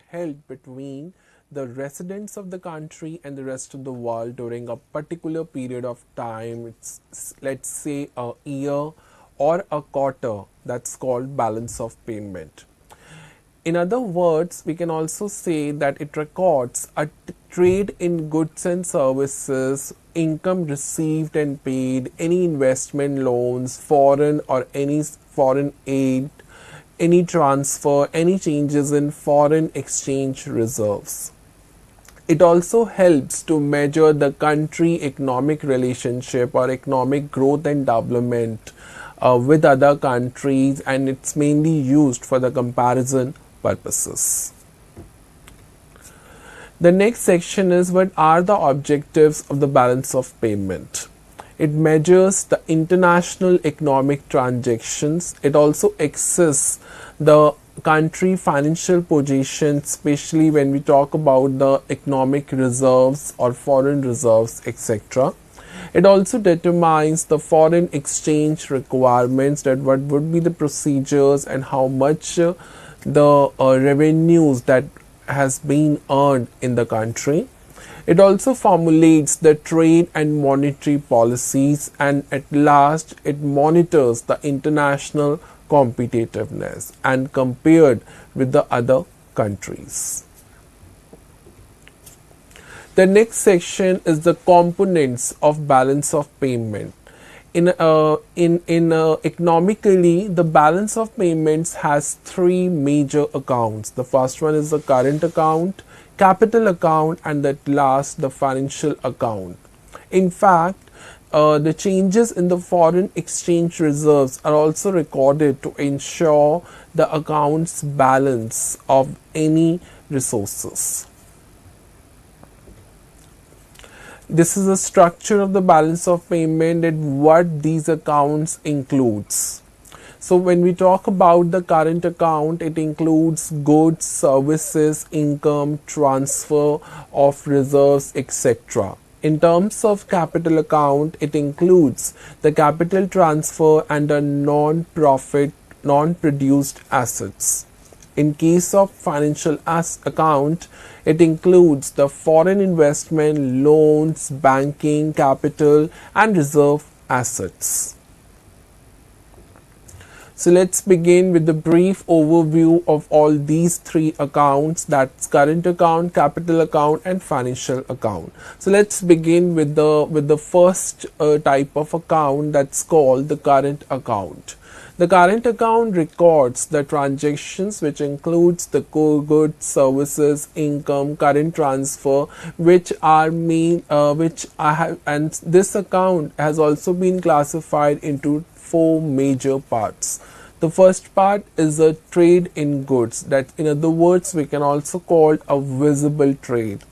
held between the residents of the country and the rest of the world during a particular period of time. Let's say a year or a quarter. That's called balance of payment. In other words, we can also say that it records a trade in goods and services, income received and paid, any investment loans, foreign or any foreign aid, any transfer, any changes in foreign exchange reserves. It also helps to measure the country economic relationship or economic growth and development with other countries, and it's mainly used for the comparison purposes. The next section is what are the objectives of the balance of payment. It measures the international economic transactions. It also assesses the country financial position, especially when we talk about the economic reserves or foreign reserves, etc. It also determines the foreign exchange requirements, that what would be the procedures and how much the revenues that has been earned in the country. It also formulates the trade and monetary policies, and at last it monitors the international competitiveness and compared with the other countries. The next section is the components of balance of payment. Economically, the balance of payments has three major accounts. The first one is the current account, capital account, and at last the financial account. In fact, the changes in the foreign exchange reserves are also recorded to ensure the account's balance of any resources. This is the structure of the balance of payment and what these accounts includes. So when we talk about the current account, it includes goods, services, income, transfer of reserves, etc. In terms of capital account, it includes the capital transfer and the non-produced assets. In case of financial account, it includes the foreign investment, loans, banking, capital, and reserve assets. So let's begin with the brief overview of all these three accounts, that's current account, capital account, and financial account. So let's begin with the first type of account, that's called the current account. The current account records the transactions which includes the goods, services, income, current transfer, which are and this account has also been classified into four major parts. The first part is a trade in goods, that in other words we can also call a visible trade,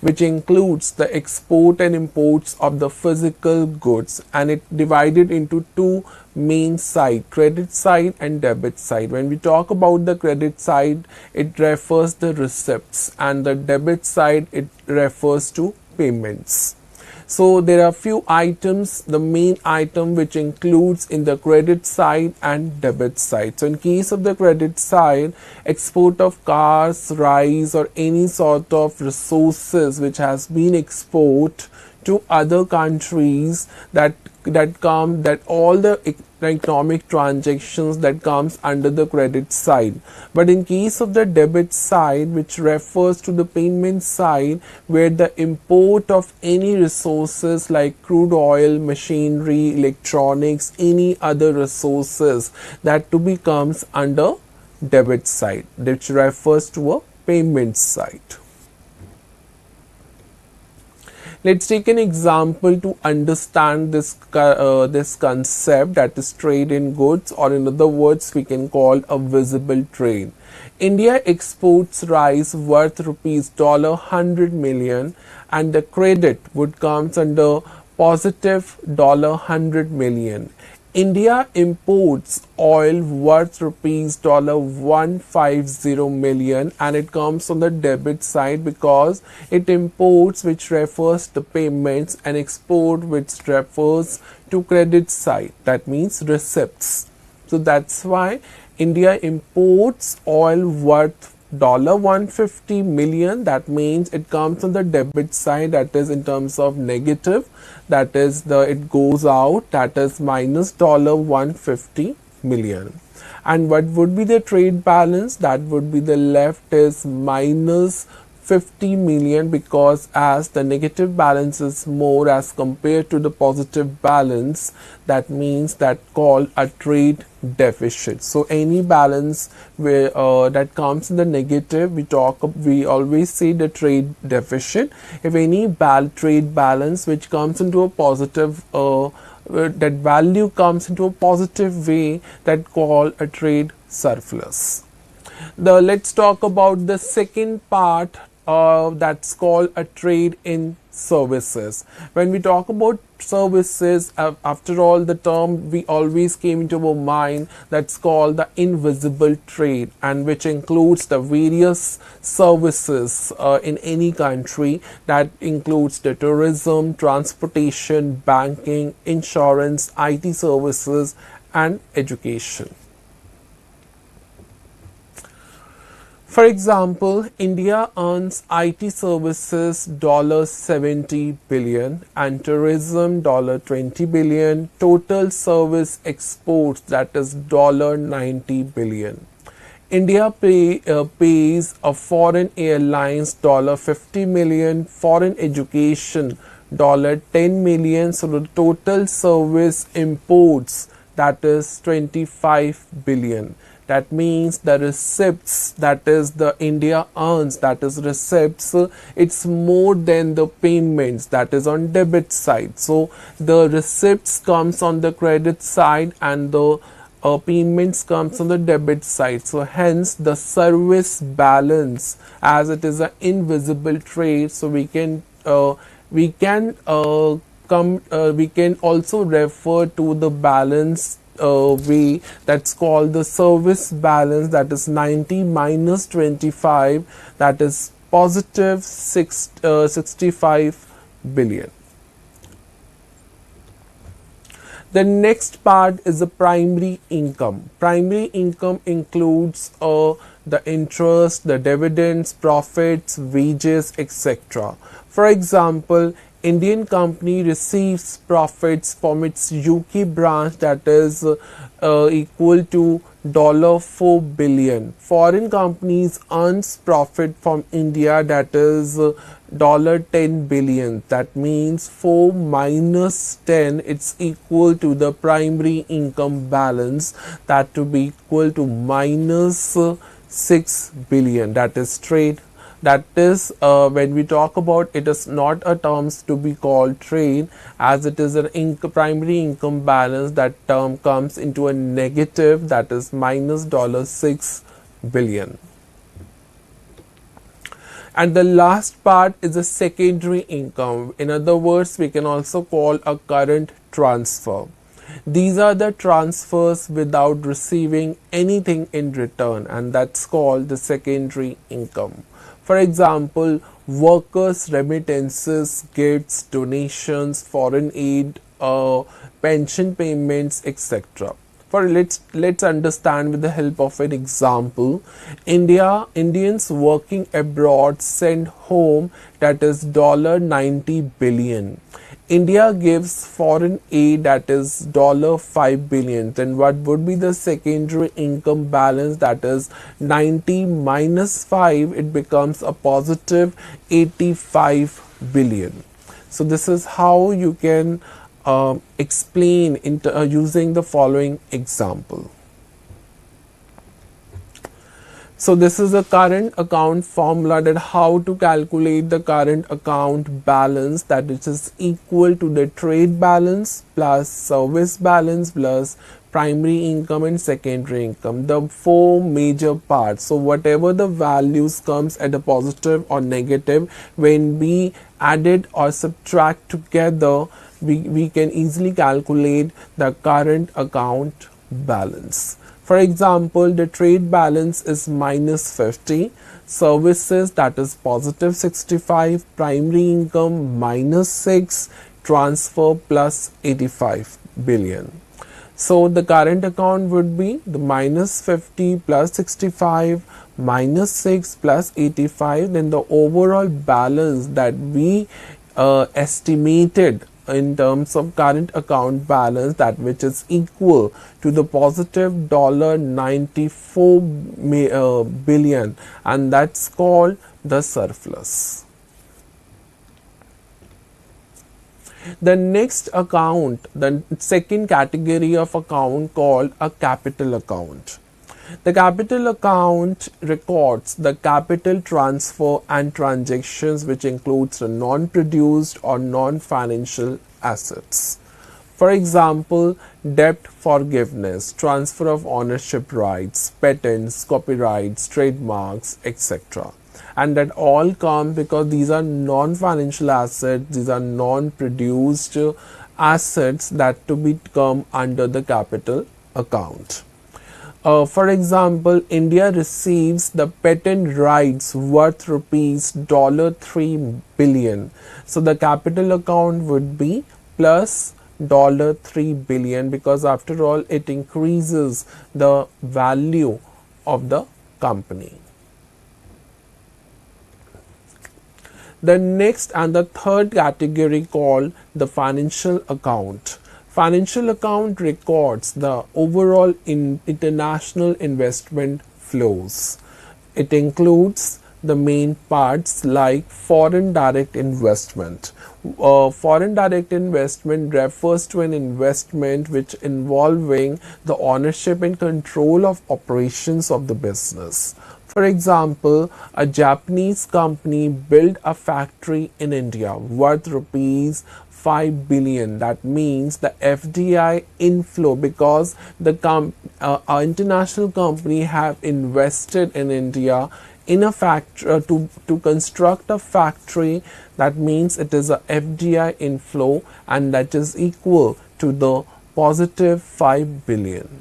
which includes the export and imports of the physical goods, and it divided into two main side, credit side and debit side. When we talk about the credit side, it refers the receipts, and the debit side, it refers to payments. So there are few items, the main item which includes in the credit side and debit side. So in case of the credit side, export of cars, rice, or any sort of resources which has been exported to other countries, that all the economic transactions that comes under the credit side. But in case of the debit side, which refers to the payment side, where the import of any resources like crude oil, machinery, electronics, any other resources, that to be comes under debit side, which refers to a payment side. Let's take an example to understand this concept, that is trade in goods, or in other words we can call a visible trade. India exports rice worth rupees $100 million, and the credit would comes under positive $100 million. India imports oil worth rupees $150 million, and it comes on the debit side because it imports, which refers to payments, and export, which refers to credit side, that means receipts. So that's why India imports oil worth $150 million, that means it comes on the debit side, that is in terms of negative, that is it goes out, that is minus $150 million. And what would be the trade balance? That would be the left is minus 50 million, because as the negative balance is more as compared to the positive balance, that means that called a trade deficit. So any balance where that comes in the negative, we always say the trade deficit. If any trade balance which comes into a positive that value comes into a positive way, that called a trade surplus. Let's talk about the second part, that's called a trade in services. When we talk about services, after all, the term we always came into our mind, that's called the invisible trade, and which includes the various services in any country. That includes the tourism, transportation, banking, insurance, IT services, and education. For example, India earns IT services $70 billion and tourism $20 billion. Total service exports, that is $90 billion. India pays a foreign airlines $50 million, foreign education $10 million. So the total service imports, that is $25 billion. That means the receipts, that is the India earns, that is receipts, it's more than the payments, that is on debit side. So the receipts comes on the credit side and the payments comes on the debit side. So hence the service balance, as it is an invisible trade, so we can also refer to the balance way, that's called the service balance, that is 90 minus 25, that is positive 65 billion. The next part is the primary income. Primary income includes the interest, the dividends, profits, wages, etc. For example, Indian company receives profits from its UK branch, that is equal to $4 billion. Foreign companies earns profit from India, that is $10 billion. That means 4 minus 10, it's equal to the primary income balance, that to be equal to minus 6 billion. That is trade. That is when we talk about it, is not a terms to be called trade, as it is an primary income balance. That term comes into a negative, that is minus $6 billion. And the last part is a secondary income. In other words, we can also call a current transfer. These are the transfers without receiving anything in return, and that's called the secondary income. For example, workers' remittances, gifts, donations, foreign aid, pension payments, etc. Let's understand with the help of an example. Indians working abroad send home, that is $90 billion. India gives foreign aid, that is $5 billion. Then what would be the secondary income balance? That is 90 minus 5, it becomes a positive 85 billion. So this is how you can explain using the following example. So this is a current account formula, that how to calculate the current account balance, that it is equal to the trade balance plus service balance plus primary income and secondary income, the four major parts. So whatever the values comes at a positive or negative, when we add it or subtract together, we can easily calculate the current account balance. For example, the trade balance is minus 50, services, that is positive 65, primary income minus 6, transfer plus 85 billion. So the current account would be the minus 50 plus 65 minus 6 plus 85, then the overall balance that we estimated in terms of current account balance, that which is equal to the positive $94 billion, and that's called the surplus. The next account, the second category of account, called a capital account. The capital account records the capital transfer and transactions which includes the non-produced or non-financial assets. For example, debt forgiveness, transfer of ownership rights, patents, copyrights, trademarks, etc. And that all come because these are non-financial assets, these are non-produced assets that to become under the capital account. For example, India receives the patent rights worth rupees $3 billion. So the capital account would be plus $3 billion, because after all it increases the value of the company. The next and the third category, called the financial account. Financial account records the overall international investment flows. It includes the main parts like foreign direct investment. Foreign direct investment refers to an investment which involving the ownership and control of operations of the business. For example, a Japanese company built a factory in India worth rupees 5 billion. That means the FDI inflow, because the international company have invested in India in a factory to construct a factory. That means it is a FDI inflow, and that is equal to the positive 5 billion.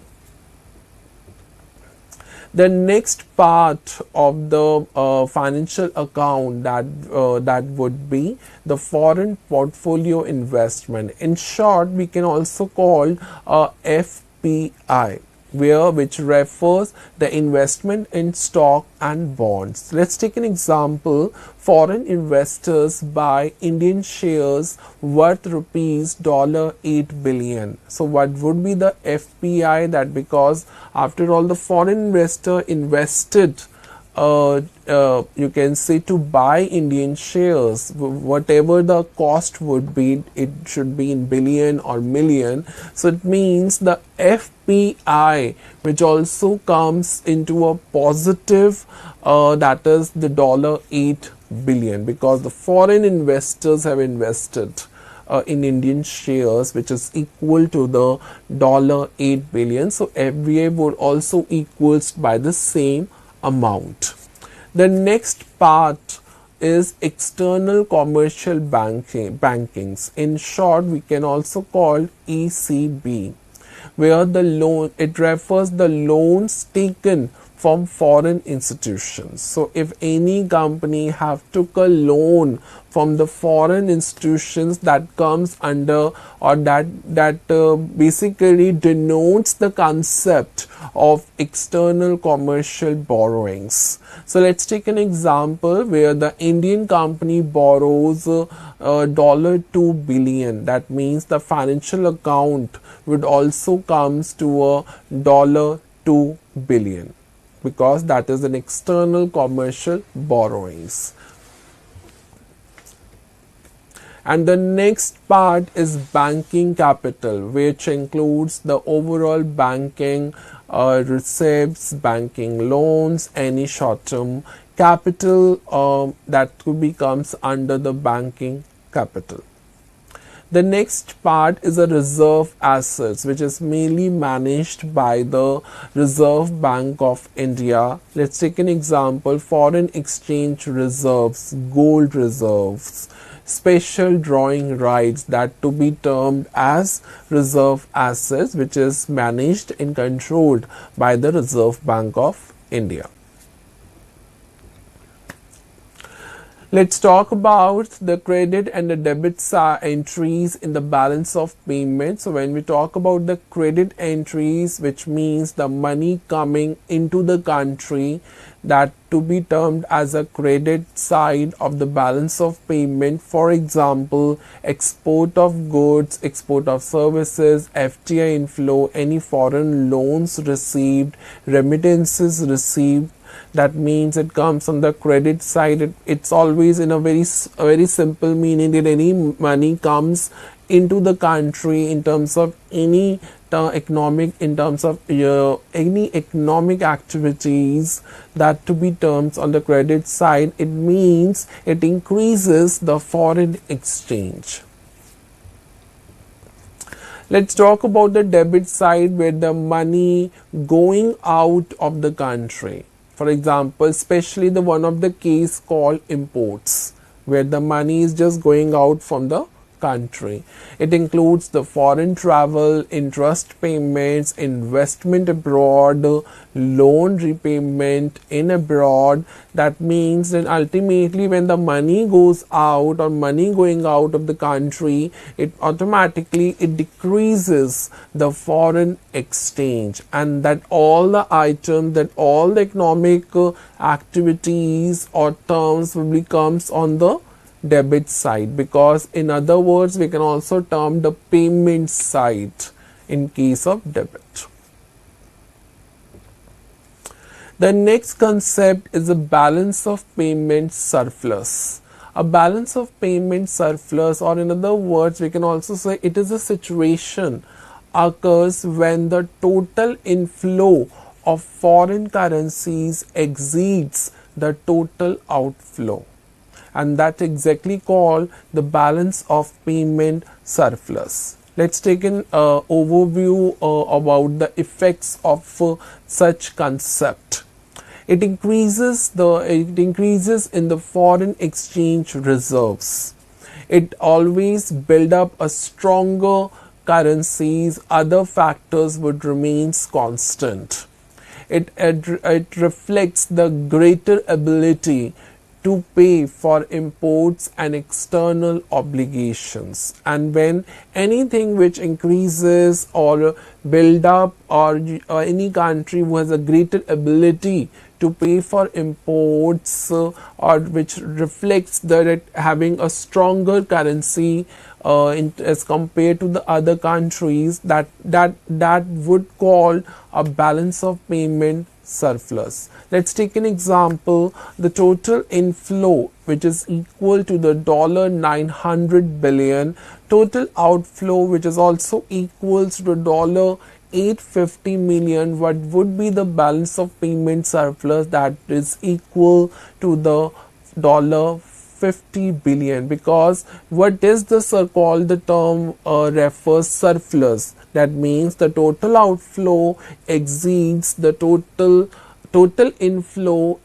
The next part of the financial account that would be the foreign portfolio investment. In short, we can also call FPI, which refers the investment in stock and bonds. Let's take an example. Foreign investors buy Indian shares worth rupees $8 billion. So what would be the FPI? That because after all the foreign investor invested you can say to buy Indian shares, whatever the cost would be, it should be in billion or million. So it means the FPI, which also comes into a positive, that is the $8 billion, because the foreign investors have invested in Indian shares, which is equal to the $8 billion. So FPI would also equals by the same amount. The next part is external commercial bankings. In short, we can also call ECB, where the loan, it refers the loans taken from foreign institutions. So if any company have took a loan from the foreign institutions, that comes under, or that basically denotes the concept of external commercial borrowings. So let's take an example where the Indian company borrows $2 billion. That means the financial account would also comes to a $2 billion, because that is an external commercial borrowings. And the next part is banking capital, which includes the overall banking receipts, banking loans, any short-term capital that becomes under the banking capital. The next part is a reserve assets, which is mainly managed by the Reserve Bank of India. Let's take an example: foreign exchange reserves, gold reserves, special drawing rights, that to be termed as reserve assets, which is managed and controlled by the Reserve Bank of India. Let's talk about the credit and the debit entries in the balance of payment. So when we talk about the credit entries, which means the money coming into the country, that to be termed as a credit side of the balance of payment. For example, export of goods, export of services, FDI inflow, any foreign loans received, remittances received. That means it comes on the credit side. It's always in a very simple meaning that any money comes into the country in terms of any economic, in terms of any economic activities, that to be terms on the credit side. It means it increases the foreign exchange. Let's talk about the debit side, where the money going out of the country. For example, especially the one of the case called imports, where the money is just going out from the country. It includes the foreign travel, interest payments, investment abroad, loan repayment in abroad. That means that ultimately when the money goes out or money going out of the country, it automatically decreases the foreign exchange, and that all the items, that all the economic activities or terms will becomes on the debit side, because in other words we can also term the payment side in case of debit. The next concept is a balance of payment surplus. A balance of payment surplus, or in other words we can also say it is a situation occurs when the total inflow of foreign currencies exceeds the total outflow, and that's exactly called the balance of payment surplus. Let's take an overview about the effects of such concept. It increases in the foreign exchange reserves. It always build up a stronger currencies. Other factors would remain constant. It reflects the greater ability to pay for imports and external obligations. And when anything which increases or build up, or any country who has a greater ability to pay for imports, or which reflects that it having a stronger currency as compared to the other countries, that would call a balance of payment surplus. Let's take an example. The total inflow, which is equal to the $900 billion, total outflow, which is also equals to $850 million. What would be the balance of payment surplus? That is equal to the $50 billion, because what is the called the term refers surplus. That means the total outflow exceeds the total inflow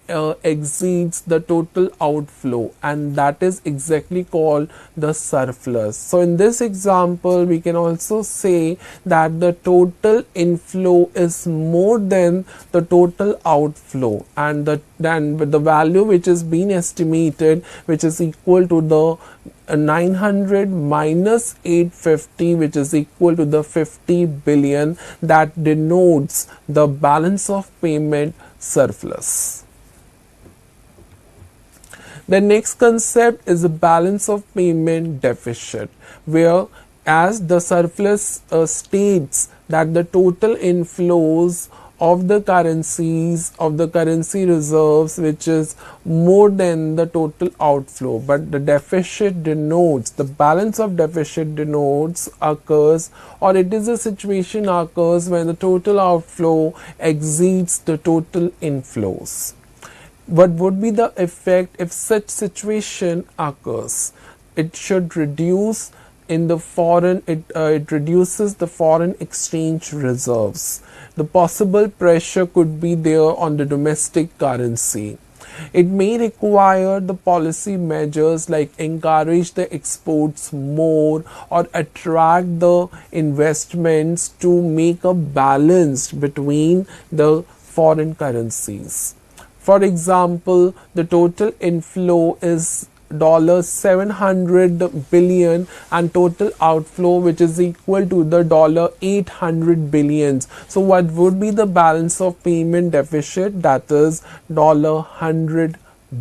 exceeds the total outflow, and that is exactly called the surplus. So in this example we can also say that the total inflow is more than the total outflow, and then with the value which is being estimated, which is equal to the 900 minus 850, which is equal to the 50 billion, that denotes the balance of payment surplus. The next concept is the balance of payment deficit, where as the surplus states that the total inflows of the currencies, of the currency reserves, which is more than the total outflow, but the deficit denotes, the balance of deficit denotes occurs, or it is a situation occurs when the total outflow exceeds the total inflows. What would be the effect if such situation occurs? It should reduce in the foreign, it reduces the foreign exchange reserves. The possible pressure could be there on the domestic currency. It may require the policy measures like encourage the exports more or attract the investments to make a balance between the foreign currencies. For example, the total inflow is $700 billion and total outflow which is equal to the $800 billions. So what would be the balance of payment deficit? That is $100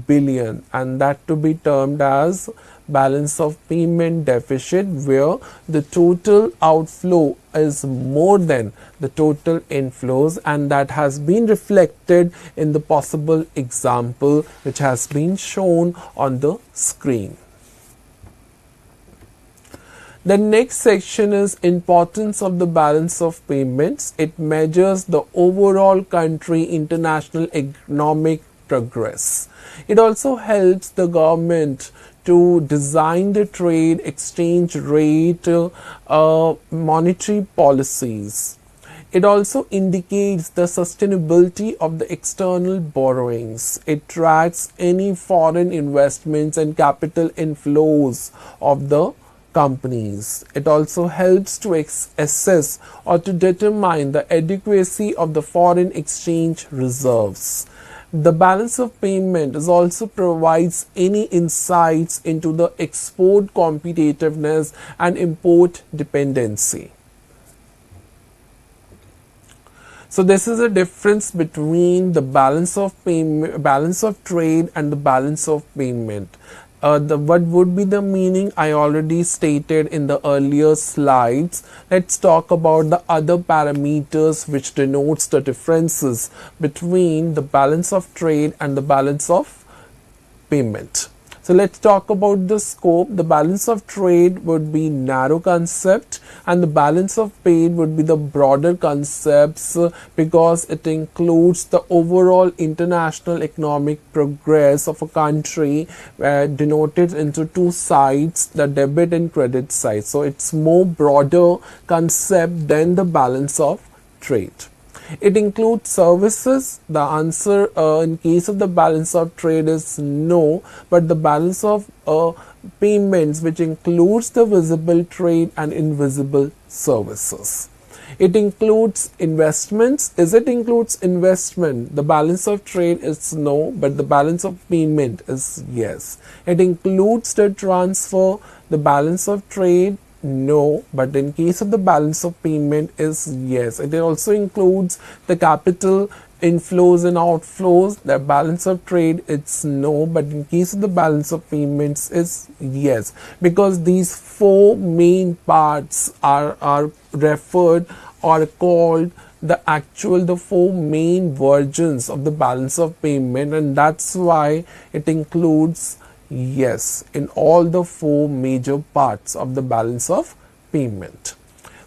billion, and that to be termed as balance of payment deficit, where the total outflow is more than the total inflows, and that has been reflected in the possible example which has been shown on the screen. The next section is importance of the balance of payments. It measures the overall country international economic progress. It also helps the government to design the trade, exchange rate, monetary policies. It also indicates the sustainability of the external borrowings. It tracks any foreign investments and capital inflows of the companies. It also helps to assess or to determine the adequacy of the foreign exchange reserves. The balance of payment is also provides any insights into the export competitiveness and import dependency. So this is a difference between the balance of payment, balance of trade, and the balance of payment. What would be the meaning? I already stated in the earlier slides. Let's talk about the other parameters which denotes the differences between the balance of trade and the balance of payment. So let's talk about the scope. The balance of trade would be narrow concept, and the balance of paid would be the broader concepts because it includes the overall international economic progress of a country denoted into two sides, the debit and credit side. So it's more broader concept than the balance of trade. It includes services. The answer in case of the balance of trade is no, but the balance of payments, which includes the visible trade and invisible services. It includes investments. Is it includes investment? The balance of trade is no, but the balance of payment is yes. It includes the transfer. The balance of trade, no, but in case of the balance of payment is yes. It also includes the capital inflows and outflows. The balance of trade, it's no, but in case of the balance of payments is yes, because these four main parts are referred or called the four main versions of the balance of payment, and that's why it includes yes in all the four major parts of the balance of payment.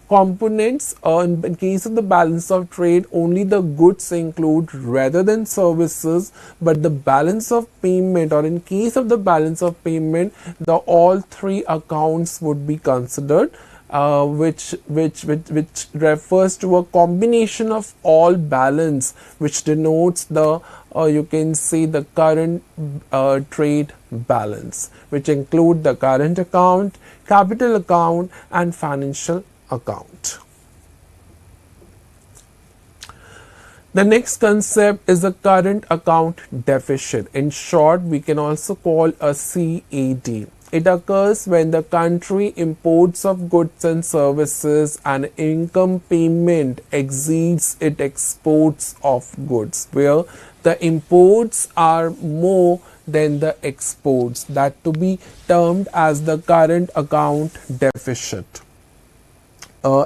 Components, in case of the balance of trade, only the goods include rather than services, but the balance of payment, or in case of the balance of payment, the all three accounts would be considered, which refers to a combination of all balance, which denotes the you can see the current trade balance, which include the current account, capital account, and financial account. The next concept is the current account deficit. In short, we can also call a CAD. It occurs when the country imports of goods and services and income payment exceeds its exports of goods, where the imports are more than the exports, that to be termed as the current account deficit.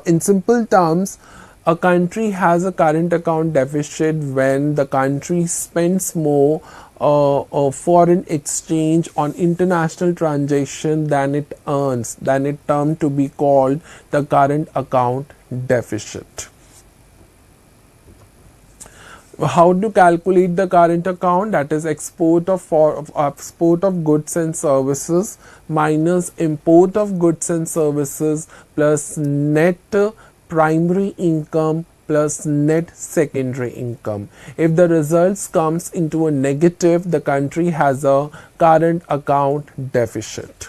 In simple terms, a country has a current account deficit when the country spends more foreign exchange on international transaction than it earns, then it termed to be called the current account deficit. How to calculate the current account? That is export of goods and services minus import of goods and services plus net primary income plus net secondary income. If the results comes into a negative, the country has a current account deficit.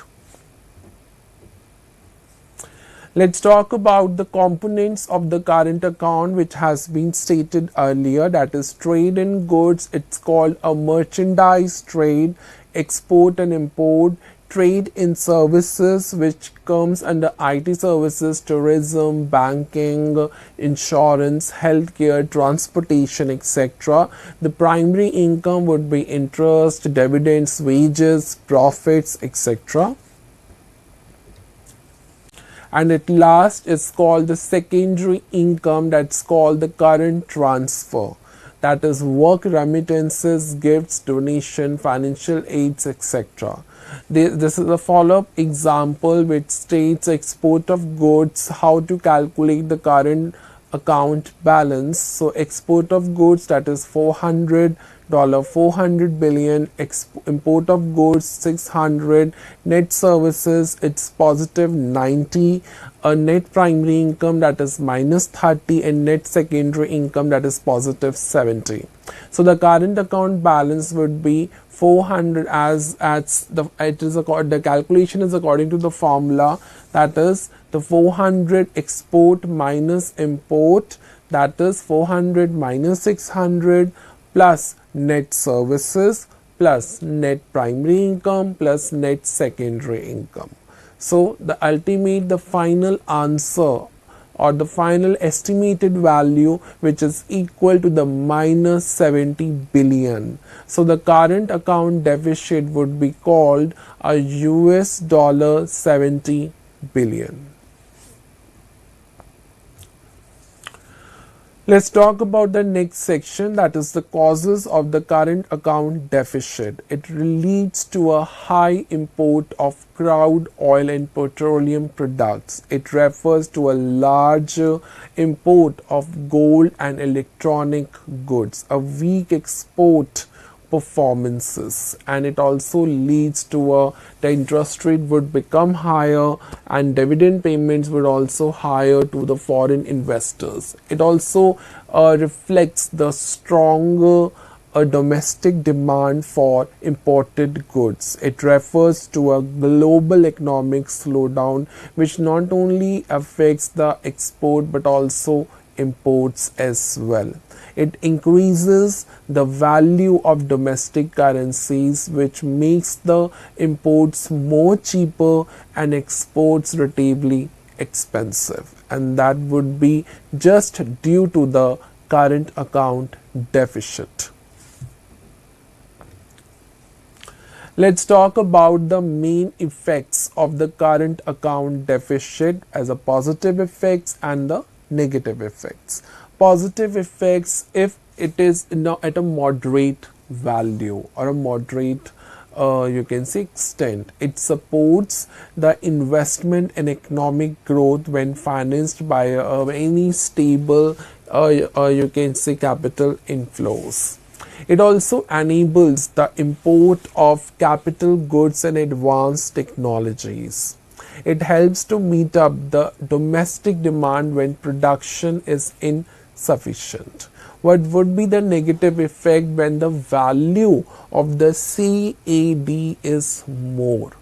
Let's talk about the components of the current account, which has been stated earlier. That is trade in goods. It's called a merchandise trade. export and import, trade in services, which comes under IT services, tourism, banking, insurance, healthcare, transportation, etc. The primary income would be interest, dividends, wages, profits, etc. And at last is called the secondary income, that's called the current transfer, that is work remittances, gifts, donation, financial aids, etc. This is a follow-up example which states export of goods, how to calculate the current account balance. So export of goods, that is $400 billion, import of goods 600, net services it's positive 90, a net primary income, that is minus 30, and net secondary income, that is positive 70. So the current account balance would be 400, as the calculation is according to the formula, that is the 400 export minus import, that is 400 minus 600 plus net services plus net primary income plus net secondary income. So the final answer or the final estimated value, which is equal to the minus 70 billion. So the current account deficit would be called a US dollar 70 billion. Let's talk about the next section, that is the causes of the current account deficit. It leads to a high import of crude oil and petroleum products. It refers to a large import of gold and electronic goods, a weak export performances, and it also leads to the interest rate would become higher and dividend payments would also higher to the foreign investors. It also reflects the stronger domestic demand for imported goods. It refers to a global economic slowdown which not only affects the export but also imports as well. It increases the value of domestic currencies, which makes the imports more cheaper and exports relatively expensive, and that would be just due to the current account deficit. Let's talk about the main effects of the current account deficit as a positive effects and the negative effects. Positive effects, if it is at a moderate value or a moderate you can say extent, it supports the investment and economic growth when financed by any stable you can say capital inflows. It also enables the import of capital goods and advanced technologies. It helps to meet up the domestic demand when production is insufficient. What would be the negative effect when the value of the CAD is more?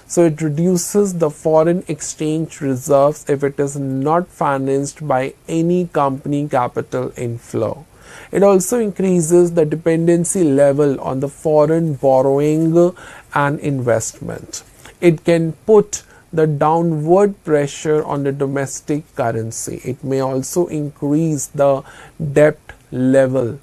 So it reduces the foreign exchange reserves if it is not financed by any company capital inflow. It also increases the dependency level on the foreign borrowing and investment. It can put the downward pressure on the domestic currency. It may also increase the debt level,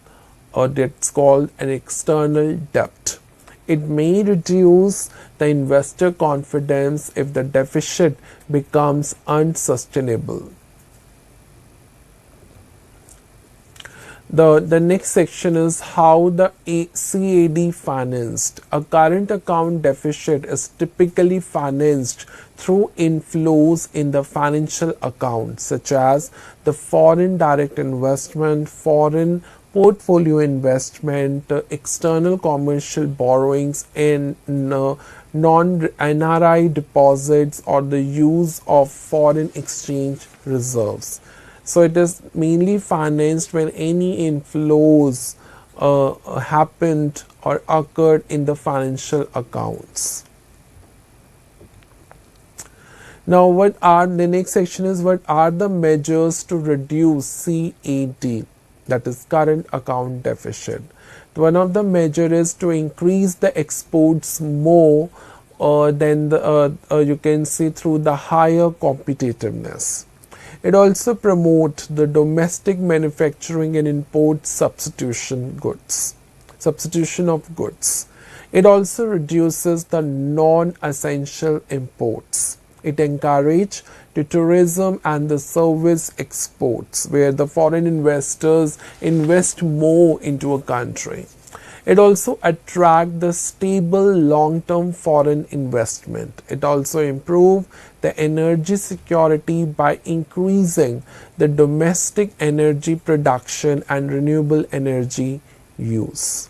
or that's called an external debt. It may reduce the investor confidence if the deficit becomes unsustainable. The next section is how the CAD financed. A current account deficit is typically financed through inflows in the financial accounts, such as the foreign direct investment, foreign portfolio investment, external commercial borrowings, and non-NRI deposits, or the use of foreign exchange reserves. So it is mainly financed when any inflows happened or occurred in the financial accounts. Now, the next section is what are the measures to reduce CAD? that is current account deficit. One of the measure is to increase the exports more than you can see through the higher competitiveness. It also promotes the domestic manufacturing and import substitution of goods. It also reduces the non-essential imports. It encourages the tourism and the service exports, where the foreign investors invest more into a country. It also attracts the stable long-term foreign investment. It also improves the energy security by increasing the domestic energy production and renewable energy use.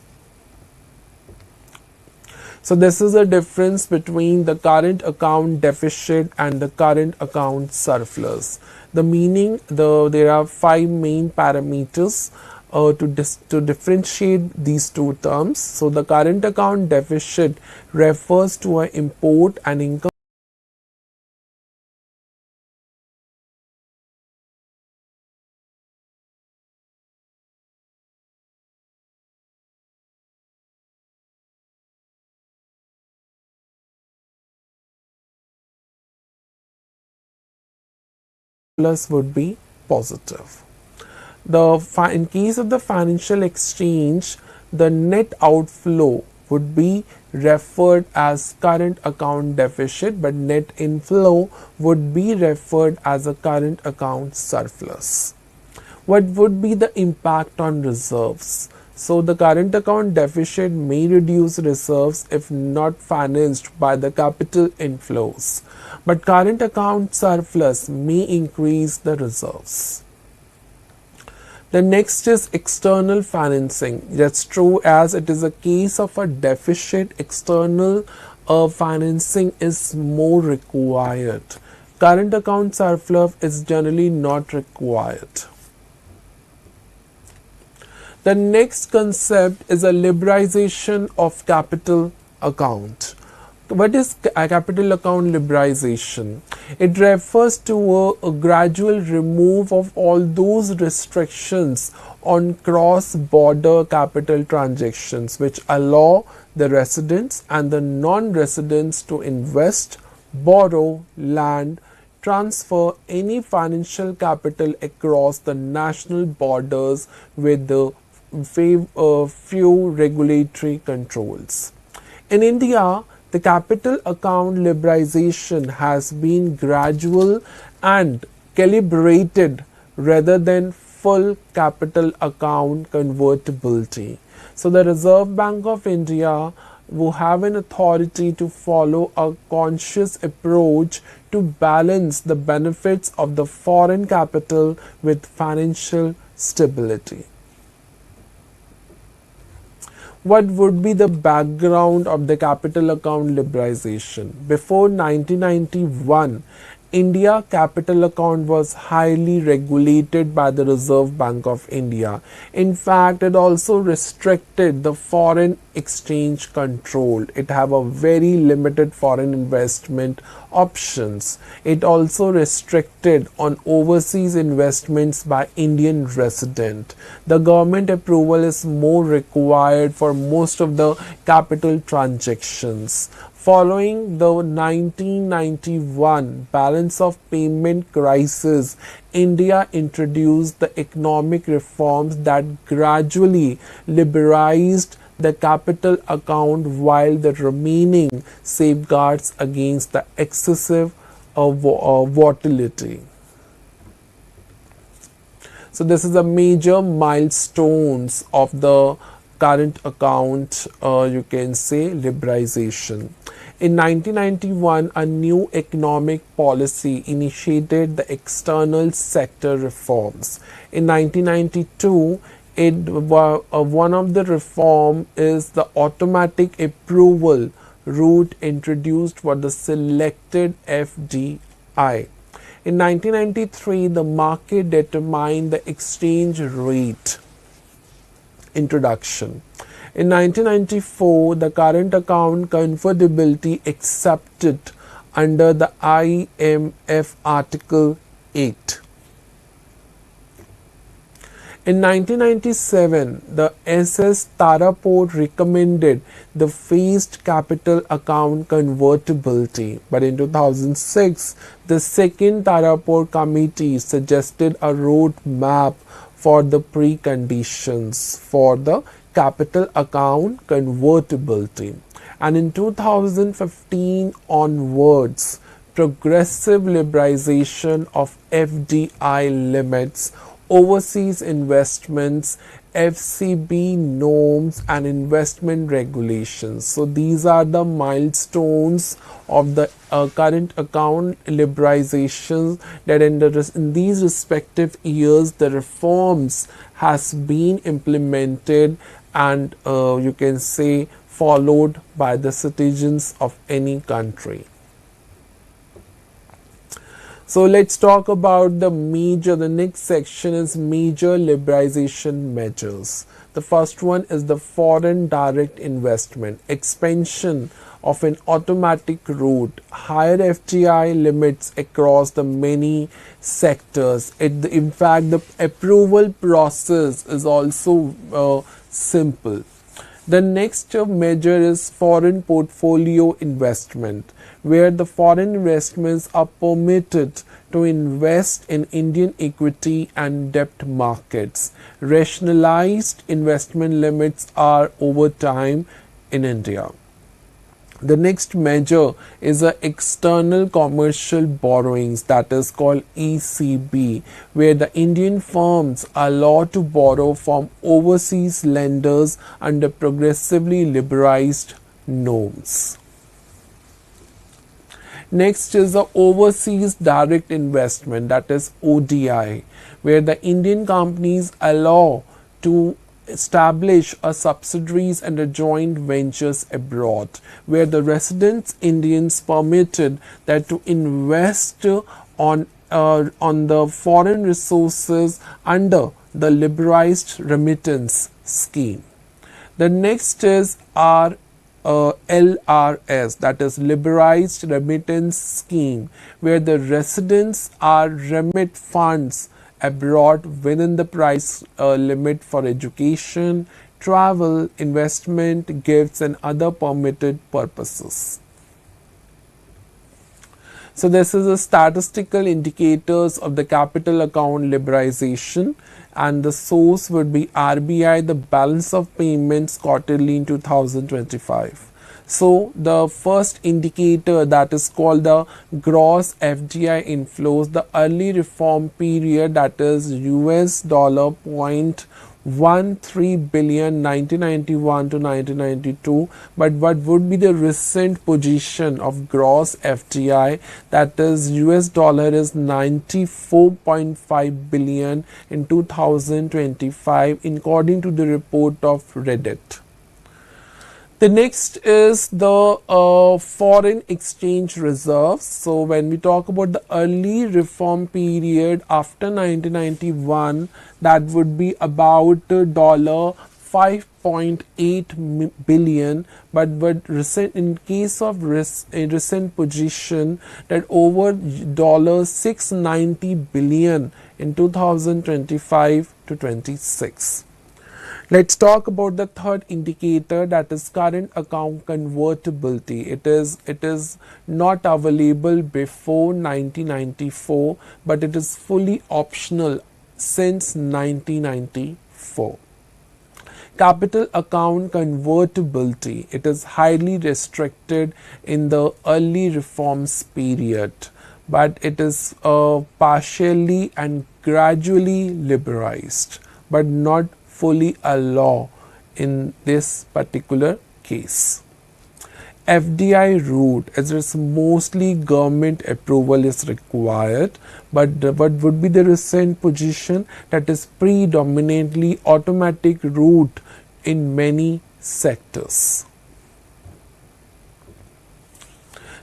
So this is the difference between the current account deficit and the current account surplus. The meaning, there are 5 main parameters to differentiate these two terms. So the current account deficit refers to an import and income plus would be positive. In case of the financial exchange, the net outflow would be referred as current account deficit, but net inflow would be referred as a current account surplus. What would be the impact on reserves? So the current account deficit may reduce reserves if not financed by the capital inflows, but current account surplus may increase the reserves. The next is external financing. That's true, as it is a case of a deficit, external financing is more required. Current account surplus is generally not required. The next concept is a liberalization of capital account. What is a capital account liberalization? It refers to a gradual remove of all those restrictions on cross-border capital transactions which allow the residents and the non-residents to invest, borrow, lend, transfer any financial capital across the national borders with the few regulatory controls. In India, the capital account liberalization has been gradual and calibrated rather than full capital account convertibility. So the Reserve Bank of India will have an authority to follow a conscious approach to balance the benefits of the foreign capital with financial stability. What would be the background of the capital account liberalization? Before 1991, India capital account was highly regulated by the Reserve Bank of India. In fact, it also restricted the foreign exchange control. It have a very limited foreign investment options. It also restricted on overseas investments by Indian resident. The government approval is more required for most of the capital transactions. Following the 1991 balance of payment crisis, India introduced the economic reforms that gradually liberalized the capital account while the remaining safeguards against the excessive volatility. So this is a major milestones of the current account, you can say, liberalization. In 1991, a new economic policy initiated the external sector reforms. In 1992, one of the reform is the automatic approval route introduced for the selected FDI. In 1993, the market determined the exchange rate introduction. In 1994, the current account convertibility accepted under the IMF Article 8. In 1997, the SS Taraport recommended the phased capital account convertibility, but in 2006, the second Taraport committee suggested a roadmap for the preconditions for the capital account convertibility. And in 2015 onwards, progressive liberalization of FDI limits, overseas investments, FCB norms and investment regulations. So these are the milestones of the current account liberalizations that in these respective years the reforms has been implemented and you can say followed by the citizens of any country. So let's talk about the next section is major liberalization measures. The first one is the foreign direct investment, expansion of an automatic route, higher FDI limits across the many sectors. In fact, the approval process is also simple. The next measure is foreign portfolio investment, where the foreign investments are permitted to invest in Indian equity and debt markets. Rationalized investment limits are over time in India. The next measure is the external commercial borrowings, that is called ECB, where the Indian firms are allowed to borrow from overseas lenders under progressively liberalized norms. Next is the overseas direct investment, that is ODI, where the Indian companies allow to establish a subsidiaries and a joint ventures abroad, where the resident Indians permitted that to invest on the foreign resources under the liberalized remittance scheme. The next is our LRS, that is liberalized remittance scheme, where the residents are remit funds abroad within the price limit for education, travel, investment, gifts and other permitted purposes. So this is the statistical indicators of the capital account liberalization, and the source would be RBI, the balance of payments quarterly in 2025. So the first indicator, that is called the gross FDI inflows, the early reform period, that is US dollar $0.13 billion 1991 to 1992. But what would be the recent position of gross FDI, that is US dollar is 94.5 billion in 2025 according to the report of Reddit. The next is the foreign exchange reserves. So when we talk about the early reform period after 1991, that would be about $5.8 billion, but recent, in case of recent position, that over $690 billion in 2025 to 26. Let's talk about the third indicator, that is current account convertibility. It is not available before 1994, but it is fully optional since 1994. Capital account convertibility, it is highly restricted in the early reforms period, but it is partially and gradually liberalized, but not fully a law in this particular case. FDI route, as it's mostly government approval is required, but what would be the recent position, that is predominantly automatic route in many sectors.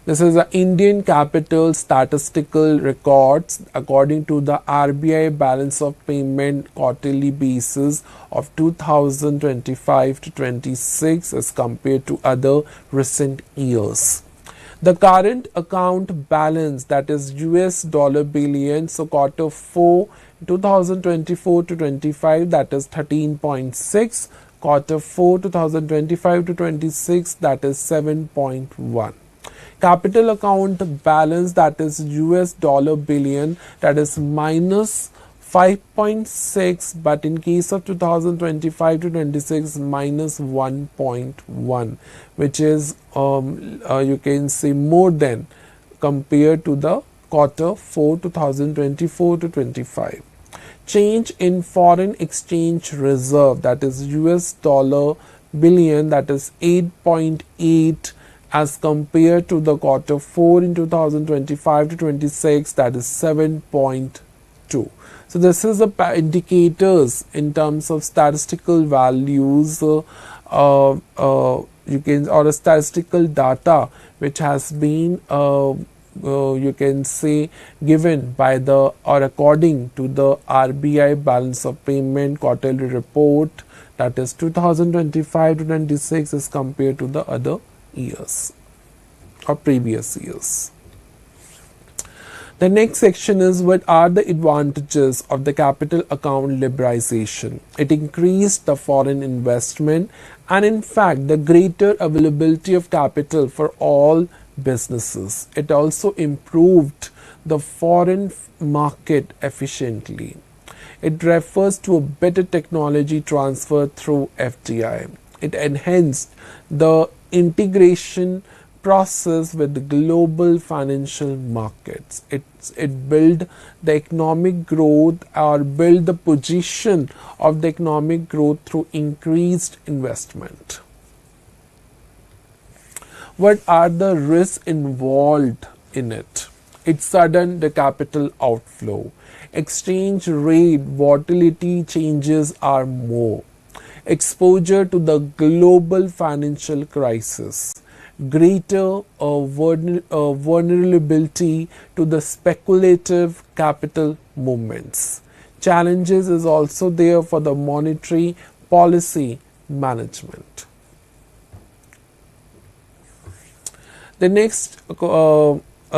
This is the Indian capital statistical records according to the RBI balance of payment quarterly basis of 2025 to 26 as compared to other recent years. The current account balance, that is US dollar billion, so quarter 4 2024 to 25, that is 13.6. Quarter 4 2025 to 26, that is 7.1. Capital account balance, that is US dollar billion, that is minus 5.6, but in case of 2025 to 26 minus 1.1, which is you can say more than compared to the quarter 4 2024 to 25. Change in foreign exchange reserve, that is US dollar billion, that is 8.8 as compared to the quarter 4 in 2025 to 26, that is 7.2. So this is the indicators in terms of statistical values you can, or a statistical data which has been you can say given by the or according to the RBI balance of payment quarterly report, that is 2025 to 26 as compared to the other years or previous years. The next section is what are the advantages of the capital account liberalization. It increased the foreign investment and in fact the greater availability of capital for all businesses. It also improved the foreign market efficiently. It refers to a better technology transfer through FDI. It enhanced the integration process with the global financial markets. It built the economic growth or built the position of the economic growth through increased investment. What are the risks involved in it? It's sudden the capital outflow. Exchange rate volatility changes are more. Exposure to the global financial crisis. Greater vulnerability to the speculative capital movements. Challenges is also there for the monetary policy management. The next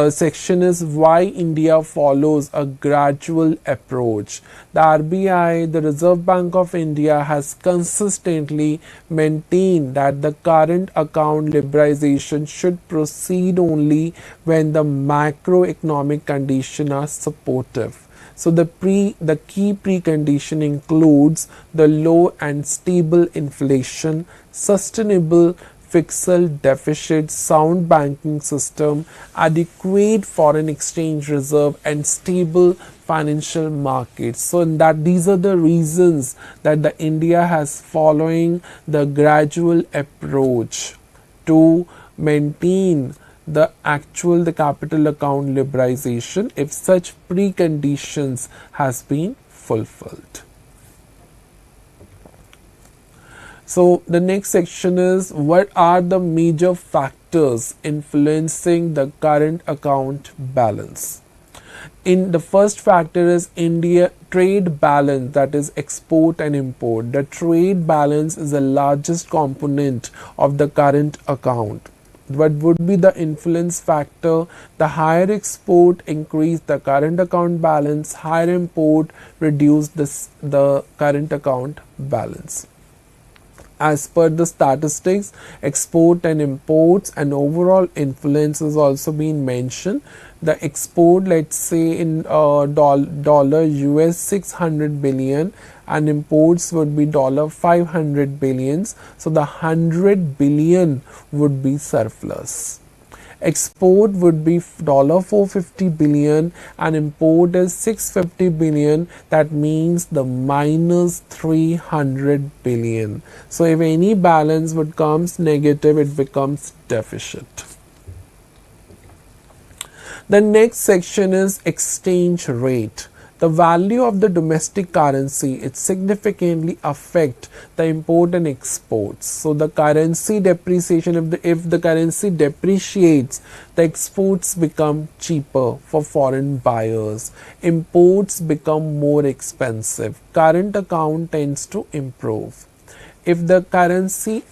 section is why India follows a gradual approach. The RBI, the Reserve Bank of India, has consistently maintained that the current account liberalization should proceed only when the macroeconomic conditions are supportive. So the key precondition includes the low and stable inflation, sustainable fiscal deficit, sound banking system, adequate foreign exchange reserve, and stable financial markets. So in that, these are the reasons that the India has following the gradual approach to maintain the capital account liberalization if such preconditions has been fulfilled. So the next section is what are the major factors influencing the current account balance. In the first factor is India trade balance, that is export and import. The trade balance is the largest component of the current account. What would be the influence factor? The higher export increase the current account balance, higher import reduce the current account balance. As per the statistics, export and imports and overall influence is also being mentioned. The export, let's say in dollar US 600 billion and imports would be dollar 500 billions. So the 100 billion would be surplus. Export would be dollar 450 billion and import is 650 billion. That means the minus 300 billion. So if any balance would comes negative, it becomes deficit. The next section is exchange rate. The value of the domestic currency, it significantly affect the import and exports. So the currency depreciation, if the currency depreciates, the exports become cheaper for foreign buyers. Imports become more expensive. Current account tends to improve. If the currency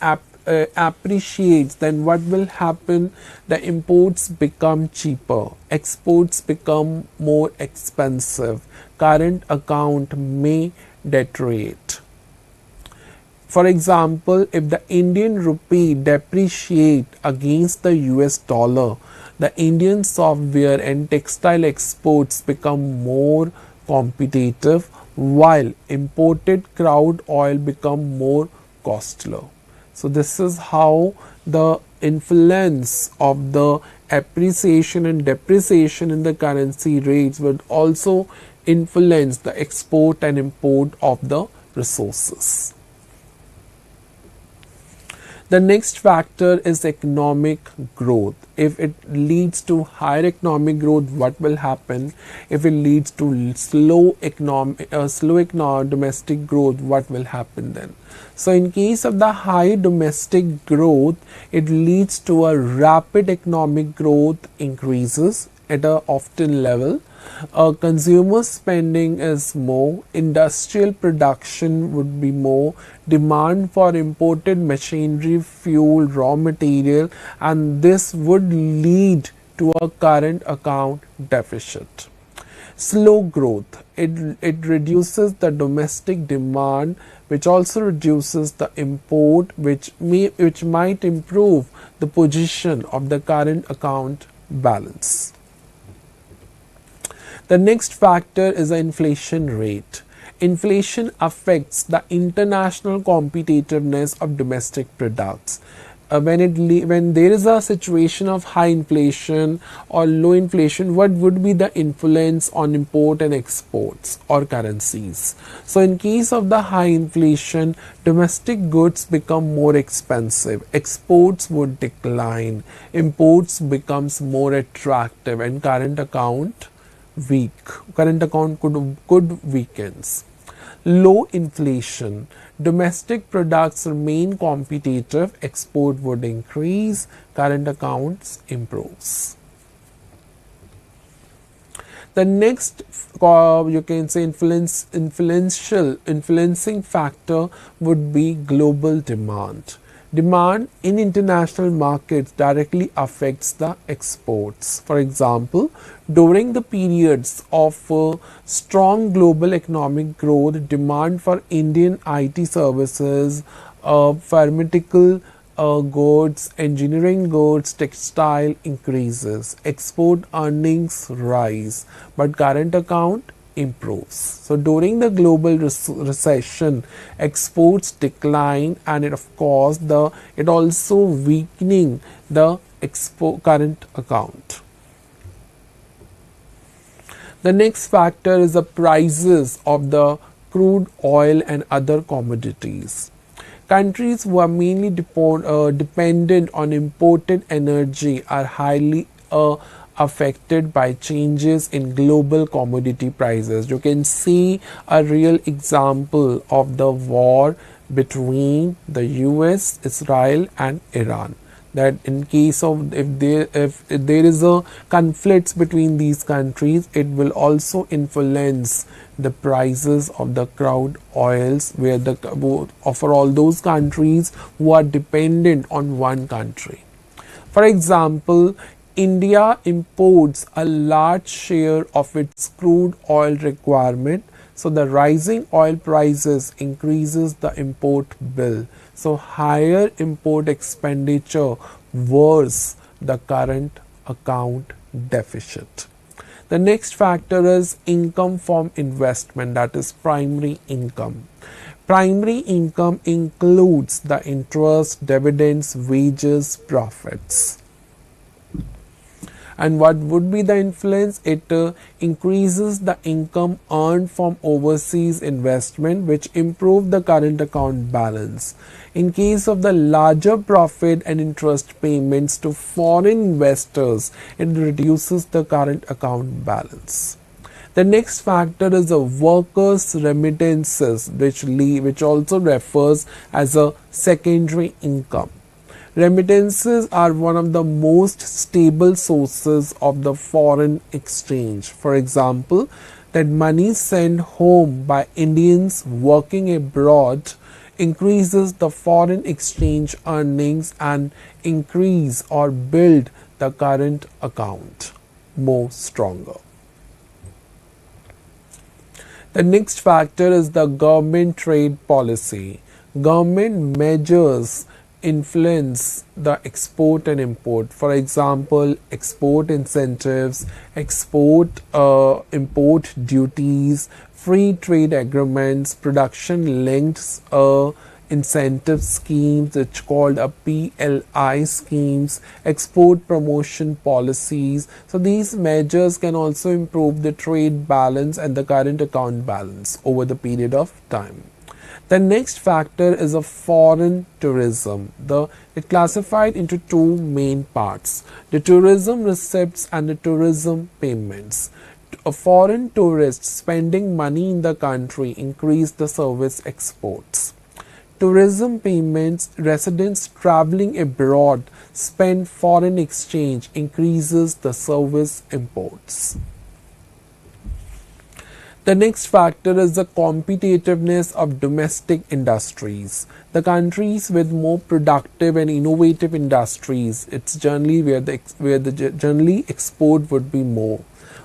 appreciates, then what will happen? The imports become cheaper, exports become more expensive, current account may deteriorate. For example, if the Indian rupee depreciate against the US dollar, the Indian software and textile exports become more competitive, while imported crude oil become more costly. So this is how the influence of the appreciation and depreciation in the currency rates would also influence the export and import of the resources. The next factor is economic growth. If it leads to higher economic growth, what will happen? If it leads to slow domestic growth, what will happen then? So in case of the high domestic growth, it leads to a rapid economic growth increases at a often level. Consumer spending is more, industrial production would be more, demand for imported machinery, fuel, raw material, and this would lead to a current account deficit. Slow growth, it reduces the domestic demand, which also reduces the import, which might improve the position of the current account balance. The next factor is the inflation rate. Inflation affects the international competitiveness of domestic products. When there is a situation of high inflation or low inflation, what would be the influence on import and exports or currencies? So in case of the high inflation, domestic goods become more expensive, exports would decline, imports becomes more attractive, and current account could weakens. Low inflation, domestic products remain competitive, export would increase, current accounts improves. The next you can say influencing factor would be global demand. Demand in international markets directly affects the exports. For example, during the periods of strong global economic growth, demand for Indian IT services, pharmaceutical goods, engineering goods, textile increases, export earnings rise, but current account improves. So during the global recession, exports decline, and it also weakening the current account. The next factor is the prices of the crude oil and other commodities. Countries who are mainly dependent on imported energy are highly affected by changes in global commodity prices. You can see a real example of the war between the US, Israel, and Iran. That in case of if there is a conflict between these countries, it will also influence the prices of the crude oils, where for all those countries who are dependent on one country. For example, India imports a large share of its crude oil requirement, so the rising oil prices increases the import bill. So higher import expenditure worse the current account deficit. The next factor is income from investment, that is primary income. Primary income includes the interest, dividends, wages, profits. And what would be the influence? It increases the income earned from overseas investment, which improve the current account balance. In case of the larger profit and interest payments to foreign investors, it reduces the current account balance. The next factor is the workers' remittances, which also refers as a secondary income. Remittances are one of the most stable sources of the foreign exchange. For example, that money sent home by Indians working abroad increases the foreign exchange earnings and increase or build the current account more stronger. The next factor is the government trade policy. Government measures influence the export and import. For example, export incentives, import duties, free trade agreements, production linked incentive schemes, which called a PLI schemes, export promotion policies. So these measures can also improve the trade balance and the current account balance over the period of time. The next factor is a foreign tourism. It classified into two main parts: the tourism receipts and the tourism payments. A foreign tourist spending money in the country increase the service exports. Tourism payments, residents traveling abroad spend foreign exchange, increases the service imports. The next factor is the competitiveness of domestic industries. The countries with more productive and innovative industries, it's generally where the generally export would be more.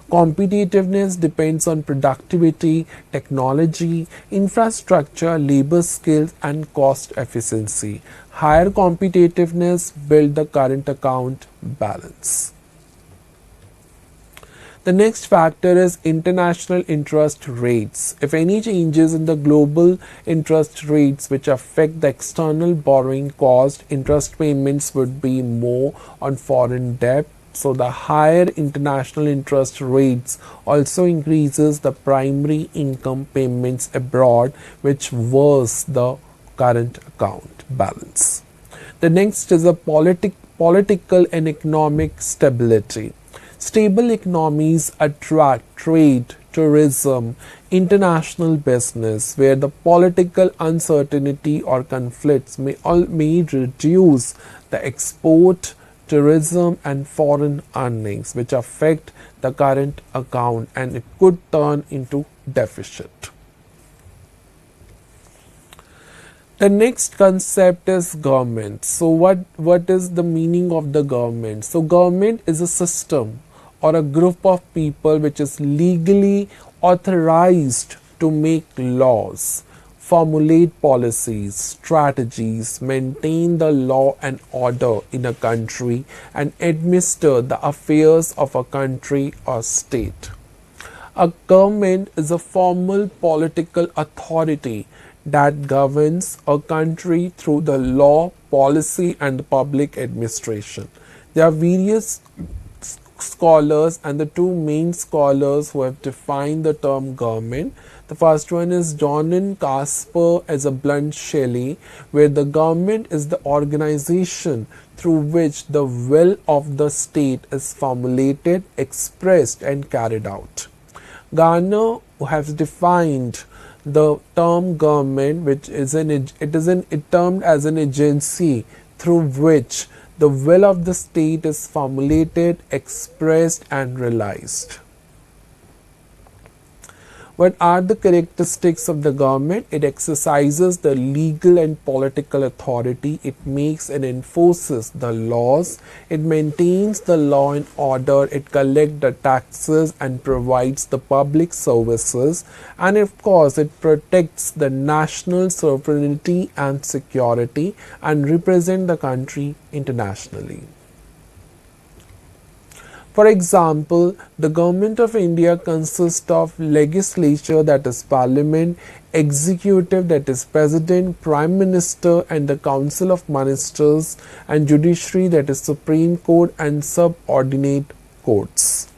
Competitiveness depends on productivity, technology, infrastructure, labor skills, and cost efficiency. Higher competitiveness build the current account balance. The next factor is international interest rates. If any changes in the global interest rates which affect the external borrowing cost, interest payments would be more on foreign debt. So the higher international interest rates also increases the primary income payments abroad, which worse the current account balance. The next is a political and economic stability. Stable economies attract trade, tourism, international business, where the political uncertainty or conflicts may reduce the export, tourism, and foreign earnings, which affect the current account, and it could turn into deficit. The next concept is government. So what is the meaning of the government? So government is a system or a group of people which is legally authorized to make laws, formulate policies, strategies, maintain the law and order in a country, and administer the affairs of a country or state. A government is a formal political authority that governs a country through the law, policy, and public administration. There are various scholars, and the two main scholars who have defined the term government. The first one is John Casper as a Blunt Shelley, where the government is the organization through which the will of the state is formulated, expressed, and carried out. Garner has defined the term government, which is termed as an agency through which the will of the state is formulated, expressed, and realized. What are the characteristics of the government? It exercises the legal and political authority. It makes and enforces the laws. It maintains the law and order. It collects the taxes and provides the public services. And of course, it protects the national sovereignty and security and represents the country internationally. For example, the Government of India consists of legislature, that is Parliament, executive, that is President, Prime Minister, and the Council of Ministers, and judiciary, that is Supreme Court and subordinate courts.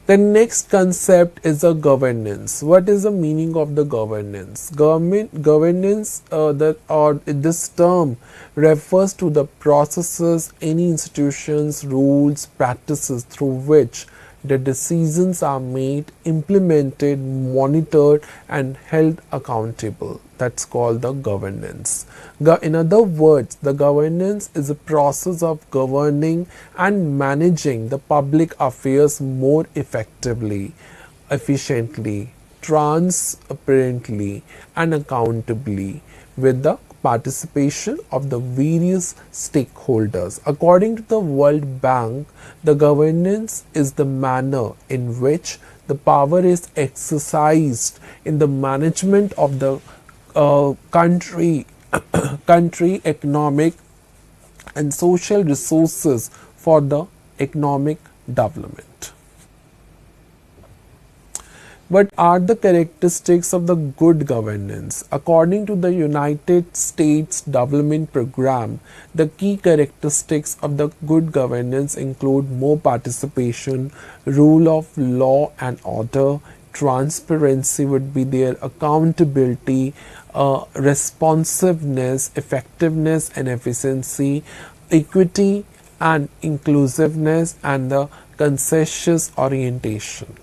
The next concept is a governance. What is the meaning of the governance? Governance, this term refers to the processes, any institutions, rules, practices through which the decisions are made, implemented, monitored, and held accountable. That's called the governance. In other words, the governance is a process of governing and managing the public affairs more effectively, efficiently, transparently and accountably with the participation of the various stakeholders. According to the World Bank, the governance is the manner in which the power is exercised in the management of the country economic and social resources for the economic development. What are the characteristics of the good governance? According to the United States Development Program, the key characteristics of the good governance include more participation, rule of law and order, transparency would be there, accountability, responsiveness, effectiveness and efficiency, equity and inclusiveness, and the conscientious orientation.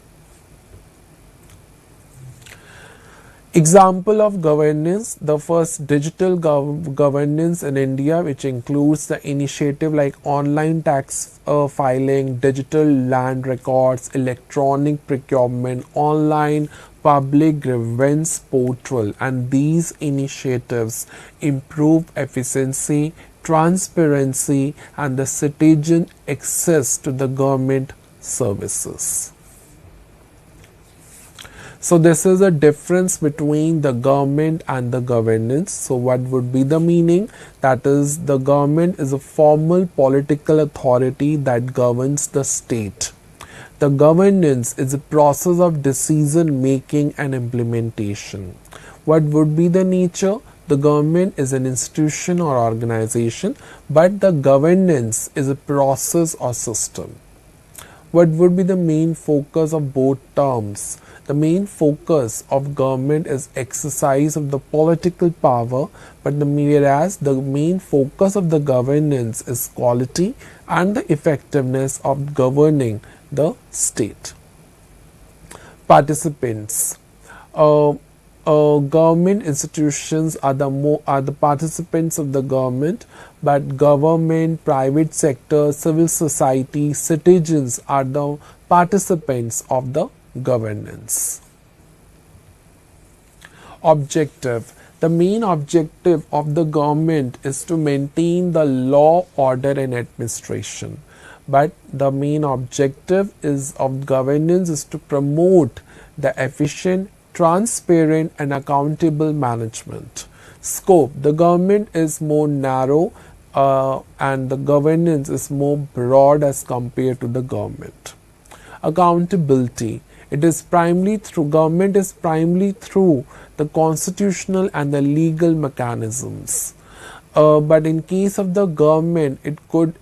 Example of governance: the first digital governance in India, which includes the initiative like online tax filing, digital land records, electronic procurement, online public grievance portal, and these initiatives improve efficiency, transparency, and the citizen access to the government services. So this is a difference between the government and the governance. So what would be the meaning? That is, the government is a formal political authority that governs the state. The governance is a process of decision making and implementation. What would be the nature? The government is an institution or organization, but the governance is a process or system. What would be the main focus of both terms? The main focus of government is exercise of the political power, but whereas the main focus of the governance is quality and the effectiveness of governing the state. Participants. Government institutions are the participants of the government, but government, private sector, civil society, citizens are the participants of the governance. Objective. The main objective of the government is to maintain the law, order and administration. But the main objective of governance is to promote the efficient, transparent and accountable management. Scope. The government is more narrow and the governance is more broad as compared to the government. Accountability. Government is primarily through the constitutional and the legal mechanisms. But in case of the government, it could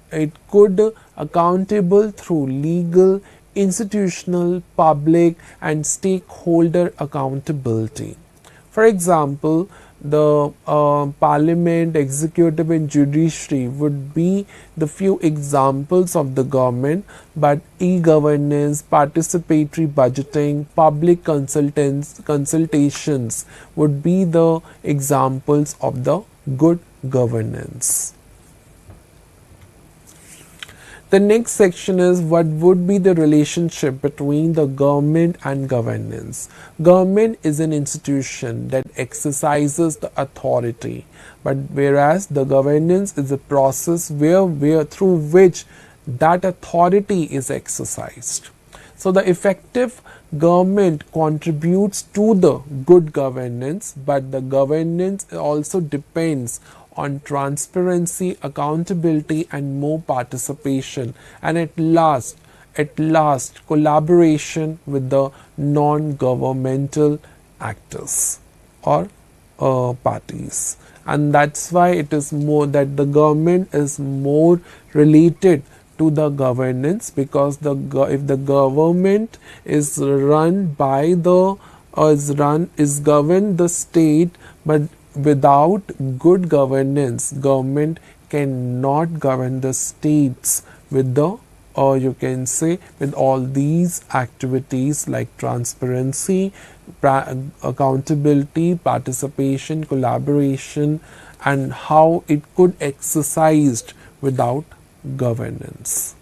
accountable through legal, institutional, public and stakeholder accountability. For example, the parliament, executive and judiciary would be the few examples of the government, but e-governance, participatory budgeting, public consultations would be the examples of the good governance. The next section is what would be the relationship between the government and governance. Government is an institution that exercises the authority, but whereas the governance is a process through which that authority is exercised. So the effective government contributes to the good governance, but the governance also depends on transparency, accountability and more participation, and at last collaboration with the non-governmental actors or parties. And that's why it is more that the government is more related to the governance, because if the government is run by is governed the state, but without good governance, government cannot govern the states with you can say with all these activities like transparency, accountability, participation, collaboration, and how it could exercised without governance.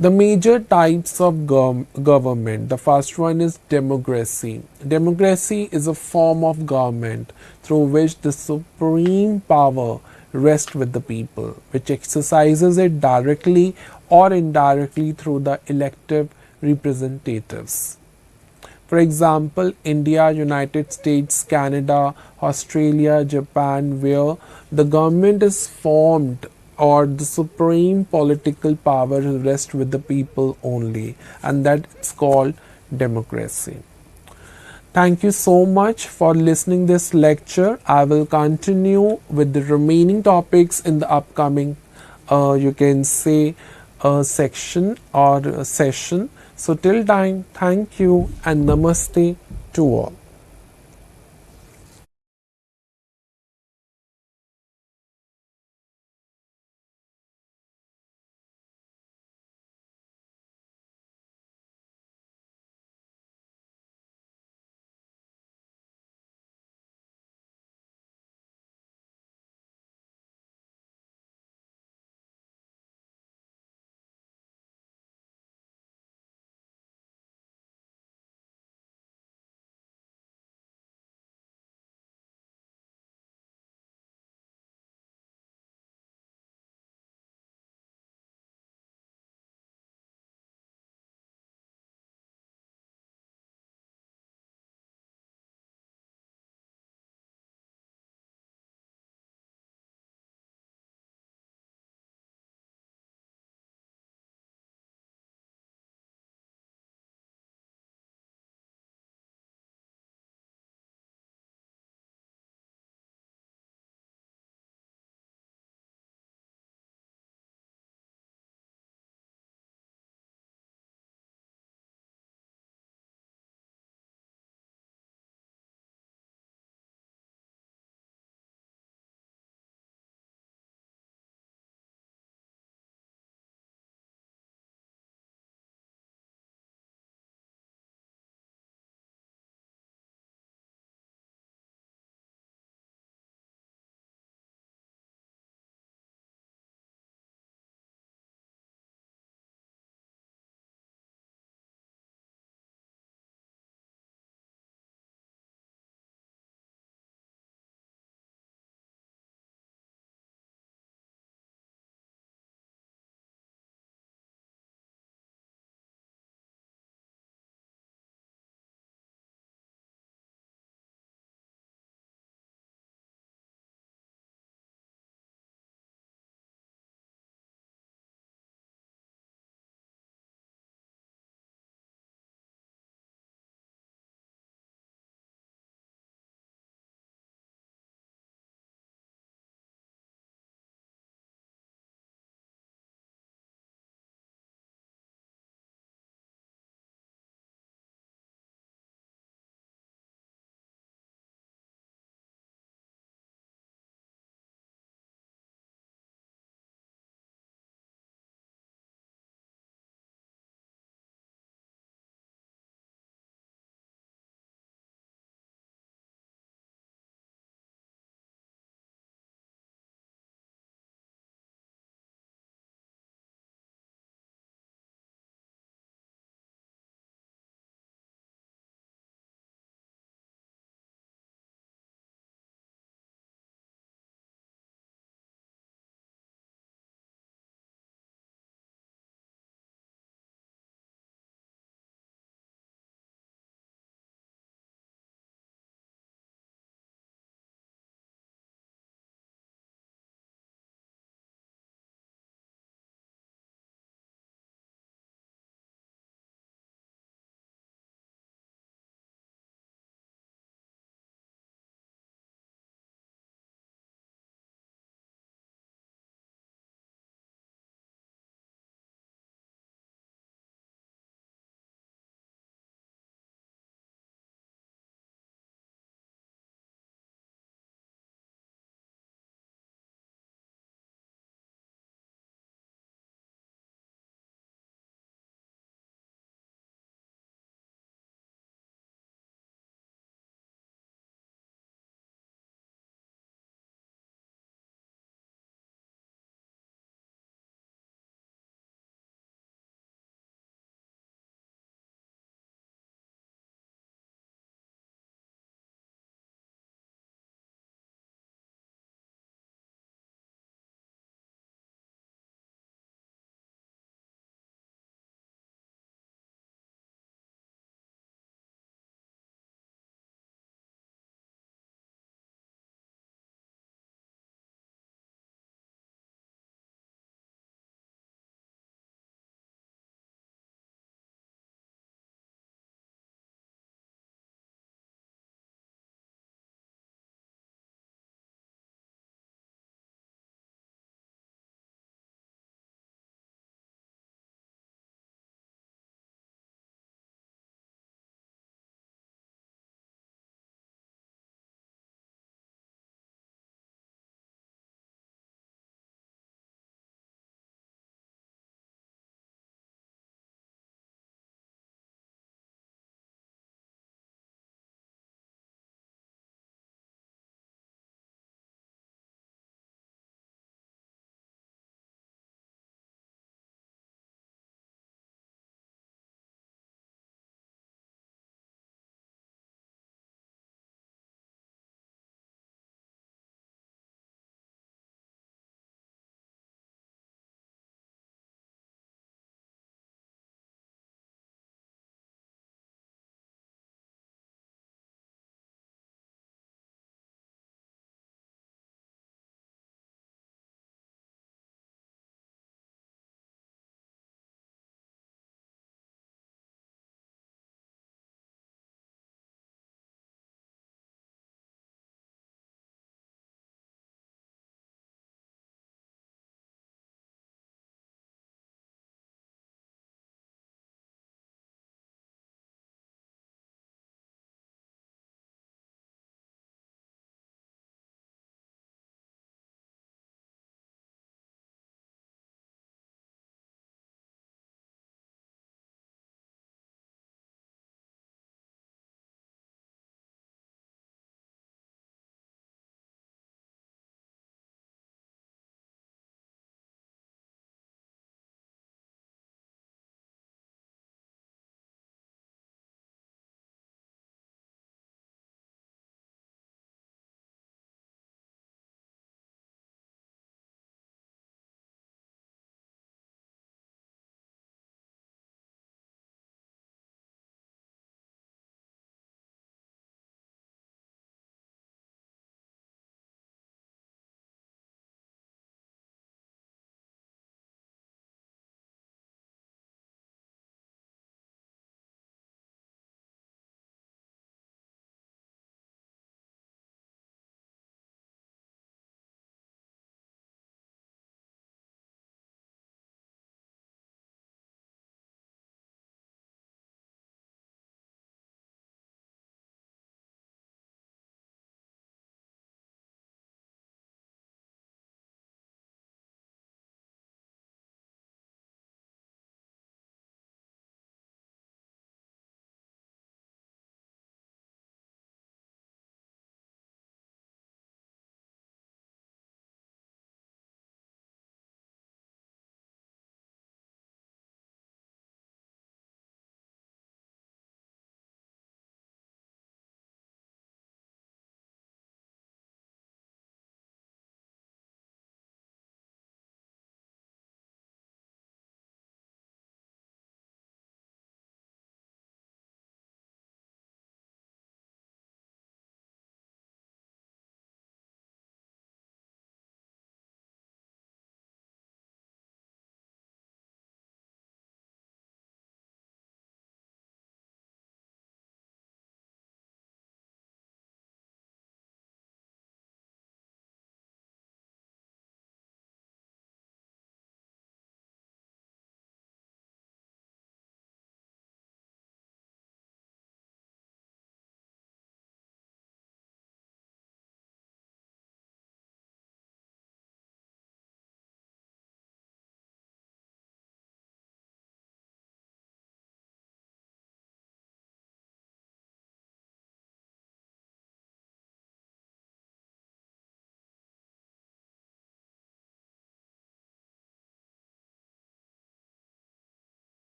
The major types of government. The first one is democracy. Democracy is a form of government through which the supreme power rests with the people, which exercises it directly or indirectly through the elective representatives. For example, India, United States, Canada, Australia, Japan, where the government is formed or the supreme political power rests with the people only, and that it's called democracy. Thank you so much for listening this lecture. I will continue with the remaining topics in the upcoming, you can say, section or session. So till time, thank you and namaste to all.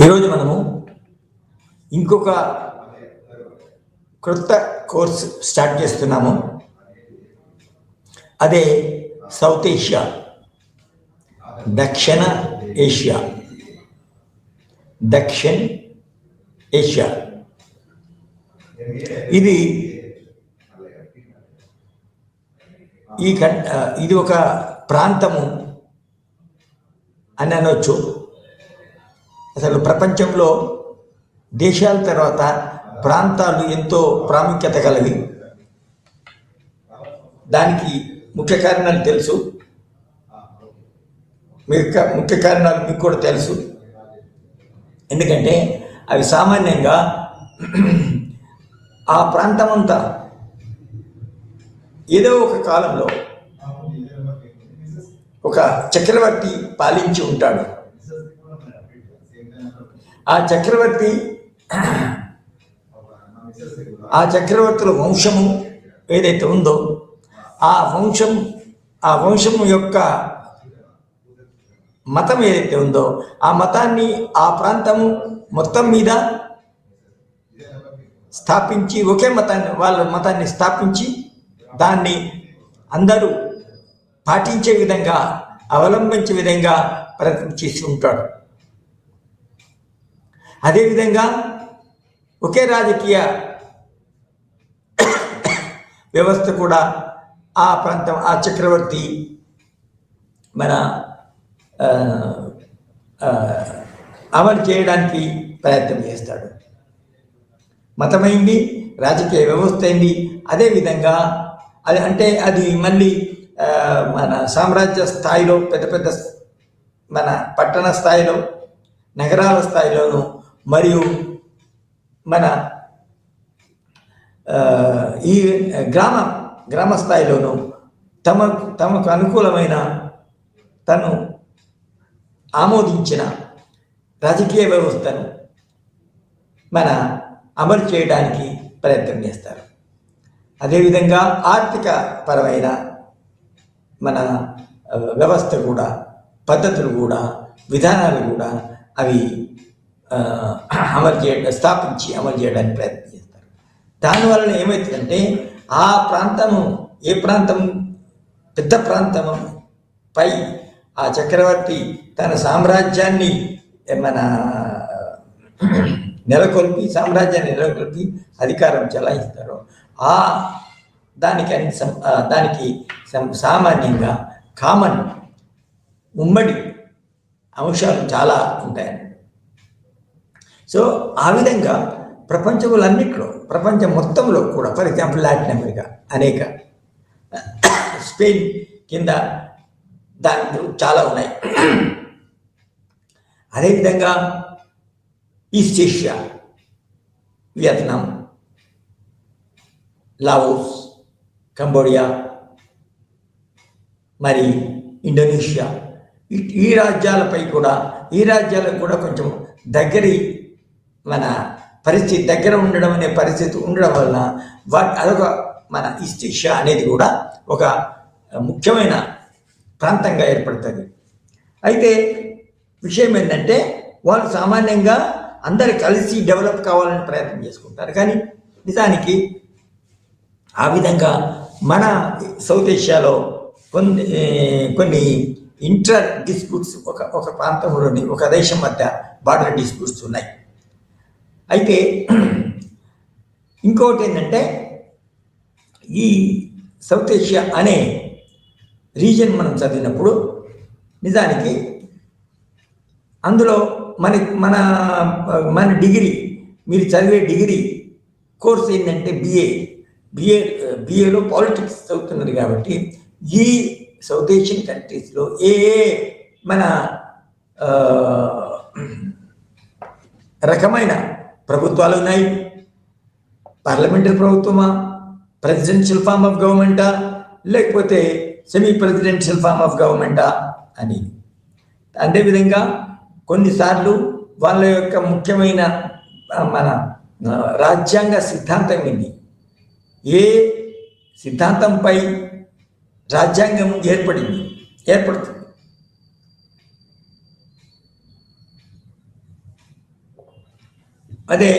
ఈరోజు మనము ఇంకొక క్రొత్త course start చేస్తున్నాము. అదే south Asia, దక్షిణ Asia, దక్షిణ్ Asia. ఇది ఒక ప్రాంతము అని అనొచ్చు. అసలు ప్రపంచంలో దేశాల తర్వాత ప్రాంతాలు ఎంతో ప్రాముఖ్యత కలవి. దానికి ముఖ్య కారణాలు తెలుసు, ముఖ్య కారణాలు మీకు కూడా తెలుసు. ఎందుకంటే అవి సామాన్యంగా ఆ ప్రాంతమంతా ఏదో ఒక కాలంలో ఒక చక్రవర్తి పాలించి ఉంటాడు. ఆ చక్రవర్తుల వంశము ఏదైతే ఉందో ఆ వంశము యొక్క మతం ఏదైతే ఉందో ఆ మతాన్ని ఆ ప్రాంతము మొత్తం మీద స్థాపించి, ఒకే వాళ్ళ మతాన్ని స్థాపించి దాన్ని అందరూ పాటించే విధంగా, అవలంబించే విధంగా ప్రయత్నం చేసి ఉంటాడు. అదేవిధంగా ఒకే రాజకీయ వ్యవస్థ కూడా ఆ ప్రాంతం, ఆ చక్రవర్తి మన అమలు చేయడానికి ప్రయత్నం చేస్తాడు. మతమైంది, రాజకీయ వ్యవస్థ అయింది. అదేవిధంగా అది మళ్ళీ మన సామ్రాజ్య స్థాయిలో, పెద్ద మన పట్టణ స్థాయిలో, నగరాల స్థాయిలోను, మరియు మన ఈ గ్రామ స్థాయిలోను తమకు అనుకూలమైన, తను ఆమోదించిన రాజకీయ వ్యవస్థను మన అమలు చేయడానికి ప్రయత్నం చేస్తారు. అదేవిధంగా ఆర్థిక పరమైన మన వ్యవస్థ కూడా, పద్ధతులు కూడా, విధానాలు కూడా అవి స్థాపించి అమలు చేయడానికి ప్రయత్నం చేస్తారు. దానివల్ల ఏమవుతుందంటే ఆ ప్రాంతము, ఏ ప్రాంతం పెద్ద ప్రాంతము పై ఆ చక్రవర్తి తన సామ్రాజ్యాన్ని సామ్రాజ్యాన్ని నెలకొల్పి అధికారం చెలాయిస్తారో దానికి సామాన్యంగా కామన్ ఉమ్మడి అంశాలు చాలా ఉంటాయండి. సో ఆ విధంగా ప్రపంచం మొత్తంలో కూడా, ఫర్ ఎగ్జాంపుల్ లాటిన్ అమెరికా అనేక, స్పెయిన్ కింద దాంట్లో చాలా ఉన్నాయి. అదేవిధంగా east Asia, Vietnam, Laos, Cambodia, మరి ఇండోనేషియా, ఈ రాజ్యాలకు కూడా కొంచెం మన పరిస్థితి దగ్గర ఉండడం అనే పరిస్థితి ఉండడం వలన అదొక మన ఈస్ట్ ఏషియా అనేది కూడా ఒక ముఖ్యమైన ప్రాంతంగా ఏర్పడుతుంది. అయితే విషయం ఏంటంటే వాళ్ళు సామాన్యంగా అందరు కలిసి డెవలప్ కావాలని ప్రయత్నం చేసుకుంటారు. కానీ నిజానికి ఆ విధంగా మన సౌత్ ఏషియాలో కొన్ని ఇంటర్ డిస్ప్యూట్స్, ఒక ప్రాంతంలోని ఒక దేశం మధ్య బార్డర్ డిస్ప్యూట్స్ ఉన్నాయి. అయితే ఇంకొకటి ఏంటంటే ఈ సౌత్ ఏషియా అనే రీజన్ మనం చదివినప్పుడు నిజానికి అందులో మన డిగ్రీ, మీరు చదివే డిగ్రీ కోర్స్ ఏంటంటే బిఏలో పాలిటిక్స్ చదువుతున్నది. కాబట్టి ఈ సౌత్ ఏషియన్ కంట్రీస్లో ఏ మన రకమైన ప్రభుత్వాలు ఉన్నాయి, పార్లమెంటరీ ప్రభుత్వమా, ప్రెసిడెన్షియల్ ఫార్మ్ ఆఫ్ గవర్నమెంటా, లేకపోతే సెమీ ప్రెసిడెన్షియల్ ఫార్మ్ ఆఫ్ గవర్నమెంటా అని. అదేవిధంగా కొన్నిసార్లు వాళ్ళ యొక్క ముఖ్యమైన మన రాజ్యాంగ సిద్ధాంతం ఏంటి, ఏ సిద్ధాంతంపై రాజ్యాంగం ఏర్పడుతుంది. అదే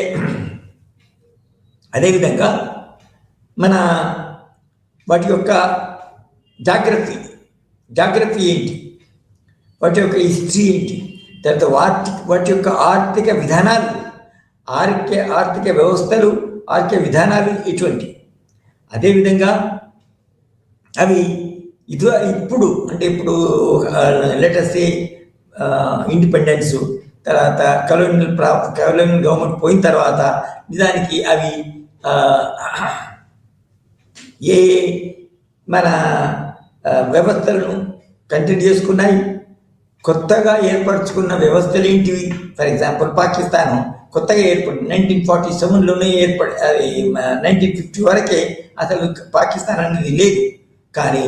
అదేవిధంగా మన వాటి యొక్క జాగ్రఫీ ఏంటి, వాటి యొక్క హిస్టరీ ఏంటి, తర్వాత వాటి యొక్క ఆర్థిక విధానాలు, ఆర్థిక వ్యవస్థలు, ఆర్థిక విధానాలు ఎటువంటి. అదేవిధంగా అవి ఇప్పుడు లెటర్స్ ఇండిపెండెన్స్ తర్వాత కలోనియల్ గవర్నమెంట్ పోయిన తర్వాత నిజానికి అవి ఏ మన వ్యవస్థలను కంటిన్యూ చేసుకున్నాయి, కొత్తగా ఏర్పరచుకున్న వ్యవస్థలు ఏంటివి. ఫర్ ఎగ్జాంపుల్ పాకిస్తాన్ కొత్తగా 1947లోనే 1950 వరకే అసలు పాకిస్తాన్ అనేది లేదు. కానీ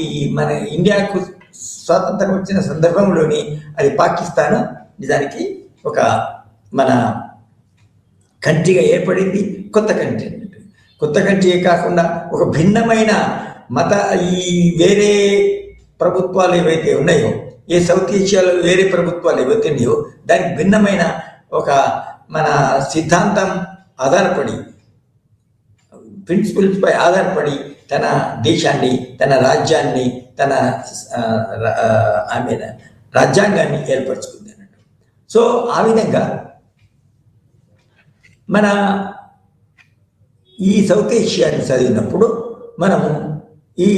ఈ మన ఇండియాకు స్వాతంత్రం వచ్చిన సందర్భంలోని అది పాకిస్తాన్ నిజానికి ఒక మన కంట్రీగా ఏర్పడింది. కొత్త కంట్రీ కాకుండా ఒక భిన్నమైన ఈ వేరే ప్రభుత్వాలు ఏవైతే ఉన్నాయో, ఏ సౌత్ ఏషియాలో వేరే ప్రభుత్వాలు ఏవైతే ఉన్నాయో దానికి భిన్నమైన ఒక మన సిద్ధాంతం ఆధారపడి, ప్రిన్సిపల్స్ పై ఆధారపడి తన దేశాన్ని, తన రాజ్యాన్ని, తన రాజ్యాంగాన్ని ఏర్పరచుకుంది అన్నట్టు. సో ఆ విధంగా మన ఈ సౌత్ ఏషియాని చదివినప్పుడు మనము ఈ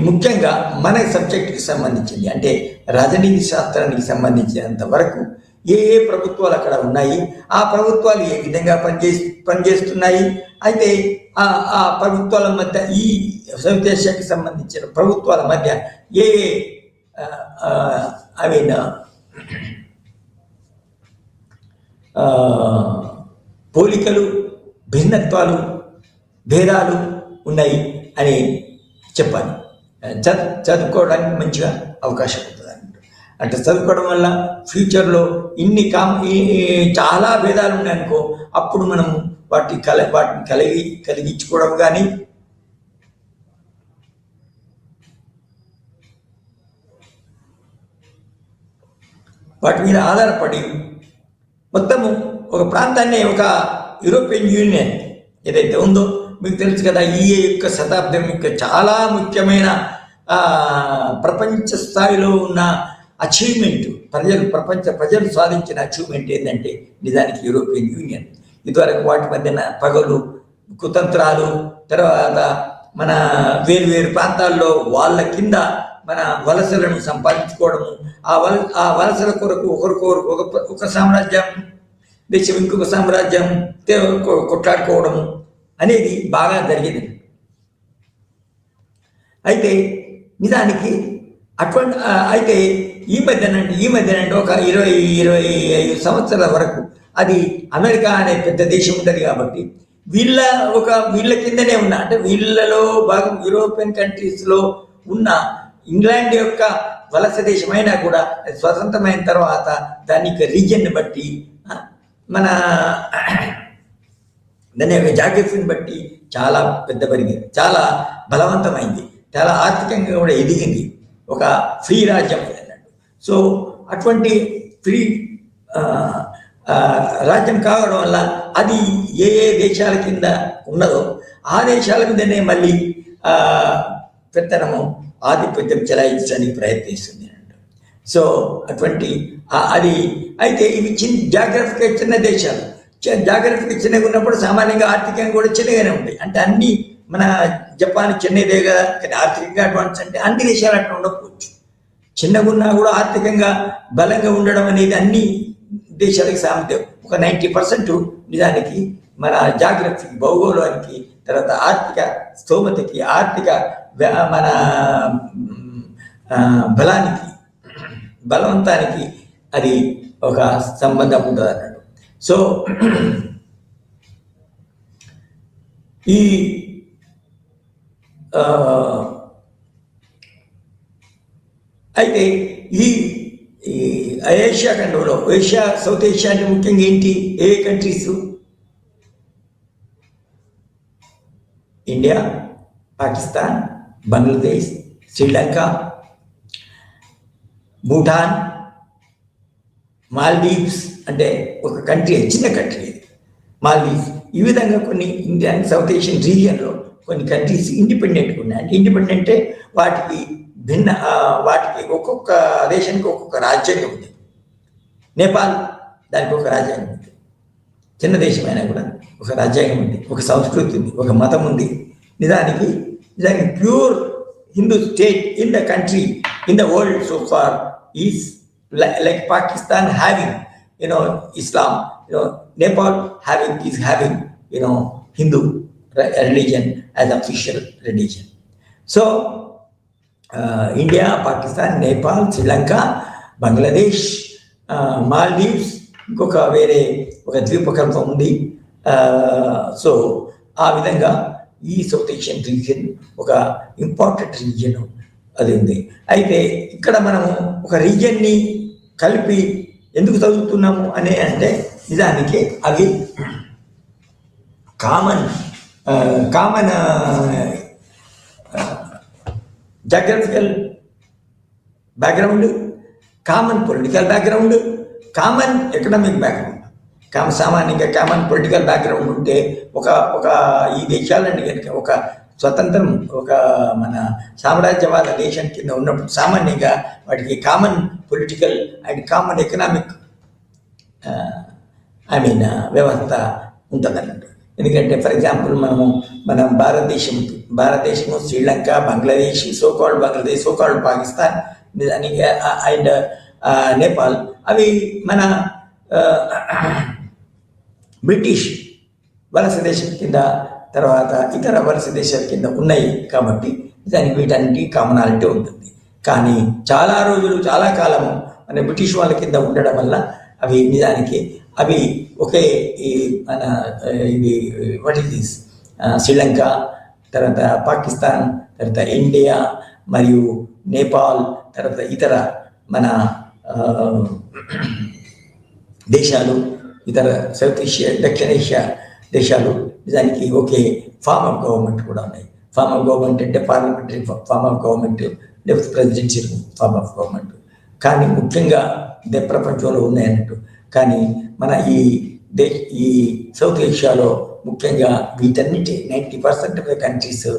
ముఖ్యంగా మన సబ్జెక్టుకి సంబంధించింది అంటే రాజనీతి శాస్త్రానికి సంబంధించినంత వరకు ఏ ప్రభుత్వాలు అక్కడ ఉన్నాయి, ఆ ప్రభుత్వాలు ఏ విధంగా పనిచేస్తున్నాయి, అయితే ఆ ప్రభుత్వాల మధ్య ఈ సౌత్ ఏషియాకి సంబంధించిన ప్రభుత్వాల మధ్య ఏ పోలికలు, భిన్నత్వాలు, భేదాలు ఉన్నాయి అని చెప్పాలి. చదువుకోవడానికి మంచిగా అవకాశం ఉంటుంది అన్నట్టు. అంటే చదువుకోవడం వల్ల ఫ్యూచర్లో చాలా భేదాలు ఉన్నాయనుకో, అప్పుడు మనం వాటిని కలిగించుకోవడం కానీ వాటి మీద ఆధారపడి మొత్తము ఒక ప్రాంతాన్ని, ఒక యూరోపియన్ యూనియన్ ఏదైతే ఉందో మీకు తెలుసు కదా, ఈ యొక్క శతాబ్దం యొక్క చాలా ముఖ్యమైన ప్రపంచ స్థాయిలో ఉన్న అచీవ్మెంట్, ప్రజలు సాధించిన అచీవ్మెంట్ ఏంటంటే నిజానికి యూరోపియన్ యూనియన్. ఇదివరకు వాటి మధ్యన పగలు, కుతంత్రాలు, తర్వాత మన వేరు ప్రాంతాల్లో వాళ్ళ కింద మన వలసలను సంపాదించుకోవడము, ఆ వలసల కొరకు ఒకరికొరకు ఒక సామ్రాజ్యం దేశం ఇంకొక సామ్రాజ్యం కొట్లాడుకోవడము అనేది బాగా జరిగింది. అయితే నిజానికి అయితే ఈ మధ్యనంటే ఒక 20-25 సంవత్సరాల వరకు అది అమెరికా అనే పెద్ద దేశం ఉంటుంది కాబట్టి వీళ్ళ కిందనే ఉన్న, అంటే వీళ్ళలో భాగం యూరోపియన్ కంట్రీస్లో ఉన్న ఇంగ్లాండ్ యొక్క వలస దేశమైనా కూడా స్వతంత్రమైన తర్వాత దాని యొక్క రీజియన్ని బట్టి మన దాని యొక్క జాగ్రఫీని బట్టి చాలా పెరిగింది, చాలా బలవంతమైంది, చాలా ఆర్థికంగా కూడా ఎదిగింది, ఒక ఫ్రీ రాజ్యం అన్నట్టు. సో అటువంటి ఫ్రీ రాజ్యం కావడం వల్ల అది ఏ దేశాల కింద ఉన్నదో ఆ దేశాల మీదనే మళ్ళీ పెత్తనము, ఆధిపత్యం చెలాయించడానికి ప్రయత్నిస్తుంది అన్నట్టు. సో అటువంటి అది అయితే ఇవి జాగ్రఫిగా చిన్న దేశాలు, జాగ్రఫిగా చిన్నగా ఉన్నప్పుడు సామాన్యంగా ఆర్థికంగా కూడా చిన్నగానే ఉంటాయి. అంటే అన్ని మన జపాన్ చిన్నదే కదా, కానీ ఆర్థికంగా అడ్వాన్స్ అంటే అన్ని దేశాలు అట్లా ఉండకపోవచ్చు. చిన్నగా ఉన్నా కూడా ఆర్థికంగా బలంగా ఉండడం అనేది అన్ని దేశాలకి సామర్థ్యం. ఒక 90% నిజానికి మన జాగ్రత్తకి, భౌగోళానికి, తర్వాత ఆర్థిక స్తోమతకి, ఆర్థిక మన బలానికి, బలవంతానికి అది ఒక సంబంధం ఉంటుంది అన్నట్టు. సో ఈ అయితే ఈ ఏషియా ఖండంలో, సౌత్ ఏషియా అంటే ముఖ్యంగా ఏంటి, ఏ కంట్రీస్? ఇండియా, పాకిస్తాన్, బంగ్లాదేశ్, శ్రీలంక, భూటాన్, మాల్దీవ్స్, అంటే ఒక కంట్రీ, చిన్న కంట్రీ మాల్దీవ్స్. ఈ విధంగా కొన్ని ఇండియన్ సౌత్ ఏషియన్ రీజియన్లో కొన్ని కంట్రీస్ ఇండిపెండెంట్గా ఉన్నాయి. అంటే ఇండిపెండెంట్ అంటే వాటికి వాటికి ఒక్కొక్క దేశానికి ఒక్కొక్క రాజ్యాంగం ఉంది. నేపాల్ దానికి ఒక రాజ్యాంగం ఉంది. చిన్న దేశమైనా కూడా ఒక రాజ్యాంగం ఉంది, ఒక సంస్కృతి ఉంది, ఒక మతం ఉంది. నిజానికి pure Hindu state in the country, in the world so far is like Pakistan having Islam, Nepal is having Hindu religion as official religion. So India, Pakistan, Nepal, Sri Lanka, Bangladesh, Maldives ఇంకొక వేరే ఒక ద్వీపకల్పం ఉంది. So ఆ విధంగా ఈ south Asian region ఒక important region అది ఉంది. అయితే ఇక్కడ మనము ఒక రీజియన్ని కలిపి ఎందుకు చదువుతున్నాము అంటే నిజానికి అవి common geographical background, common political background, common economic background. సామాన్యంగా కామన్ పొలిటికల్ బ్యాక్గ్రౌండ్ ఉంటే ఒక ఈ దేశాలన్నీ కనుక ఒక స్వతంత్రం, ఒక మన సామ్రాజ్యవాద దేశం కింద ఉన్నప్పుడు సామాన్యంగా వాటికి common political and common economic వ్యవస్థ ఉంటుంది అన్నట్టు. ఎందుకంటే ఫర్ ఎగ్జాంపుల్ మనం భారతదేశము, Sri Lanka, Bangladesh, so called Bangladesh, so called Pakistan and Nepal అవి మన బ్రిటిష్ వలస దేశం కింద, తర్వాత ఇతర వలస దేశాల కింద ఉన్నాయి. కాబట్టి దానికి వీటన్నిటి కామనాలిటీ ఉంటుంది. కానీ చాలా రోజులు, చాలా కాలము మన బ్రిటిష్ వాళ్ళ కింద ఉండడం వల్ల అవి నిజానికి అవి ఒకే మన ఇది వాట్ ఈస్ దిస్ శ్రీలంక, తర్వాత పాకిస్తాన్, తర్వాత ఇండియా మరియు నేపాల్, తర్వాత ఇతర మన దేశాలు, ఇతర సౌత్ ఏషియా, దక్షిణ ఏషియా దేశాలు నిజానికి ఒకే ఫార్మ్ ఆఫ్ గవర్నమెంట్ కూడా ఉన్నాయి. ఫార్మ్ ఆఫ్ గవర్నమెంట్ అంటే పార్లమెంటరీ ఫార్మ్ ఆఫ్ గవర్నమెంట్, లేకపోతే ప్రెసిడెన్షియల్ ఫార్మ్ ఆఫ్ గవర్నమెంట్. కానీ ముఖ్యంగా ఇదే ప్రపంచంలో ఉన్నాయన్నట్టు. కానీ మన ఈ సౌత్ ఏషియాలో ముఖ్యంగా వీటన్నిటి 90% ఆఫ్ ద కంట్రీస్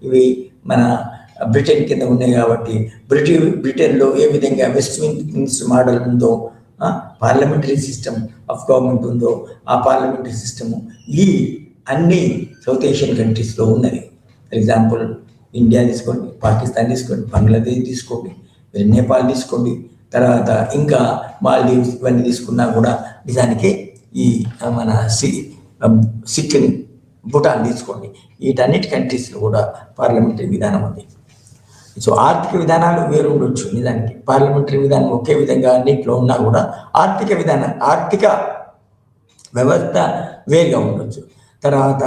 ఇవి మన బ్రిటన్ కింద ఉన్నాయి. కాబట్టి బ్రిటన్లో ఏ విధంగా వెస్ట్మిన్స్టర్ మోడల్ ఉందో, పార్లమెంటరీ సిస్టమ్ ఆఫ్ గవర్నమెంట్ ఉందో, ఆ పార్లమెంటరీ సిస్టము ఈ అన్ని సౌత్ ఏషియన్ కంట్రీస్లో ఉన్నది. ఫర్ ఎగ్జాంపుల్ ఇండియా తీసుకోండి, పాకిస్తాన్ తీసుకోండి, బంగ్లాదేశ్ తీసుకోండి, నేపాల్ తీసుకోండి, తర్వాత ఇంకా మాల్దీవ్స్ ఇవన్నీ తీసుకున్నా కూడా నిజానికి ఈ మన సిక్కిం, భూటాన్ తీసుకోండి, వీటన్నిటి కంట్రీస్లో కూడా పార్లమెంటరీ విధానం ఉంది. సో ఆర్థిక విధానాలు వేరు ఉండొచ్చు. నిజానికి పార్లమెంటరీ విధానం ఒకే విధంగా అన్నింటిలో ఉన్నా కూడా ఆర్థిక వ్యవస్థ వేరుగా ఉండొచ్చు. తర్వాత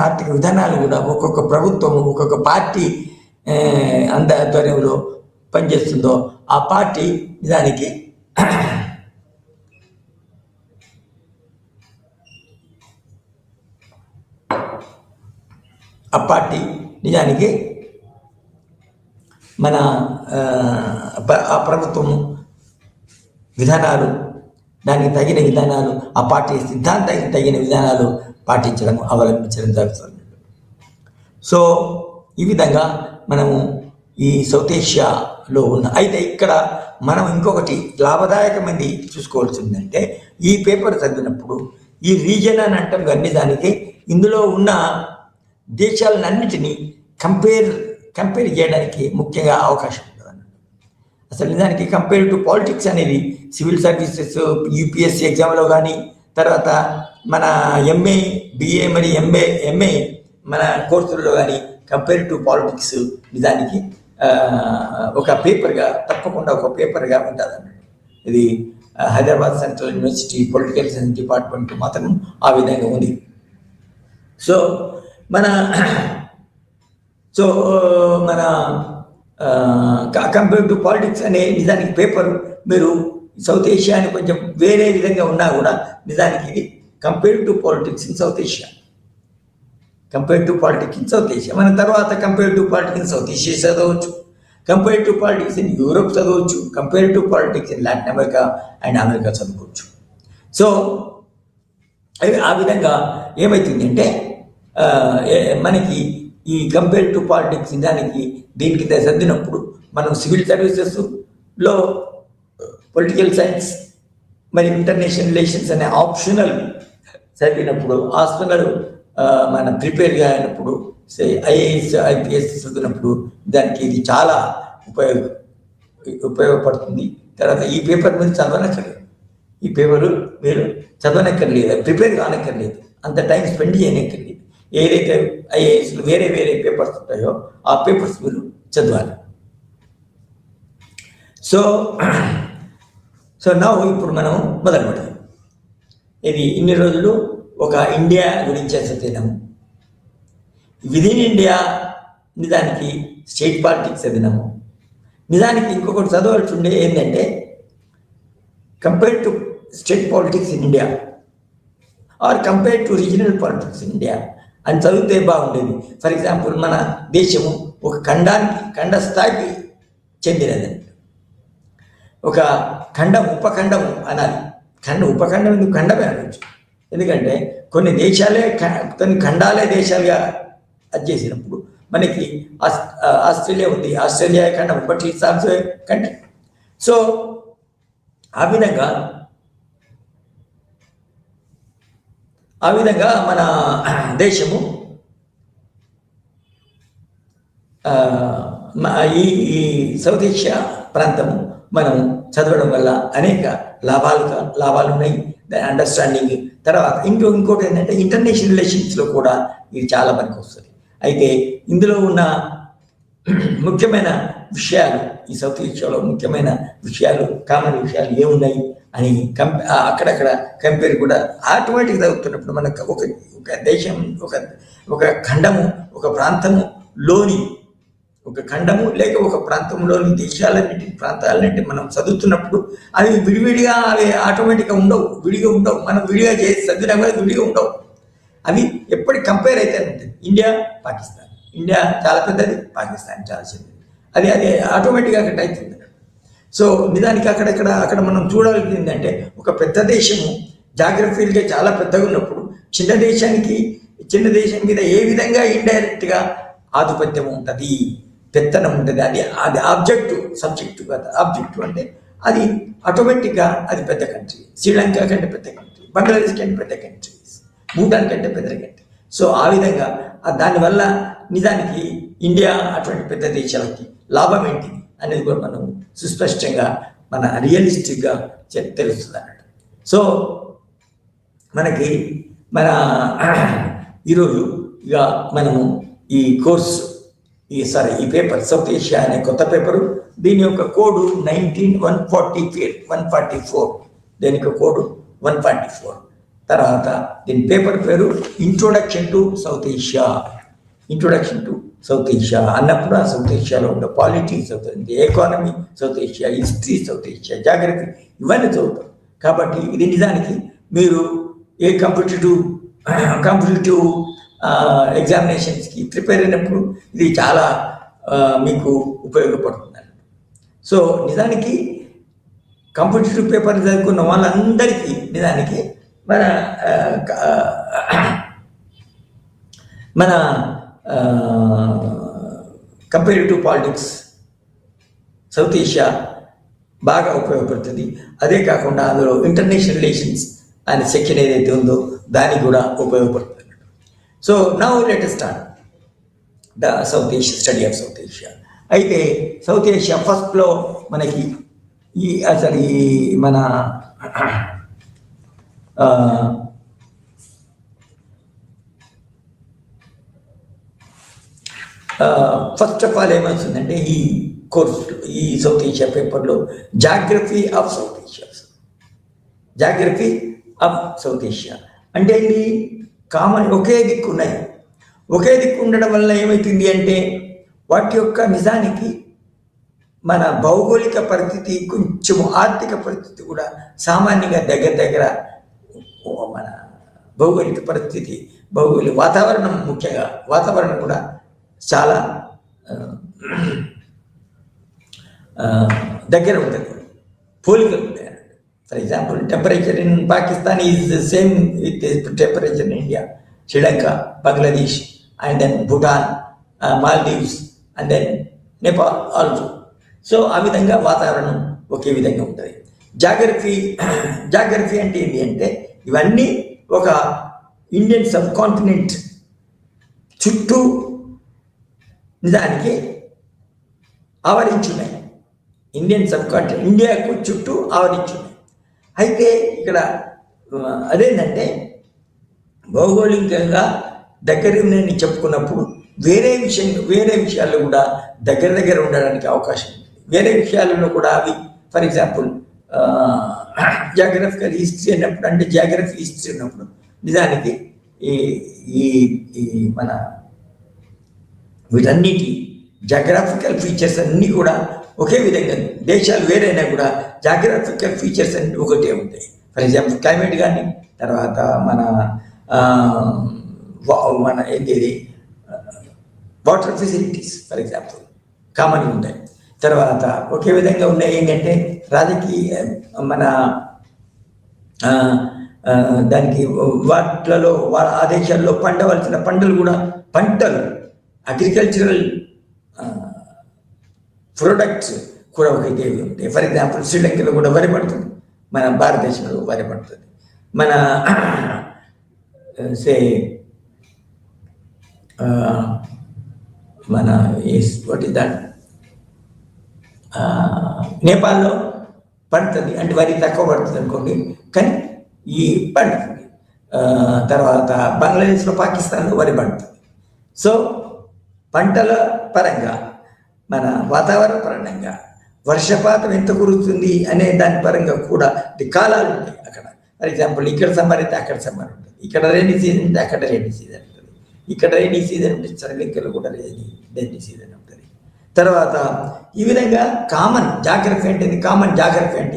ఆర్థిక విధానాలు కూడా ఒక్కొక్క ప్రభుత్వము, ఒక్కొక్క పార్టీ ఆధ్వర్యంలో పనిచేస్తుందో ఆ పార్టీ నిజానికి మన ఆ ప్రభుత్వము విధానాలు, దానికి తగిన విధానాలు, ఆ పార్టీ సిద్ధాంతానికి తగిన విధానాలు పాటించడం, అవలంబించడం జరుగుతుంది. సో ఈ విధంగా మనము ఈ సౌత్ ఏషియాలో ఉన్న, అయితే ఇక్కడ మనం ఇంకొకటి లాభదాయకమైనది చూసుకోవాల్సిందంటే ఈ పేపర్ చదివినప్పుడు ఈ రీజన్ అని అంటాం కానీ దానికి ఇందులో ఉన్న దేశాలన్నిటినీ కంపేర్ చేయడానికి ముఖ్యంగా అవకాశం ఉంటుంది అన్నట్టు. అసలు నిజానికి కంపేర్ టు పాలిటిక్స్ అనేది సివిల్ సర్వీసెస్, యూపీఎస్సీ ఎగ్జామ్లో కానీ, తర్వాత మన ఎంఏ, బిఏ మరియు ఎంఏ మన కోర్సుల్లో కానీ కంపేర్ టు పాలిటిక్స్ నిజానికి ఒక పేపర్గా, తప్పకుండా ఒక పేపర్గా ఉంటుంది అన్నట్టు. ఇది Hyderabad central university political science department మాత్రం ఆ విధంగా ఉంది. సో మన కంపేర్ టు పాలిటిక్స్ అనే నిజానికి పేపర్ మీరు సౌత్ ఏషియాని కొంచెం వేరే విధంగా ఉన్నా కూడా నిజానికి ఇది compare to politics in South Asia, compare to politics in South Asia. మన తర్వాత compare to politics in South Asia చదవచ్చు, compare to politics in Europe చదవచ్చు, compare to politics in Latin America and America చదవచ్చు. So ఆ విధంగా ఏమవుతుంది అంటే మనకి ఈ కంపేర్ టు పాలిటిక్స్ దానికి దీనికి సర్దినప్పుడు మనం సివిల్ సర్వీసెస్లో పొలిటికల్ సైన్స్ మరి ఇంటర్నేషనల్ రిలేషన్స్ అనే ఆప్షనల్ చదివినప్పుడు ఆప్షనల్ మన ప్రిపేర్గా అయినప్పుడు ఐఏఎస్ ఐపీఎస్ చదివినప్పుడు దానికి ఇది చాలా ఉపయోగపడుతుంది. తర్వాత ఈ పేపర్ మీరు చదవనక్కర్లేదు, ఈ పేపరు మీరు చదవనక్కర్లేదు, ప్రిపేర్ కానక్కర్లేదు, అంత టైం స్పెండ్ చేయనక్కర్లేదు. ఏదైతే ఐఏఎస్లు వేరే వేరే పేపర్స్ ఉంటాయో ఆ పేపర్స్ మీరు చదవాలి. సో ఇప్పుడు మనం మొదలు పెడదాం. ఇది ఇన్ని రోజులు ఒక ఇండియా గురించి చదివినాము, విదిన్ ఇండియా నిజానికి స్టేట్ పాలిటిక్స్ చదివినాము. నిజానికి ఇంకొకటి చదవాల్సి ఉండే ఏంటంటే compare to state politics in India or compare to regional politics in India అని చదివితే బాగుండేది. ఫర్ ఎగ్జాంపుల్ మన దేశము ఒక ఖండ స్థాయికి చెందినది, ఒక ఖండం ఉపఖండం అనాలి. ఉపఖండం ఎందుకు ఖండమే అనవచ్చు, ఎందుకంటే కొన్ని దేశాలే కొన్ని ఖండాలే దేశాలుగా అది చేసినప్పుడు మనకి ఆస్ట్రేలియా ఉంది, ఆస్ట్రేలియా ఖండం, but it's also country. So ఆ విధంగా మన దేశము ఈ సౌత్ ఏషియా ప్రాంతము మనం చదవడం వల్ల అనేక లాభాలు ఉన్నాయి. దాని అండర్స్టాండింగ్ తర్వాత ఇంకోటి ఏంటంటే ఇంటర్నేషనల్ రిలేషన్స్లో కూడా ఇది చాలా పనికి వస్తుంది. అయితే ఇందులో ఉన్న ముఖ్యమైన విషయాలు, ఈ సౌత్ ఏషియాలో ముఖ్యమైన విషయాలు, కామన్ విషయాలు ఏమున్నాయి అని అక్కడక్కడ కంపేర్ కూడా ఆటోమేటిక్ చదువుతున్నప్పుడు మనకు ఒక దేశం, ఒక ఖండము, ఒక ప్రాంతములోని ఒక ఖండము లేక ఒక ప్రాంతంలోని ప్రాంతాలన్నింటి మనం చదువుతున్నప్పుడు అవి విడివిడిగా అవి ఆటోమేటిక్గా ఉండవు, విడిగా ఉండవు. మనం విడిగా చేసి చదివినా కూడా విడిగా ఉండవు. అవి ఎప్పటికి కంపేర్ అయితే ఉంటుంది. ఇండియా చాలా పెద్దది, పాకిస్తాన్ చాలా చిన్నది. అది ఆటోమేటిక్గా అక్కడ అవుతుంది. సో నిజానికి అక్కడ మనం చూడాల్సింది ఏంటంటే ఒక పెద్ద దేశము జాగ్రఫీలుగా చాలా పెద్దగా ఉన్నప్పుడు చిన్న దేశం మీద ఏ విధంగా ఇండైరెక్ట్గా ఆధిపత్యం ఉంటుంది, పెత్తనం ఉంటుంది. అది సబ్జెక్టు కాదు. ఆబ్జెక్టివ్ అంటే అది ఆటోమేటిక్గా అది పెద్ద కంట్రీ, శ్రీలంక కంటే పెద్ద కంట్రీ, బంగ్లాదేశ్ కంటే పెద్ద కంట్రీస్, భూటాన్ కంటే పెద్ద కంట్రీ. సో ఆ విధంగా దానివల్ల నిజానికి ఇండియా అటువంటి పెద్ద దేశాలకి లాభం ఏంటిది అనేది కూడా మనం సుస్పష్టంగా మన రియలిస్టిక్గా తెలుస్తుంది అన్నట్టు. సో మనకి ఈరోజు ఇక మనము ఈ కోర్సు ఈ పేపర్ సౌత్ ఏషియా అనే కొత్త పేపరు, దీని యొక్క కోడు 144. దీనికి కోడు 144. తర్వాత దీని పేపర్ పేరు ఇంట్రొడక్షన్ టు సౌత్ ఏషియా. అన్నప్పుడు ఆ సౌత్ ఏషియాలో ఉండే పాలిటిక్స్ అవుతుంది, economy south Asia, history south Asia, geography ఇవన్నీ చదువుతాం. కాబట్టి ఇది నిజానికి మీరు ఏ కాంపిటేటివ్ ఎగ్జామినేషన్స్కి ప్రిపేర్ అయినప్పుడు ఇది చాలా మీకు ఉపయోగపడుతుంది. సో నిజానికి కాంపిటేటివ్ పేపర్ చదువుకున్న వాళ్ళందరికీ నిజానికి మన కంపేరిటివ్ పాలిటిక్స్ సౌత్ ఏషియా బాగా ఉపయోగపడుతుంది. అదే కాకుండా అందులో ఇంటర్నేషనల్ రిలేషన్స్ అనే సెక్షన్ ఏదైతే ఉందో దానికి కూడా ఉపయోగపడుతుంది. So now let us start the study of south Asia. అయితే సౌత్ ఏషియా ఫస్ట్లో మనకి మన ఫస్ట్ ఆఫ్ ఆల్ ఏమవుతుందంటే ఈ కోర్సు ఈ సౌత్ ఏషియా పేపర్లో జాగ్రఫీ ఆఫ్ సౌత్ ఏషియా అంటే ఇది కామన్ ఒకే దిక్కు ఉన్నాయి. ఒకే దిక్కు ఉండడం వల్ల ఏమవుతుంది అంటే వాటి యొక్క నిజానికి మన భౌగోళిక పరిస్థితి, కొంచెం ఆర్థిక పరిస్థితి కూడా సామాన్యంగా దగ్గర మన భౌగోళిక పరిస్థితి, వాతావరణం, ముఖ్యంగా వాతావరణం కూడా చాలా దగ్గర ఉంటుంది, పోలికలు ఉంటాయి. For example, temperature in Pakistan is the same with the temperature in India, Sri Lanka, Bangladesh, and then Bhutan, Maldives, and then Nepal also. So ఆ విధంగా వాతావరణం ఒకే విధంగా ఉంటుంది. జాగ్రఫీ అంటే ఏంటి అంటే ఇవన్నీ ఒక ఇండియన్ సబ్ కాంటినెంట్ చుట్టూ నిజానికి ఆవరించున్నాయి. ఇండియన్ సబ్ కాంటినెంట్ ఇండియాకు చుట్టూ ఆవరించున్నాయి. అయితే ఇక్కడ అదేంటంటే భౌగోళికంగా దగ్గర ఉందని చెప్పుకున్నప్పుడు వేరే విషయాల్లో కూడా దగ్గర ఉండడానికి అవకాశం ఉంది. వేరే విషయాలలో కూడా అవి ఫర్ ఎగ్జాంపుల్ జాగ్రఫికల్ హిస్టరీ అన్నప్పుడు అంటే జాగ్రఫీ హిస్టరీ ఉన్నప్పుడు నిజానికి ఈ మన వీటన్నిటి జాగ్రఫికల్ ఫీచర్స్ అన్నీ కూడా ఒకే విధంగా దేశాలు వేరైనా కూడా జాగ్రఫికల్ ఫీచర్స్ అన్ని ఒకటే ఉంటాయి. ఫర్ ఎగ్జాంపుల్ క్లైమేట్ కానీ తర్వాత మన ఏంటి వాటర్ ఫెసిలిటీస్ ఫర్ ఎగ్జాంపుల్ కామన్గా ఉంటాయి. తర్వాత ఒకే విధంగా ఉన్నాయి ఏంటంటే రాజకీయ మన దానికి వాటిలలో ఆ దేశాల్లో పండవలసిన పంటలు అగ్రికల్చరల్ ప్రొడక్ట్స్ కూడా ఒకటే ఉంటాయి. ఫర్ ఎగ్జాంపుల్ శ్రీలంకలో కూడా వరి పడుతుంది, మన భారతదేశంలో వరి పడుతుంది. మన సే మన వాట్ ఇస్ దట్ నేపాల్లో పడుతుంది, అంటే వరి తక్కువ పడుతుంది అనుకోండి, కానీ ఈ పండుతుంది. తర్వాత బంగ్లాదేశ్లో పాకిస్తాన్లో వరి పండుతుంది. సో పంటల పరంగా మన వాతావరణ పరంగా వర్షపాతం ఎంత కురుస్తుంది అనే దాని పరంగా కూడా కాలాలు ఉంటాయి అక్కడ. ఫర్ ఎగ్జాంపుల్ ఇక్కడ సమ్మర్ అయితే అక్కడ సమ్మర్ ఉంటుంది, ఇక్కడ రైనీ సీజన్ ఉంటే అక్కడ రైనీ సీజన్ ఉంటుంది, ఇక్కడ రైనీ సీజన్ ఉంటే శ్రీలంకలో కూడా రైనీ సీజన్ ఉంటుంది. తర్వాత ఈ విధంగా కామన్ జాగ్రఫీ అంటే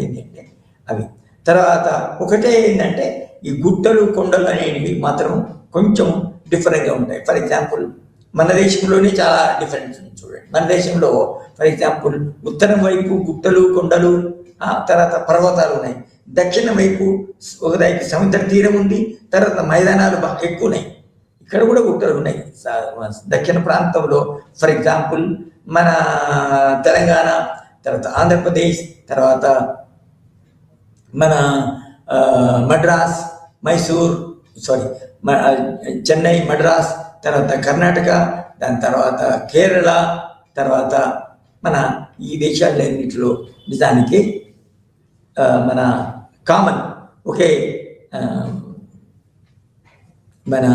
ఏంటి అంటే అవి. తర్వాత ఒకటే ఏంటంటే ఈ గుట్టలు కొండలు అనేవి మాత్రం కొంచెం డిఫరెంట్గా ఉంటాయి. ఫర్ ఎగ్జాంపుల్ మన దేశంలోనే చాలా డిఫరెన్స్ ఉంది చూడండి. మన దేశంలో ఫర్ ఎగ్జాంపుల్ ఉత్తరం వైపు గుట్టలు కొండలు తర్వాత పర్వతాలు ఉన్నాయి, దక్షిణం వైపు ఒకదానికి సముద్ర తీరం ఉంది, తర్వాత మైదానాలు బాగా ఎక్కువ ఉన్నాయి. ఇక్కడ కూడా గుట్టలు ఉన్నాయి దక్షిణ ప్రాంతంలో. ఫర్ ఎగ్జాంపుల్ మన తెలంగాణ, తర్వాత ఆంధ్రప్రదేశ్, తర్వాత మన మద్రాస్, చెన్నై, మద్రాస్, తర్వాత కర్ణాటక, దాని తర్వాత కేరళ, తర్వాత మన ఈ దేశాలన్నింటిలో నిజానికి మన కామన్ ఒకే మన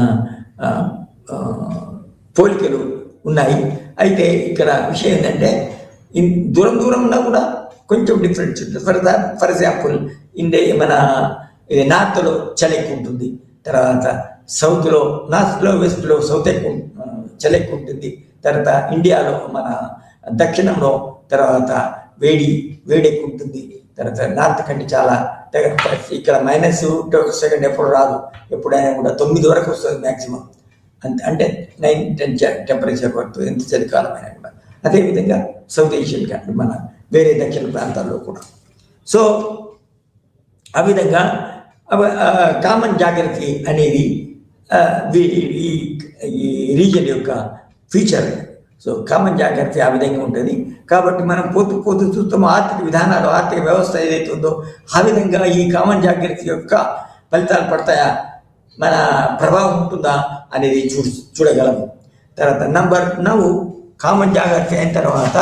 పోలికలు ఉన్నాయి. అయితే ఇక్కడ విషయం ఏంటంటే దూరంలో కూడా కొంచెం డిఫరెన్స్ ఉంటుంది. ఫర్ ఎగ్జాంపుల్ మన నార్త్లో చలి ఎక్కువ ఉంటుంది, తర్వాత నార్త్లో వెస్ట్లో సౌత్ ఎక్కువ చలి ఎక్కువ ఉంటుంది. తర్వాత ఇండియాలో మన దక్షిణంలో తర్వాత వేడి ఎక్కువ ఉంటుంది. తర్వాత నార్త్ కంటే చాలా దగ్గర ఇక్కడ -2 ఎప్పుడు రాదు, ఎప్పుడైనా కూడా 9 వరకు వస్తుంది మ్యాక్సిమం, అంటే 9-10 టెంపరేచర్ పడుతుంది ఎంత చలికాలమైనా కూడా. అదేవిధంగా సౌత్ ఏషియన్ కంట్రీ మన వేరే దక్షిణ ప్రాంతాల్లో కూడా. సో ఆ విధంగా కామన్ జాగ్రఫీ అనేది ఈ రీజన్ యొక్క ఫీచర్. సో కామన్ జాగ్రఫీ ఆ విధంగా ఉంటుంది. కాబట్టి మనం పోతూ చూస్తాము ఆర్థిక విధానాలు, ఆర్థిక వ్యవస్థ ఏదైతే ఉందో ఆ విధంగా ఈ కామన్ జాగ్రఫీ యొక్క ఫలితాలు పడతాయా, మన ప్రభావం ఉంటుందా అనేది చూడగలము. తర్వాత నంబర్ 9 కామన్ జాగ్రఫీ అయిన తర్వాత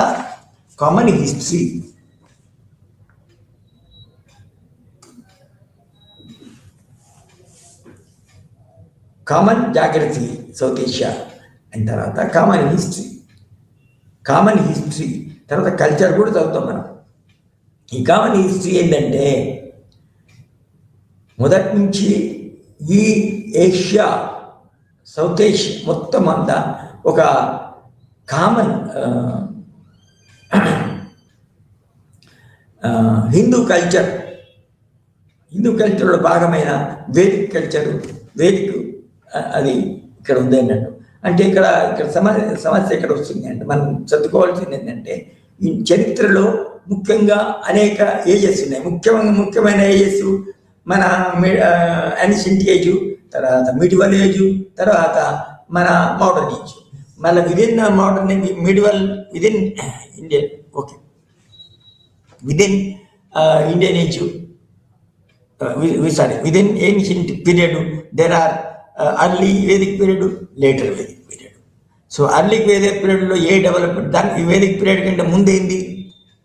common history. Common geography south Asia అయిన తర్వాత కామన్ హిస్టరీ తర్వాత కల్చర్ కూడా చదువుతాం మనం. ఈ కామన్ హిస్టరీ ఏంటంటే మొదటి నుంచి ఈ ఏషియా సౌత్ ఏషియా మొత్తం అంతా ఒక కామన్ హిందూ కల్చర్లో భాగమైన వేదిక్ అది ఇక్కడ ఉంది అన్నట్టు. అంటే ఇక్కడ సమస్య ఎక్కడ వస్తుంది అంటే మనం చదువుకోవాల్సింది ఏంటంటే ఈ చరిత్రలో ముఖ్యంగా అనేక ఏజెస్ ఉన్నాయి. ముఖ్యమైన ఏజెస్ మన యాన్షియంట్ ఏజ్, తర్వాత మిడివల్ ఏజ్, తర్వాత మన మోడర్న్ ఏజ్. మళ్ళీ within modern medieval within Indian within Indian age, within ancient period there are early Vedic period, later Vedic period. So early Vedic period లో ఏ development, దానికి Vedic period కంటే ముందేంది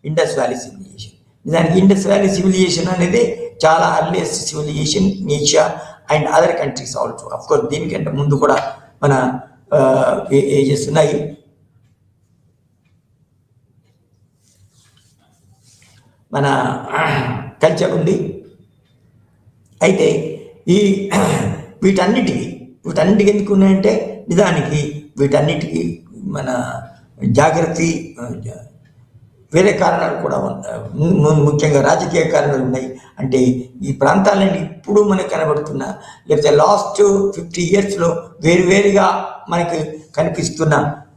Indus valley civilisation. దానికి Indus valley civilisation అనేది చాలా earliest civilisation in Asia and other countries also. Of course దీనికంటే ముందు కూడా మన ఏజెస్ ఉన్నాయి. మన కల్చర్ ఉంది. అయితే ఈ వీటన్నిటికీ ఎందుకు ఉన్నాయంటే నిజానికి వీటన్నిటికీ మన జాగ్రత్త వేరే కారణాలు కూడా ముఖ్యంగా రాజకీయ కారణాలు ఉన్నాయి. అంటే ఈ ప్రాంతాలన్నీ ఇప్పుడు మనకు కనబడుతున్న, లేకపోతే లాస్ట్ 50 yearsలో వేరువేరుగా మనకి కనిపిస్తున్న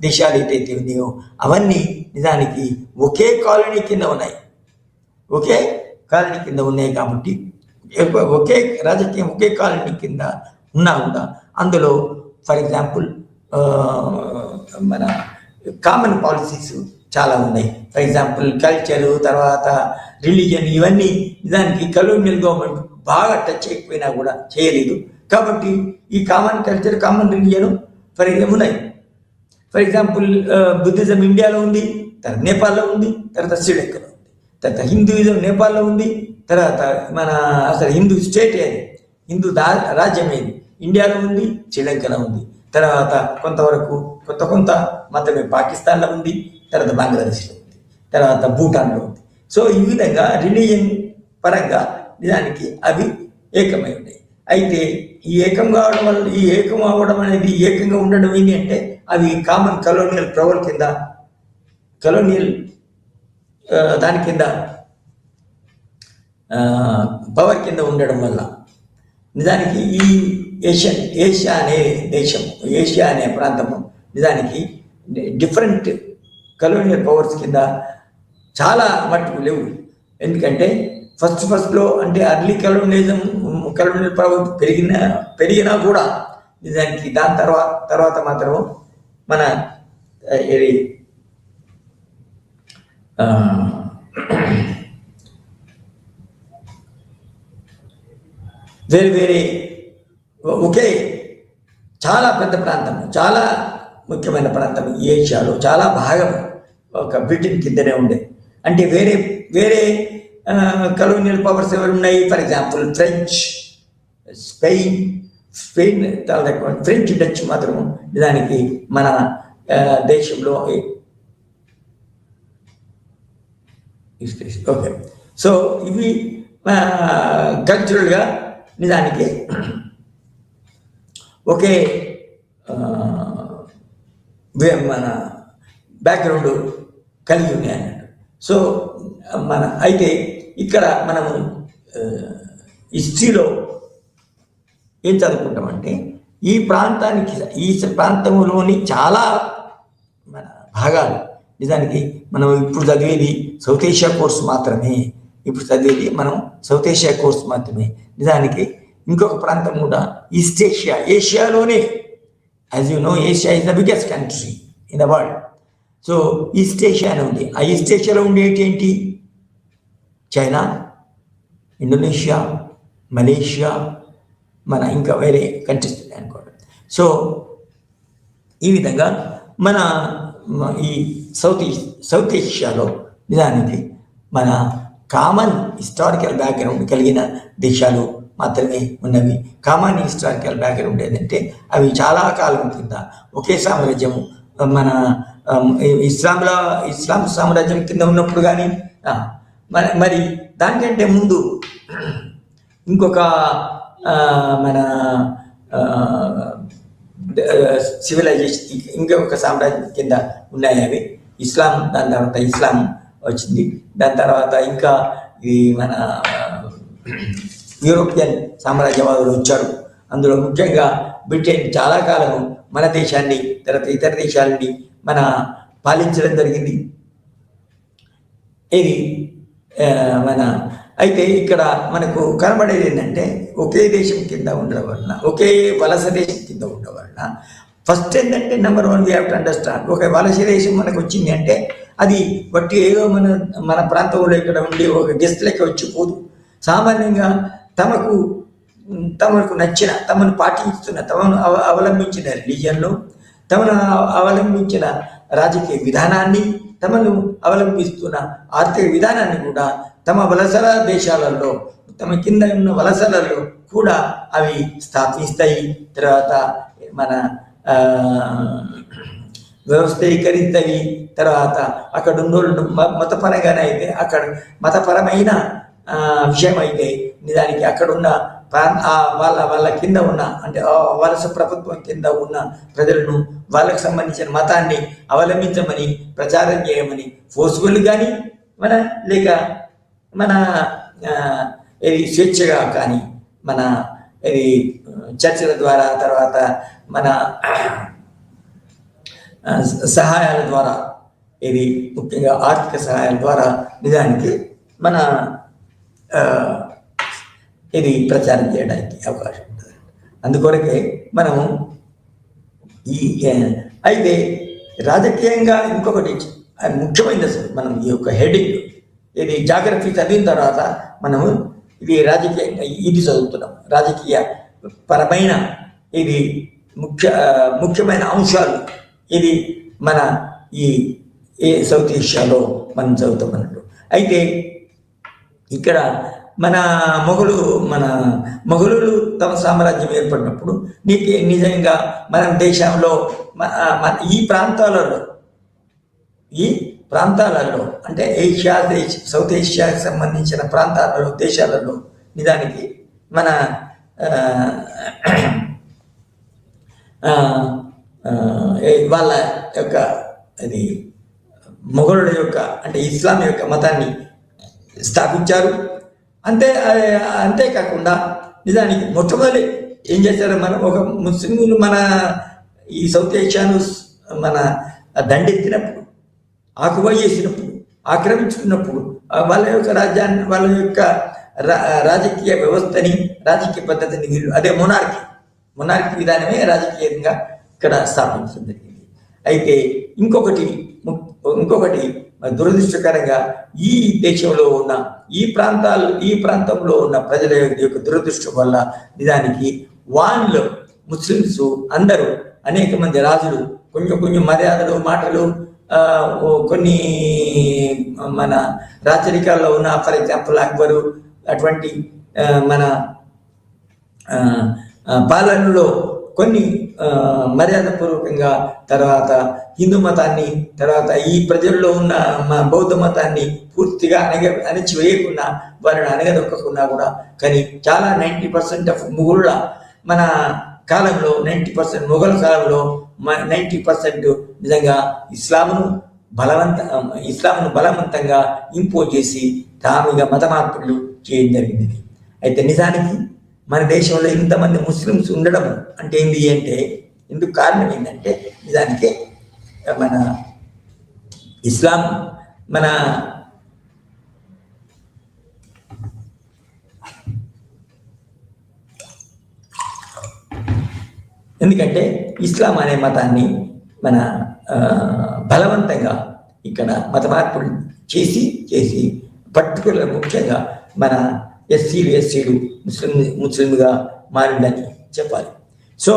దేశాలు ఏదైతే ఉన్నాయో అవన్నీ నిజానికి ఒకే కాలనీ కింద ఉన్నాయి. కాబట్టి ఒకే రాజకీయం ఒకే కాలనీ కింద ఉన్నా కూడా అందులో ఫర్ ఎగ్జాంపుల్ మన కామన్ పాలసీస్ చాలా ఉన్నాయి. ఫర్ ఎగ్జాంపుల్ కల్చరు, తర్వాత రిలీజన్, ఇవన్నీ దానికి కలోనియల్ గవర్నమెంట్ బాగా టచ్ చేయకపోయినా కూడా చేయలేదు. కాబట్టి ఈ కామన్ కల్చర్, కామన్ రిలీజన్ ఉన్నాయి. ఫర్ ఎగ్జాంపుల్ బుద్ధిజం ఇండియాలో ఉంది, తర్వాత నేపాల్లో ఉంది, తర్వాత శ్రీలంకలో ఉంది, తర్వాత హిందూయిజం నేపాల్లో ఉంది, తర్వాత మన అసలు హిందూ స్టేట్ ఏది, హిందూ రాజ్యం ఏది ఇండియాలో ఉంది, శ్రీలంకలో ఉంది, తర్వాత కొంతవరకు కొంత మతమే పాకిస్తాన్లో ఉంది, తర్వాత బంగ్లాదేశ్లో ఉంది, తర్వాత భూటాన్లో ఉంది. సో ఈ విధంగా రిలీజియన్ పరంగా నిజానికి అవి ఏకమై ఉన్నాయి. అయితే ఈ ఏకం అవ్వడం అనేది, ఏకంగా ఉండడం ఏంటి అంటే అవి కామన్ కలోనియల్ ప్రవల్ కింద, కలోనియల్ దాని కింద పవర్ కింద ఉండడం వల్ల నిజానికి ఈ ఏషియా అనే దేశం, ఏషియా అనే ప్రాంతము నిజానికి డిఫరెంట్ కలోనియల్ పవర్స్ కింద చాలా మట్టుకు లేవు. ఎందుకంటే ఫస్ట్లో అంటే అర్లీ కలోనియల్ పవర్ పెరిగినా కూడా నిజానికి దాని తర్వాత మాత్రం మన వేరే ఒకే చాలా పెద్ద ప్రాంతం, చాలా ముఖ్యమైన ప్రాంతం ఏషియాలో చాలా భాగం ఒక బ్రిటన్ కిందనే ఉండే. అంటే వేరే కలోనియల్ పవర్స్ ఎవరు ఉన్నాయి? ఫర్ ఎగ్జాంపుల్ ఫ్రెంచ్, స్పెయిన్, చాలా ఎక్కువ. ఫ్రెంచ్, డచ్ మాత్రం దానికి మన దేశంలో ఓకే. సో ఇవి కల్చరల్గా నిజానికి ఒకే మన బ్యాక్గ్రౌండ్ కలిగి ఉన్నాయి అన్నట్టు. సో అయితే ఇక్కడ మనము హిస్టరీలో ఏం చదువుకుంటామంటే ఈ ప్రాంతంలోని చాలా మన భాగాలు నిజానికి మనం ఇప్పుడు చదివేది సౌత్ ఏషియా కోర్స్ మాత్రమే. నిజానికి ఇంకొక ప్రాంతం కూడా ఈస్ట్ ఏషియాలోనే, as you know Asia is the biggest country in the world. So East Asia అని ఉంది. ఆ ఈస్ట్ ఏషియాలో ఉండేటి ఏంటి? చైనా, ఇండోనేషియా, మలేషియా, మన ఇంకా వేరే కంట్రీస్ ఉన్నాయి అనుకోండి. సో ఈ విధంగా మన ఈ సౌత్ ఏషియాలో నిజానికి మన కామన్ హిస్టారికల్ బ్యాక్గ్రౌండ్ కలిగిన దేశాలు మాత్రమే ఉన్నవి. కామన్ హిస్టారికల్ బ్యాక్గ్రౌండ్ ఏంటంటే అవి చాలా కాలం కింద ఒకే సామ్రాజ్యము, మన ఇస్లాం సామ్రాజ్యం కింద ఉన్నప్పుడు కానీ, మరి దానికంటే ముందు ఇంకొక మన సివిలైజేషన్, ఇంకొక సామ్రాజ్యం కింద ఉన్నాయి అవి ఇస్లాం. దాని తర్వాత ఇస్లాం వచ్చింది. దాని తర్వాత ఇంకా ఈ మన యూరోపియన్ సామ్రాజ్యవాదులు వచ్చారు. అందులో ముఖ్యంగా బ్రిటన్ చాలా కాలం మన దేశాన్ని, తర్వాత ఇతర దేశాలని మన పాలించడం జరిగింది. ఇది మన అయితే ఇక్కడ మనకు కనబడేది ఏంటంటే ఒకే దేశం కింద ఉండడం వలన, ఒకే వలస దేశం కింద ఉండడం వలన ఫస్ట్ ఏంటంటే number 1 we have to understand, ఒక వలస దేశం మనకు వచ్చింది అంటే అది బట్టి ఏదో మన ప్రాంతంలో ఇక్కడ ఉండి ఒక గెస్ట్ లెక్క వచ్చిపోదు. సామాన్యంగా తమకు నచ్చిన, తమను పాటిస్తున్న, తమను అవలంబించిన రిలీజియన్లో, తమను అవలంబించిన రాజకీయ విధానాన్ని, తమను అవలంబిస్తున్న ఆర్థిక విధానాన్ని కూడా తమ వలసల దేశాలలో, తమ కింద ఉన్న వలసలలో కూడా అవి స్థాపిస్తాయి. తర్వాత మన వ్యవస్థీకరిస్తాయి. తర్వాత అక్కడ ఉన్నోళ్ళు మతపరంగానే అయితే అక్కడ మతపరమైన విషయం అయితే నిజానికి అక్కడున్న వాళ్ళ కింద ఉన్న, అంటే వలస ప్రభుత్వం కింద ఉన్న ప్రజలను వాళ్ళకు సంబంధించిన మతాన్ని అవలంబించమని, ప్రచారం చేయమని ఫోర్స్ఫుల్ కానీ లేక మన స్వేచ్ఛగా కానీ, మన చర్చల ద్వారా, తర్వాత మన సహాయాల ద్వారా, ముఖ్యంగా ఆర్థిక సహాయాల ద్వారా నిజానికి మన ప్రచారం చేయడానికి అవకాశం ఉంటుంది. అందుకొరకే మనము అయితే రాజకీయంగా ఇంకొకటి ముఖ్యమైనది అసలు మనం ఈ యొక్క హెడింగ్ జాగ్రఫీ చదివిన తర్వాత మనము రాజకీయంగా ఇది చదువుతున్నాం. రాజకీయ పరమైన ముఖ్యమైన అంశాలు మన ఈ సౌత్ ఏషియాలో మనం చదువుతాం అన్నట్టు. అయితే ఇక్కడ మన మొఘలులు తమ సామ్రాజ్యం ఏర్పడినప్పుడు నిజంగా మన దేశంలో ఈ ప్రాంతాలలో అంటే సౌత్ ఏషియాకి సంబంధించిన ప్రాంతాలలో, దేశాలలో నిజానికి మన వాళ్ళ యొక్క మొఘలుల యొక్క అంటే ఇస్లాం యొక్క మతాన్ని స్థాపించారు. అంతేకాకుండా నిజానికి మొట్టమొదటి ఏం చేశారు, ఒక ముస్లింలు మన ఈ సౌత్ ఏషియాను దండెత్తినప్పుడు, ఆకువై చేసినప్పుడు, ఆక్రమించుకున్నప్పుడు వాళ్ళ యొక్క రాజ్యాన్ని, వాళ్ళ యొక్క రాజకీయ వ్యవస్థని, రాజకీయ పద్ధతిని అదే మొనార్కీ విధానమే రాజకీయంగా ఇక్కడ స్థాపించడం జరిగింది. అయితే ఇంకొకటి దురదృష్టకరంగా ఈ దేశంలో ఉన్న ఈ ప్రాంతంలో ఉన్న ప్రజల యొక్క దురదృష్టం వల్ల నిజానికి వాళ్ళు ముస్లిమ్స్ అందరూ, అనేక మంది రాజులు కొంచెం మర్యాదలు, మాటలు, కొన్ని మన రాచరికాల్లో ఉన్న, ఫర్ ఎగ్జాంపుల్ అక్బరు అటువంటి మన పాలనలో కొన్ని మర్యాదపూర్వకంగా, తర్వాత హిందూ మతాన్ని, తర్వాత ఈ ప్రజల్లో ఉన్న బౌద్ధ మతాన్ని పూర్తిగా అణచివేయకుండా, వాళ్ళని అణగదొక్కకుండా కూడా, కానీ చాలా 90% ఆఫ్ ముగుళ్ళ మన కాలంలో 90% మొఘల్ కాలంలో 90% నిజంగా ఇస్లాంను బలవంతంగా ఇంపోజ్ చేసి తామిగా మత మార్పులు చేయడం జరిగింది. అయితే నిజానికి మన దేశంలో ఇంతమంది ముస్లిమ్స్ ఉండడం అంటే ఎందుకు కారణం ఏంటంటే నిజానికి మన ఇస్లాం ఎందుకంటే ఇస్లాం అనే మతాన్ని బలవంతంగా ఇక్కడ మత మార్పులు చేసి పర్టికులర్ ముఖ్యంగా మన ఎస్సీలు ముస్లింగా మారిందని చెప్పాలి. సో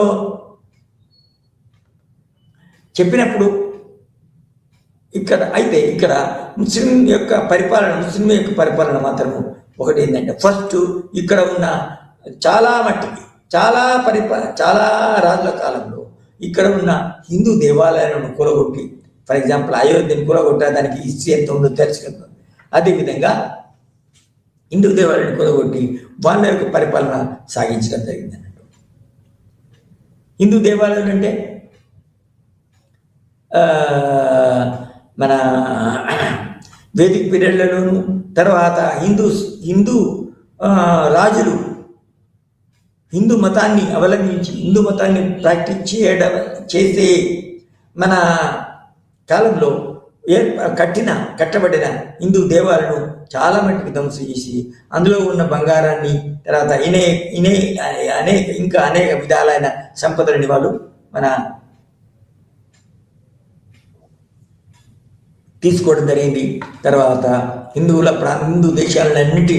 చెప్పినప్పుడు ఇక్కడ ముస్లిం యొక్క పరిపాలన మాత్రము ఒకటి ఏంటంటే, ఫస్ట్ ఇక్కడ ఉన్న చాలా రాజుల కాలంలో ఇక్కడ ఉన్న హిందూ దేవాలయాలను కూలగొట్టి, ఫర్ ఎగ్జాంపుల్ అయోధ్యను కూలగొట్టా, దానికి హిస్టరీ ఎంత ఉందో తెలుసు కదా. అదేవిధంగా హిందూ దేవాలయాన్ని కూలగొట్టి వాళ్ళ యొక్క పరిపాలన సాగించడం జరిగింది అన్నట్టు. హిందూ దేవాలయాలు అంటే మన వేదిక పీరియడ్లలోను, తర్వాత హిందూ రాజులు హిందూ మతాన్ని అవలంబించి హిందూ మతాన్ని ప్రాక్టీస్ చేసే మన కాలంలో కట్టబడిన హిందూ దేవాలను చాలా మట్టుకు ధ్వంసం చేసి అందులో ఉన్న బంగారాన్ని తర్వాత అనేక విధాలైన సంపదలని వాళ్ళు మన తీసుకోవడం జరిగింది. తర్వాత హిందూ దేశాలన్నింటి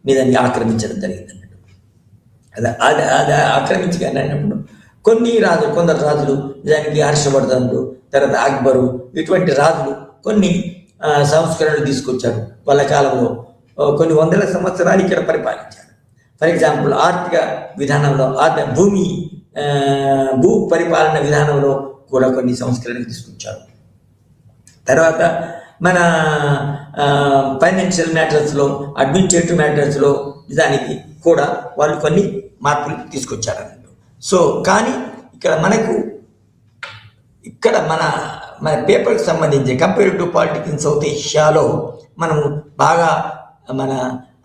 మీద ఆక్రమించడం జరిగింది అన్నట్టు. అది ఆక్రమించగానే అన్నప్పుడు కొందరు రాజులు నిజానికి హర్షవర్ధనుడు, తర్వాత అక్బరు, ఇటువంటి రాజులు కొన్ని సంస్కరణలు తీసుకొచ్చారు. వాళ్ళ కాలంలో కొన్ని వందల సంవత్సరాలు ఇక్కడ పరిపాలించారు. ఫర్ ఎగ్జాంపుల్ ఆర్థిక విధానంలో భూ పరిపాలన విధానంలో కూడా కొన్ని సంస్కరణలు తీసుకొచ్చారు. తర్వాత మన ఫైనాన్షియల్ మ్యాటర్స్లో, అడ్మినిస్ట్రేటివ్ మ్యాటర్స్లో నిజానికి కూడా వాళ్ళు కొన్ని మార్పులు తీసుకొచ్చారు అన్నట్టు. సో కానీ ఇక్కడ మన పేపర్కి సంబంధించి కంపేరిటివ్ పాలిటిక్స్ ఇన్ సౌత్ ఏషియాలో మనము బాగా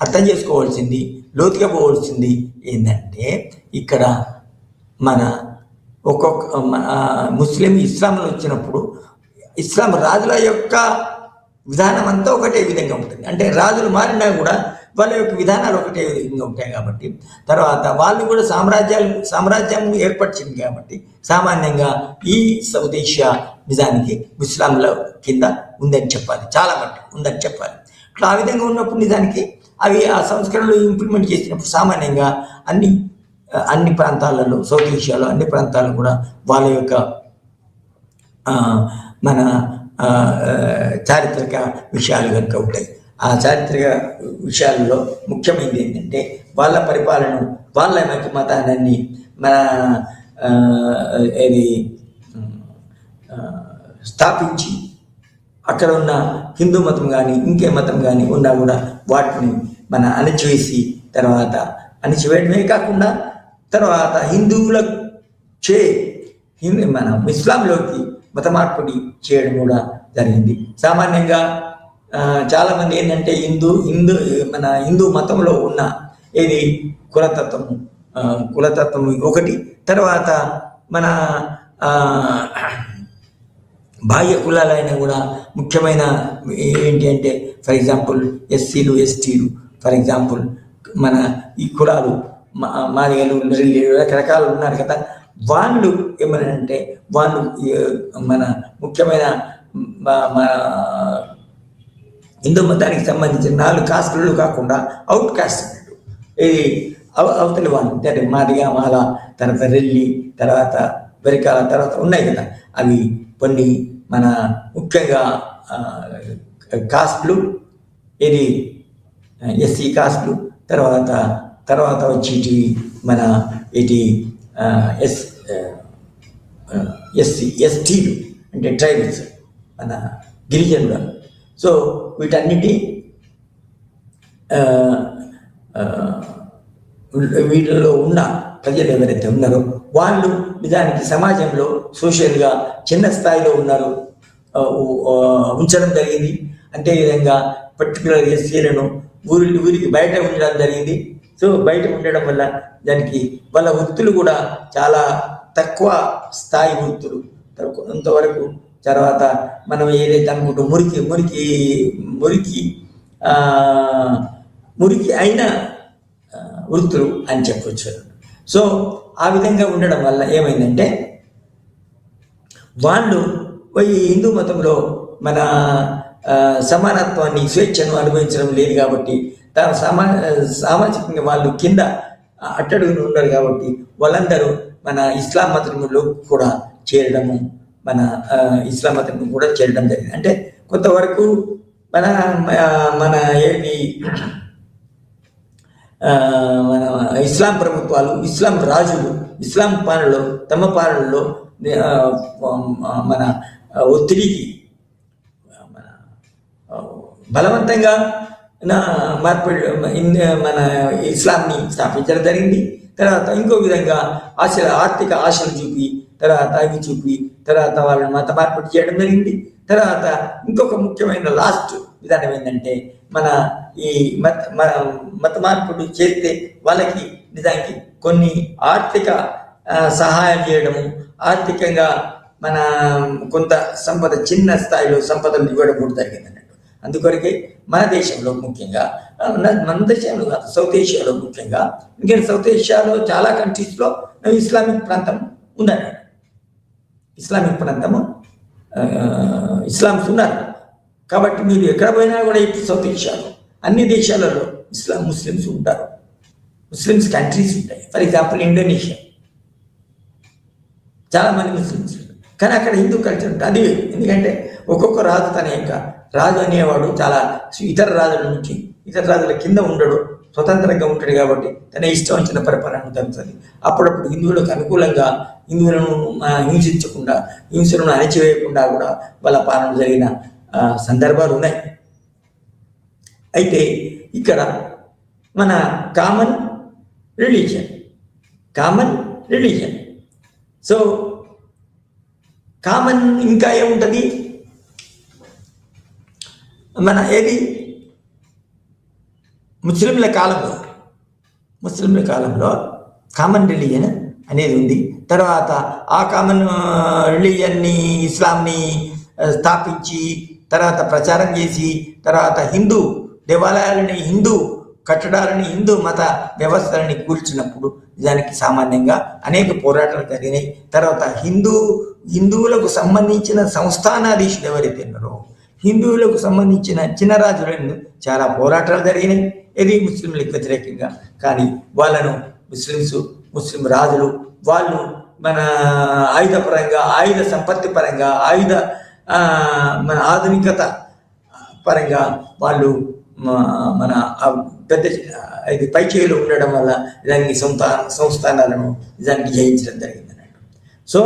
అర్థం చేసుకోవాల్సింది, లోతుగా పోవాల్సింది ఏంటంటే ఇక్కడ మన ముస్లిం ఇస్లాంలో వచ్చినప్పుడు ఇస్లాం రాజుల యొక్క విధానం అంతా ఒకటే విధంగా ఉంటుంది. అంటే రాజులు మారినా కూడా వాళ్ళ యొక్క విధానాలు ఒకటే విధంగా ఉంటాయి కాబట్టి తర్వాత వాళ్ళు కూడా సామ్రాజ్యం ఏర్పరిచింది కాబట్టి సామాన్యంగా ఈ సౌత్ ఏషియా నిజానికి ఇస్లాంల కింద ఉందని చెప్పాలి, చాలా మట్టుకు ఉందని చెప్పాలి. ఇట్లా ఆ విధంగా ఉన్నప్పుడు నిజానికి అవి ఆ సంస్కరణలు ఇంప్లిమెంట్ చేసినప్పుడు సామాన్యంగా అన్ని ప్రాంతాలలో, సౌత్ ఏషియాలో అన్ని ప్రాంతాల్లో కూడా వాళ్ళ యొక్క మన చారిత్రక విషయాలు కనుక ఉంటాయి. ఆ చారిత్రక విషయాలలో ముఖ్యమైనది ఏంటంటే వాళ్ళ పరిపాలన, వాళ్ళ మతాన్ని స్థాపించి అక్కడ ఉన్న హిందూ మతం కానీ ఇంకే మతం కానీ ఉన్నా కూడా వాటిని అణిచివేయడమే కాకుండా తర్వాత ఇస్లాంలోకి మత మార్పిడి చేయడం కూడా జరిగింది. సామాన్యంగా చాలామంది ఏంటంటే హిందూ మతంలో ఉన్న కులతత్వం ఒకటి, తర్వాత మన బాహ్య కులాలైన కూడా ముఖ్యమైన ఏంటి అంటే ఫర్ ఎగ్జాంపుల్ ఎస్సీలు, ఎస్టీలు, ఫర్ ఎగ్జాంపుల్ మన ఈ కులాలు మాదిగలు, రకరకాలు ఉన్నారు కదా. వాళ్ళు ఏమనంటే వాళ్ళు మన ముఖ్యమైన మన హిందూ మతానికి సంబంధించిన 4 కాస్టులు కాకుండా అవుట్ కాస్ట్ అన్నట్టు. అవతలి వాళ్ళు అంటే మాదిగ, మాల, తర్వాత రెల్లి, తర్వాత బెరకాల, తర్వాత ఉన్నాయి కదా, అవి కొన్ని మన ముఖ్యంగా కాస్టులు, ఎస్సీ కాస్టులు, తర్వాత వచ్చి మన ఎస్టీలు అంటే ట్రైబల్స్, మన గిరిజనులు. సో వీటిలో ఉన్న ప్రజలు ఎవరైతే ఉన్నారో వాళ్ళు నిజానికి సమాజంలో సోషల్గా చిన్న స్థాయిలో ఉంచడం జరిగింది. అంతేవిధంగా పర్టికులర్ ఎస్సీలను ఊరికి బయట ఉండడం జరిగింది. సో బయట ఉండడం వల్ల దానికి వాళ్ళ వృత్తులు కూడా చాలా తక్కువ స్థాయి వృత్తులు కొంతవరకు. తర్వాత మనం ఏదైతే అనుకుంటాం మురికి అయిన వృత్తులు అని చెప్పవచ్చు. సో ఆ విధంగా ఉండడం వల్ల ఏమైందంటే వాళ్ళు హిందూ మతంలో మన సమానత్వాన్ని, స్వేచ్ఛను అనుభవించడం లేదు కాబట్టి సామాజికంగా వాళ్ళు కింద అట్టడుగులు ఉన్నారు కాబట్టి వాళ్ళందరూ మన ఇస్లాం మతంలో కూడా చేరడము జరిగింది. అంటే కొంతవరకు మన ఇస్లాం ప్రభుత్వాలు, ఇస్లాం రాజులు తమ పాలనలో మన ఒత్తిడికి బలవంతంగా మన ఇస్లాంని స్థాపించడం జరిగింది. తర్వాత ఇంకో విధంగా ఆర్థిక ఆశలు చూపి తర్వాత వాళ్ళని మత మార్పిడి చేయడం జరిగింది. తర్వాత ఇంకొక ముఖ్యమైన లాస్ట్ విధానం ఏంటంటే ఈ మత మార్పిడి చేస్తే వాళ్ళకి నిజానికి కొన్ని ఆర్థిక సహాయం చేయడము, ఆర్థికంగా మన కొంత సంపద చిన్న స్థాయిలో సంపదలు ఇవ్వడం కూడా జరిగింది అన్నట్టు. అందుకొరకే మన దేశంలో ముఖ్యంగా, మన దేశంలో కాదు, సౌత్ ఏషియాలో ముఖ్యంగా, ఇంకా సౌత్ ఏషియాలో చాలా కంట్రీస్లో ఇస్లామిక్ ప్రాంతం ఉందన్నట్టు. ఇస్లామిక్ ప్రాంతము ఇస్లామ్స్ ఉన్నారు కాబట్టి మీరు ఎక్కడ పోయినా కూడా ఇప్పుడు సౌత్ ఏషియాలో అన్ని దేశాలలో ముస్లిమ్స్ ఉంటారు, ముస్లిమ్స్ కంట్రీస్ ఉంటాయి. ఫర్ ఎగ్జాంపుల్ ఇండోనేషియా చాలామంది ముస్లిమ్స్, కానీ అక్కడ హిందూ కల్చర్ ఉంటుంది. అది ఎందుకంటే ఒక్కొక్క రాజు తన యొక్క రాజు అనేవాడు చాలా ఇతర రాజుల నుంచి, ఇతర రాజుల కింద ఉండడు, స్వతంత్రంగా ఉంటాడు కాబట్టి తన ఇష్టం వచ్చిన పరిపాలన జరుగుతుంది. అప్పుడప్పుడు హిందువులకు అనుకూలంగా హిందువులను హింసించకుండా, హింసలను అణచివేయకుండా కూడా వాళ్ళ పాలన జరిగిన సందర్భాలు ఉన్నాయి. అయితే ఇక్కడ మన కామన్ రిలీజియన్ సో కామన్ ఇంకా ఏముంటుంది మన ఏది ముస్లింల కాలంలో కామన్ రిలీజియన్ అనేది ఉంది. తర్వాత ఆ కామన్ రిలీజియన్ని ఇస్లాంని స్థాపించి తర్వాత ప్రచారం చేసి తర్వాత హిందూ దేవాలయాలని, హిందూ కట్టడాలని, హిందూ మత వ్యవస్థలని కూల్చినప్పుడు నిజానికి సామాన్యంగా అనేక పోరాటాలు జరిగినాయి. తర్వాత హిందువులకు సంబంధించిన సంస్థానాధీశులు ఎవరైతే ఉన్నారో హిందువులకు సంబంధించిన చిన్న రాజులను చాలా పోరాటాలు జరిగినాయి ఇది ముస్లింలకు వ్యతిరేకంగా. కానీ వాళ్ళను ముస్లిం రాజులు వాళ్ళు మన ఆయుధపరంగా, ఆయుధ సంపత్తి పరంగా, మన ఆధునికత పరంగా వాళ్ళు మన పెద్ద ఇది పైచేయిలో ఉండడం వల్ల దానికి సంస్థానాలను నిజానికి జయించడం జరిగింది అన్నట్టు. సో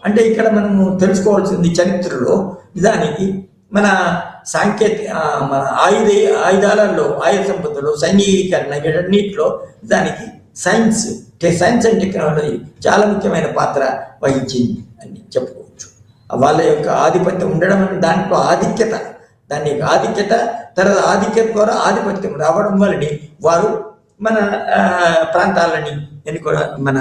అంటే ఇక్కడ మనము తెలుసుకోవాల్సింది చరిత్రలో నిజానికి మన మన ఆయుధాలలో, ఆయుధ సంపదలో, సైనికీకరణ వీటన్నిటిలో దానికి సైన్స్ అండ్ టెక్నాలజీ చాలా ముఖ్యమైన పాత్ర వహించింది అని చెప్పుకోవచ్చు. వాళ్ళ యొక్క ఆధిపత్యం ఉండడం, దాంట్లో ఆధిక్యత, తర్వాత ఆధిక్యత ద్వారా ఆధిపత్యం రావడం వలని వారు మన ప్రాంతాలని మన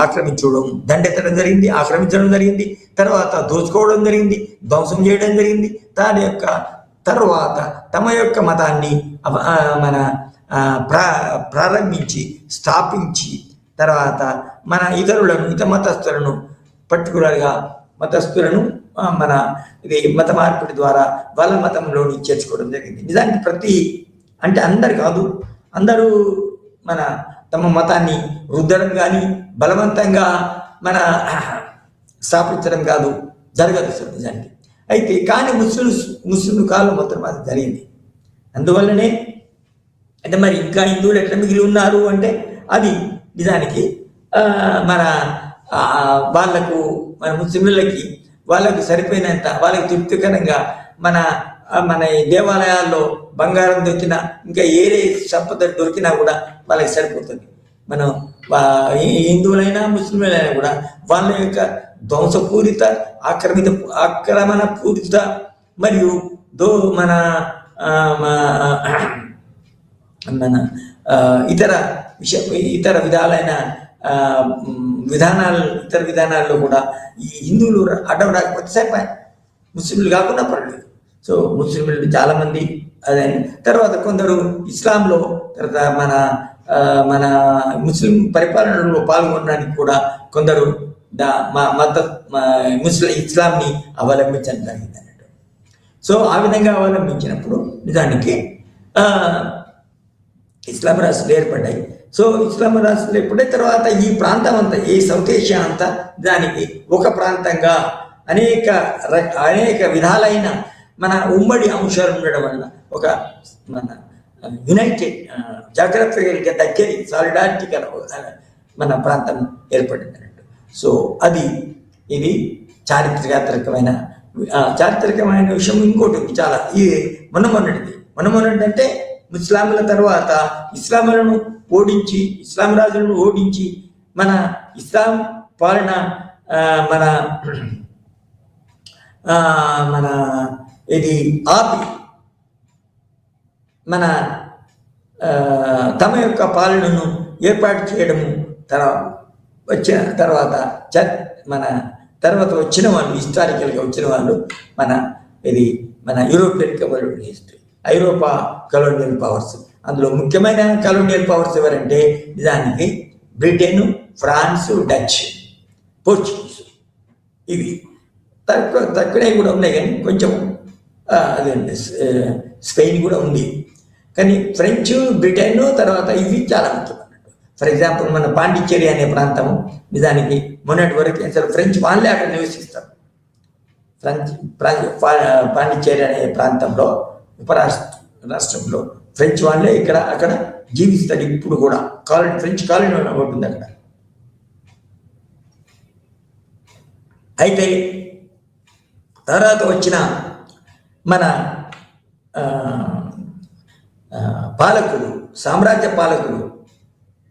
ఆక్రమించడం, దండెత్తడం జరిగింది, ఆక్రమించడం జరిగింది, తర్వాత దోచుకోవడం జరిగింది, ధ్వంసం చేయడం జరిగింది. దాని యొక్క తర్వాత తమ యొక్క మతాన్ని మన ప్రారంభించి స్థాపించి తర్వాత మన ఇతర మతస్థులను పర్టికులర్గా మతస్థులను మన ఇది మత మార్పిడి ద్వారా వాళ్ళ మతంలోని చేర్చుకోవడం జరిగింది. నిజానికి అంటే అందరు కాదు, అందరూ మన తమ మతాన్ని రుద్దడం కానీ బలవంతంగా మన స్థాపించడం కాదు, జరగదు సార్ నిజానికి. అయితే కానీ ముస్లింల కాలం మొత్తం అది జరిగింది. అందువల్లనే అంటే మరి ఇంకా హిందువులు ఎట్లా మిగిలి ఉన్నారు అంటే అది నిజానికి మన ముస్లింలకి వాళ్ళకు సరిపోయినంత, వాళ్ళకి తృప్తికరంగా మన దేవాలయాల్లో బంగారం దొరికినా, ఇంకా ఏదే సంపద దొరికినా కూడా వాళ్ళకి సరిపోతుంది. మనం హిందువులైనా ముస్లింలైనా కూడా వాళ్ళ యొక్క ధ్వంసపూరిత, ఆక్రమణ పూరిత మరియు మన ఇతర విధాలైన ఇతర విధానాల్లో కూడా ఈ హిందువులు అడ్డం రాకపోతే సరిపోయి, ముస్లింలు కాకుండా పడలేదు. సో ముస్లింలు చాలామంది అదే. తర్వాత కొందరు ఇస్లాంలో, తర్వాత మన ముస్లిం పరిపాలనలో పాల్గొనడానికి కూడా కొందరు ఇస్లాంని అవలంబించడం జరిగింది అన్నట్టు. సో ఆ విధంగా అవలంబించినప్పుడు నిజానికి ఇస్లాం రాష్ట్రాలు ఏర్పడ్డాయి. సో ఇస్లాం రాష్ట్రాలు ఎప్పుడే తర్వాత ఈ ప్రాంతం అంతా, ఈ సౌత్ ఏషియా అంతా దానికి ఒక ప్రాంతంగా అనేక విధాలైన మన ఉమ్మడి అంశాలు ఉండడం వల్ల ఒక మన యునైటెడ్ జాగ్రత్తగా దగ్గరి సాలిడారిటీ మన ప్రాంతం ఏర్పడింది అన్నట్టు. సో ఇది చారిత్రకమైన విషయం. ఇంకోటి చాలా మొన్నటిది అంటే ముస్లాంల తర్వాత ఇస్లాం రాజులను ఓడించి మన ఇస్లాం పాలన మన ఇది ఆపి మన తమ యొక్క పాలనను ఏర్పాటు చేయడము వచ్చిన తర్వాత మన తర్వాత వచ్చిన వాళ్ళు హిస్టారికల్గా వచ్చిన వాళ్ళు మన యూరోపియన్ కమ్యూనిటీ హిస్టరీ, ఐరోపా కలోనియల్ పవర్స్. అందులో ముఖ్యమైన కలోనియల్ పవర్స్ ఎవరంటే నిజానికి బ్రిటన్, ఫ్రాన్స్, డచ్, పోర్చుగీస్. ఇవి తక్కువనే కూడా ఉన్నాయి, కానీ కొంచెం అదేంటి స్పెయిన్ కూడా ఉంది. కానీ ఫ్రెంచ్, బ్రిటన్ తర్వాత ఇవి చాలా ముఖ్యం అన్నట్టు. ఫర్ ఎగ్జాంపుల్ మన పాండిచ్చేరి అనే ప్రాంతము నిజానికి మొన్నటి వరకు అసలు ఫ్రెంచ్ వాళ్ళే అక్కడ నివసిస్తారు. పాండిచ్చేరి అనే ప్రాంతంలో రాష్ట్రంలో ఫ్రెంచ్ వాళ్ళే అక్కడ జీవిస్తారు ఇప్పుడు కూడా. ఫ్రెంచ్ కాలనీ ఉంటుంది అక్కడ. అయితే తర్వాత వచ్చిన మన పాలకులు, సామ్రాజ్య పాలకులు,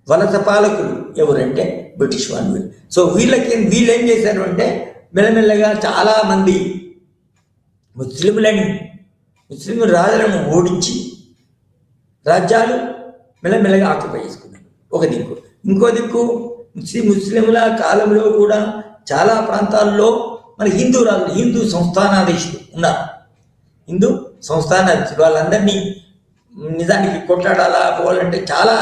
వలస పాలకులు ఎవరంటే బ్రిటిష్ వాళ్ళు. సో వీళ్ళు ఏం చేశారు అంటే మెల్లమెల్లగా చాలామంది ముస్లిం రాజులను ఓడించి రాజ్యాలు మెల్లమెల్లగా ఆక్యుపై చేసుకున్నారు ఒక దిక్కు. ఇంకో దిక్కు ముస్లింల కాలంలో కూడా చాలా ప్రాంతాల్లో మన హిందూ రాజులు, హిందూ సంస్థానాధీశులు ఉన్నారు. హిందూ సంస్థానాధీశులు వాళ్ళందరినీ నిజానికి కొట్లాడాలా, పోవాలంటే చాలా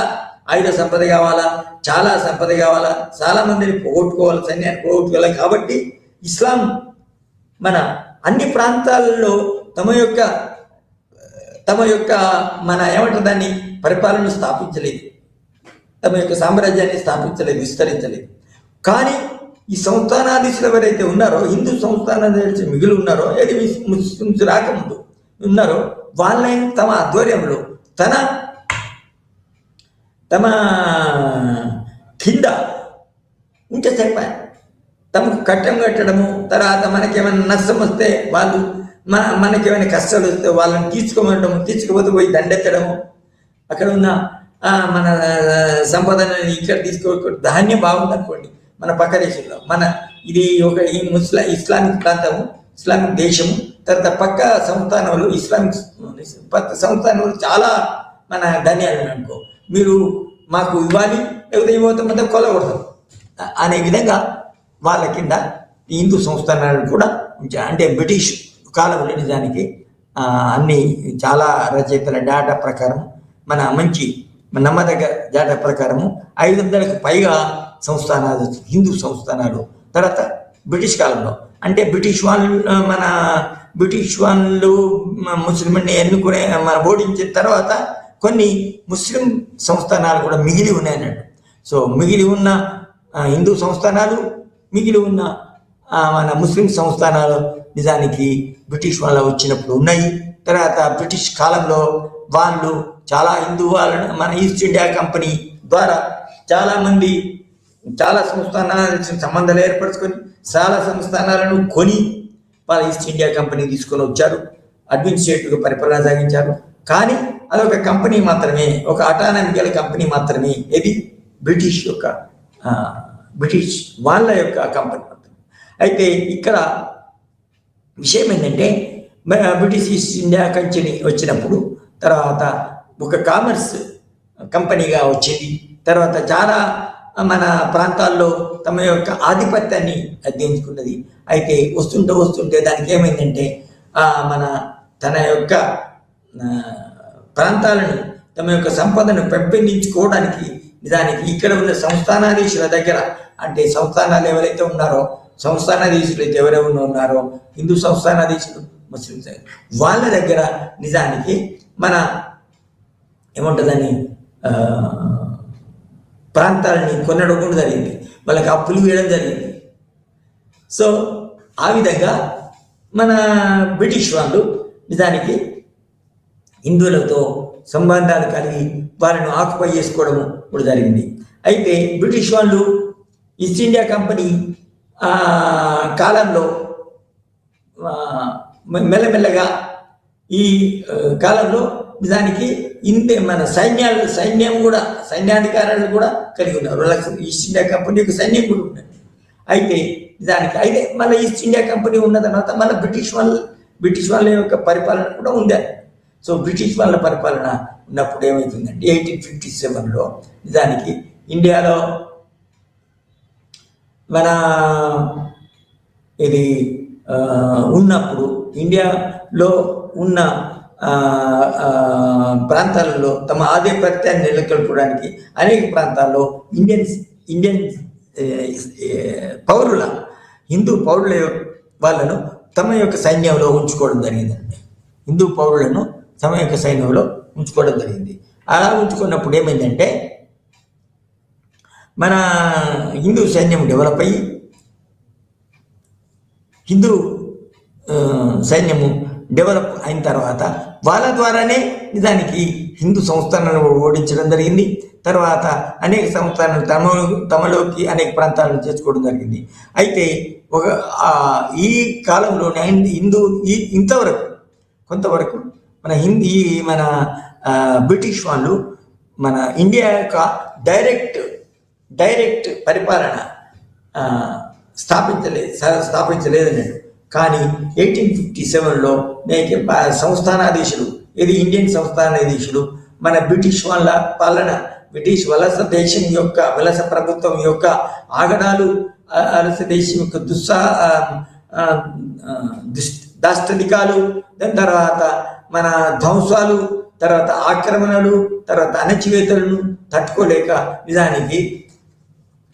ఆయుధ సంపద కావాలా, చాలా సంపద కావాలా, చాలా మందిని పోగొట్టుకోవాలి, సైన్యాన్ని పోగొట్టుకోవాలి. కాబట్టి ఇస్లాం మన అన్ని ప్రాంతాలలో తమ యొక్క మన ఏమంటారు దాన్ని పరిపాలన స్థాపించలేదు, తమ యొక్క సామ్రాజ్యాన్ని స్థాపించలేదు, విస్తరించలేదు. కానీ ఈ సంస్థానాధీశులు ఎవరైతే ఉన్నారో, హిందూ సంస్థానాధీశులు మిగిలి ఉన్నారో, ఏది ముస్లిమ్స్ రాకముందు ఉన్నారో, వాళ్ళని తమ ఆధ్వర్యంలో తమ కింద ఉంటే సరిపోయా. తమకు కట్టం కట్టడము, తర్వాత మనకేమైనా నష్టం వస్తే వాళ్ళు మనకేమైనా కష్టాలు వస్తే వాళ్ళని తీసుకుపోతే పోయి దండెత్తడము, అక్కడ ఉన్న మన సంపదను ఇక్కడ ధాన్యం బాగుందనుకోండి మన పక్క దేశంలో, ఇది ఒక ఇస్లామిక్ ప్రాంతము, ఇస్లామిక్ దేశము, తర్వాత పక్క సంస్థానంలో ఇస్లామిక్ సంస్థానంలో చాలా మన ధాన్యాలు అనుకో, మీరు మాకు ఇవ్వాలి, లేకపోతే ఇవ్వతే మొత్తం కొలగొడతాం అనే విధంగా వాళ్ళ కింద హిందూ సంస్థానాలు కూడా ఉంచారు. అంటే బ్రిటిష్ కాలంలో నిజానికి అన్ని చాలా రచయితల డేటా ప్రకారం, మన నమ్మదగ్గ డేటా ప్రకారము 500కు పైగా సంస్థానాలు, హిందూ సంస్థానాలు. తర్వాత బ్రిటిష్ కాలంలో అంటే బ్రిటిష్ వాళ్ళు ముస్లింని ఎన్నుకునే ఓడించిన తర్వాత కొన్ని ముస్లిం సంస్థానాలు కూడా మిగిలి ఉన్నాయన్నట్టు. సో మిగిలి ఉన్న హిందూ సంస్థానాలు, మిగిలి ఉన్న మన ముస్లిం సంస్థానాలు నిజానికి బ్రిటిష్ వాళ్ళ వచ్చినప్పుడు ఉన్నాయి. తర్వాత బ్రిటిష్ కాలంలో వాళ్ళు చాలా హిందూ వాళ్ళను మన ఈస్ట్ ఇండియా కంపెనీ ద్వారా చాలామంది చాలా సంస్థానాల సంబంధాలు ఏర్పరచుకొని చాలా సంస్థానాలను కొని వాళ్ళ ఈస్ట్ ఇండియా కంపెనీ తీసుకొని వచ్చారు, అడ్మినిస్ట్రేటివ్గా పరిపాలన సాగించారు. కానీ అదొక కంపెనీ మాత్రమే, ఒక అటానమికల్ కంపెనీ మాత్రమే. ఇది బ్రిటిష్ వాళ్ళ యొక్క కంపెనీ మాత్రమే. అయితే ఇక్కడ విషయం ఏంటంటే బ్రిటిష్ ఈస్ట్ ఇండియా కంపెనీ వచ్చినప్పుడు తర్వాత ఒక కామర్స్ కంపెనీగా వచ్చింది. తర్వాత చాలా మన ప్రాంతాల్లో తమ యొక్క ఆధిపత్యాన్ని అధ్యయించుకున్నది. అయితే వస్తుంటే దానికి ఏమైందంటే తన యొక్క ప్రాంతాలను, తమ యొక్క సంపదను పెంపొందించుకోవడానికి నిజానికి ఇక్కడ ఉన్న సంస్థానాధీశుల దగ్గర, అంటే సంస్థానాలు ఎవరైతే ఉన్నారో, సంస్థానాధీశులు అయితే ఎవరెవరు ఉన్నారో, హిందూ సంస్థానాధీశులు, ముస్లిం వాళ్ళ దగ్గర నిజానికి మన ఏముంటుందని ప్రాంతాలని కొనడం కూడా జరిగింది, వాళ్ళకి అప్పులు వేయడం జరిగింది. సో ఆ విధంగా మన బ్రిటిష్ వాళ్ళు నిజానికి హిందువులతో సంబంధాలు కలిగి వాళ్ళను ఆక్యుపై చేసుకోవడం కూడా జరిగింది. అయితే బ్రిటిష్ వాళ్ళు ఈస్ట్ ఇండియా కంపెనీ కాలంలో మెల్లమెల్లగా ఈ కాలంలో నిజానికి మన సైన్యాధికారులు కూడా కలిగి ఉన్నారు. వాళ్ళకి ఈస్ట్ ఇండియా కంపెనీ యొక్క సైన్యం కూడా ఉన్నది. అయితే మళ్ళీ ఈస్ట్ ఇండియా కంపెనీ ఉన్న తర్వాత మళ్ళీ బ్రిటిష్ వాళ్ళ యొక్క పరిపాలన కూడా ఉంది. సో బ్రిటిష్ వాళ్ళ పరిపాలన ఉన్నప్పుడు ఏమవుతుందంటే 1857లో నిజానికి ఇండియాలో మన ఇది ఉన్నప్పుడు ఇండియాలో ఉన్న ప్రాంతాలలో తమ ఆధిపత్యాన్ని నెలకొల్పడానికి అనేక ప్రాంతాల్లో ఇండియన్ పౌరుల హిందూ పౌరుల వాళ్ళను తమ యొక్క సైన్యంలో ఉంచుకోవడం జరిగిందండి. హిందూ పౌరులను తమ యొక్క సైన్యంలో ఉంచుకోవడం జరిగింది. అలా ఉంచుకున్నప్పుడు ఏమైందంటే మన హిందూ సైన్యం డెవలప్ అయ్యి హిందూ సైన్యము డెవలప్ అయిన తర్వాత వాళ్ళ ద్వారానే నిజానికి హిందూ సంస్థానాలను ఓడించడం జరిగింది. తర్వాత అనేక సంస్థానాలు తమలోకి అనేక ప్రాంతాలను చేసుకోవడం జరిగింది. అయితే ఈ కాలంలోనే ఇంతవరకు కొంతవరకు మన బ్రిటిష్ వాళ్ళు మన ఇండియా యొక్క డైరెక్ట్ పరిపాలన స్థాపించలేదన్నాడు. కానీ 1857లో సంస్థానాధీశులు ఇండియన్ సంస్థానాధీశులు మన బ్రిటిష్ వాళ్ళ పాలన బ్రిటిష్ వలస దేశం యొక్క వలస ప్రభుత్వం యొక్క ఆగడాలు వలస దేశం యొక్క దాష్టదికాలు దాని తర్వాత మన ధ్వంసాలు తర్వాత ఆక్రమణలు తర్వాత అణచివేతలను తట్టుకోలేక నిజానికి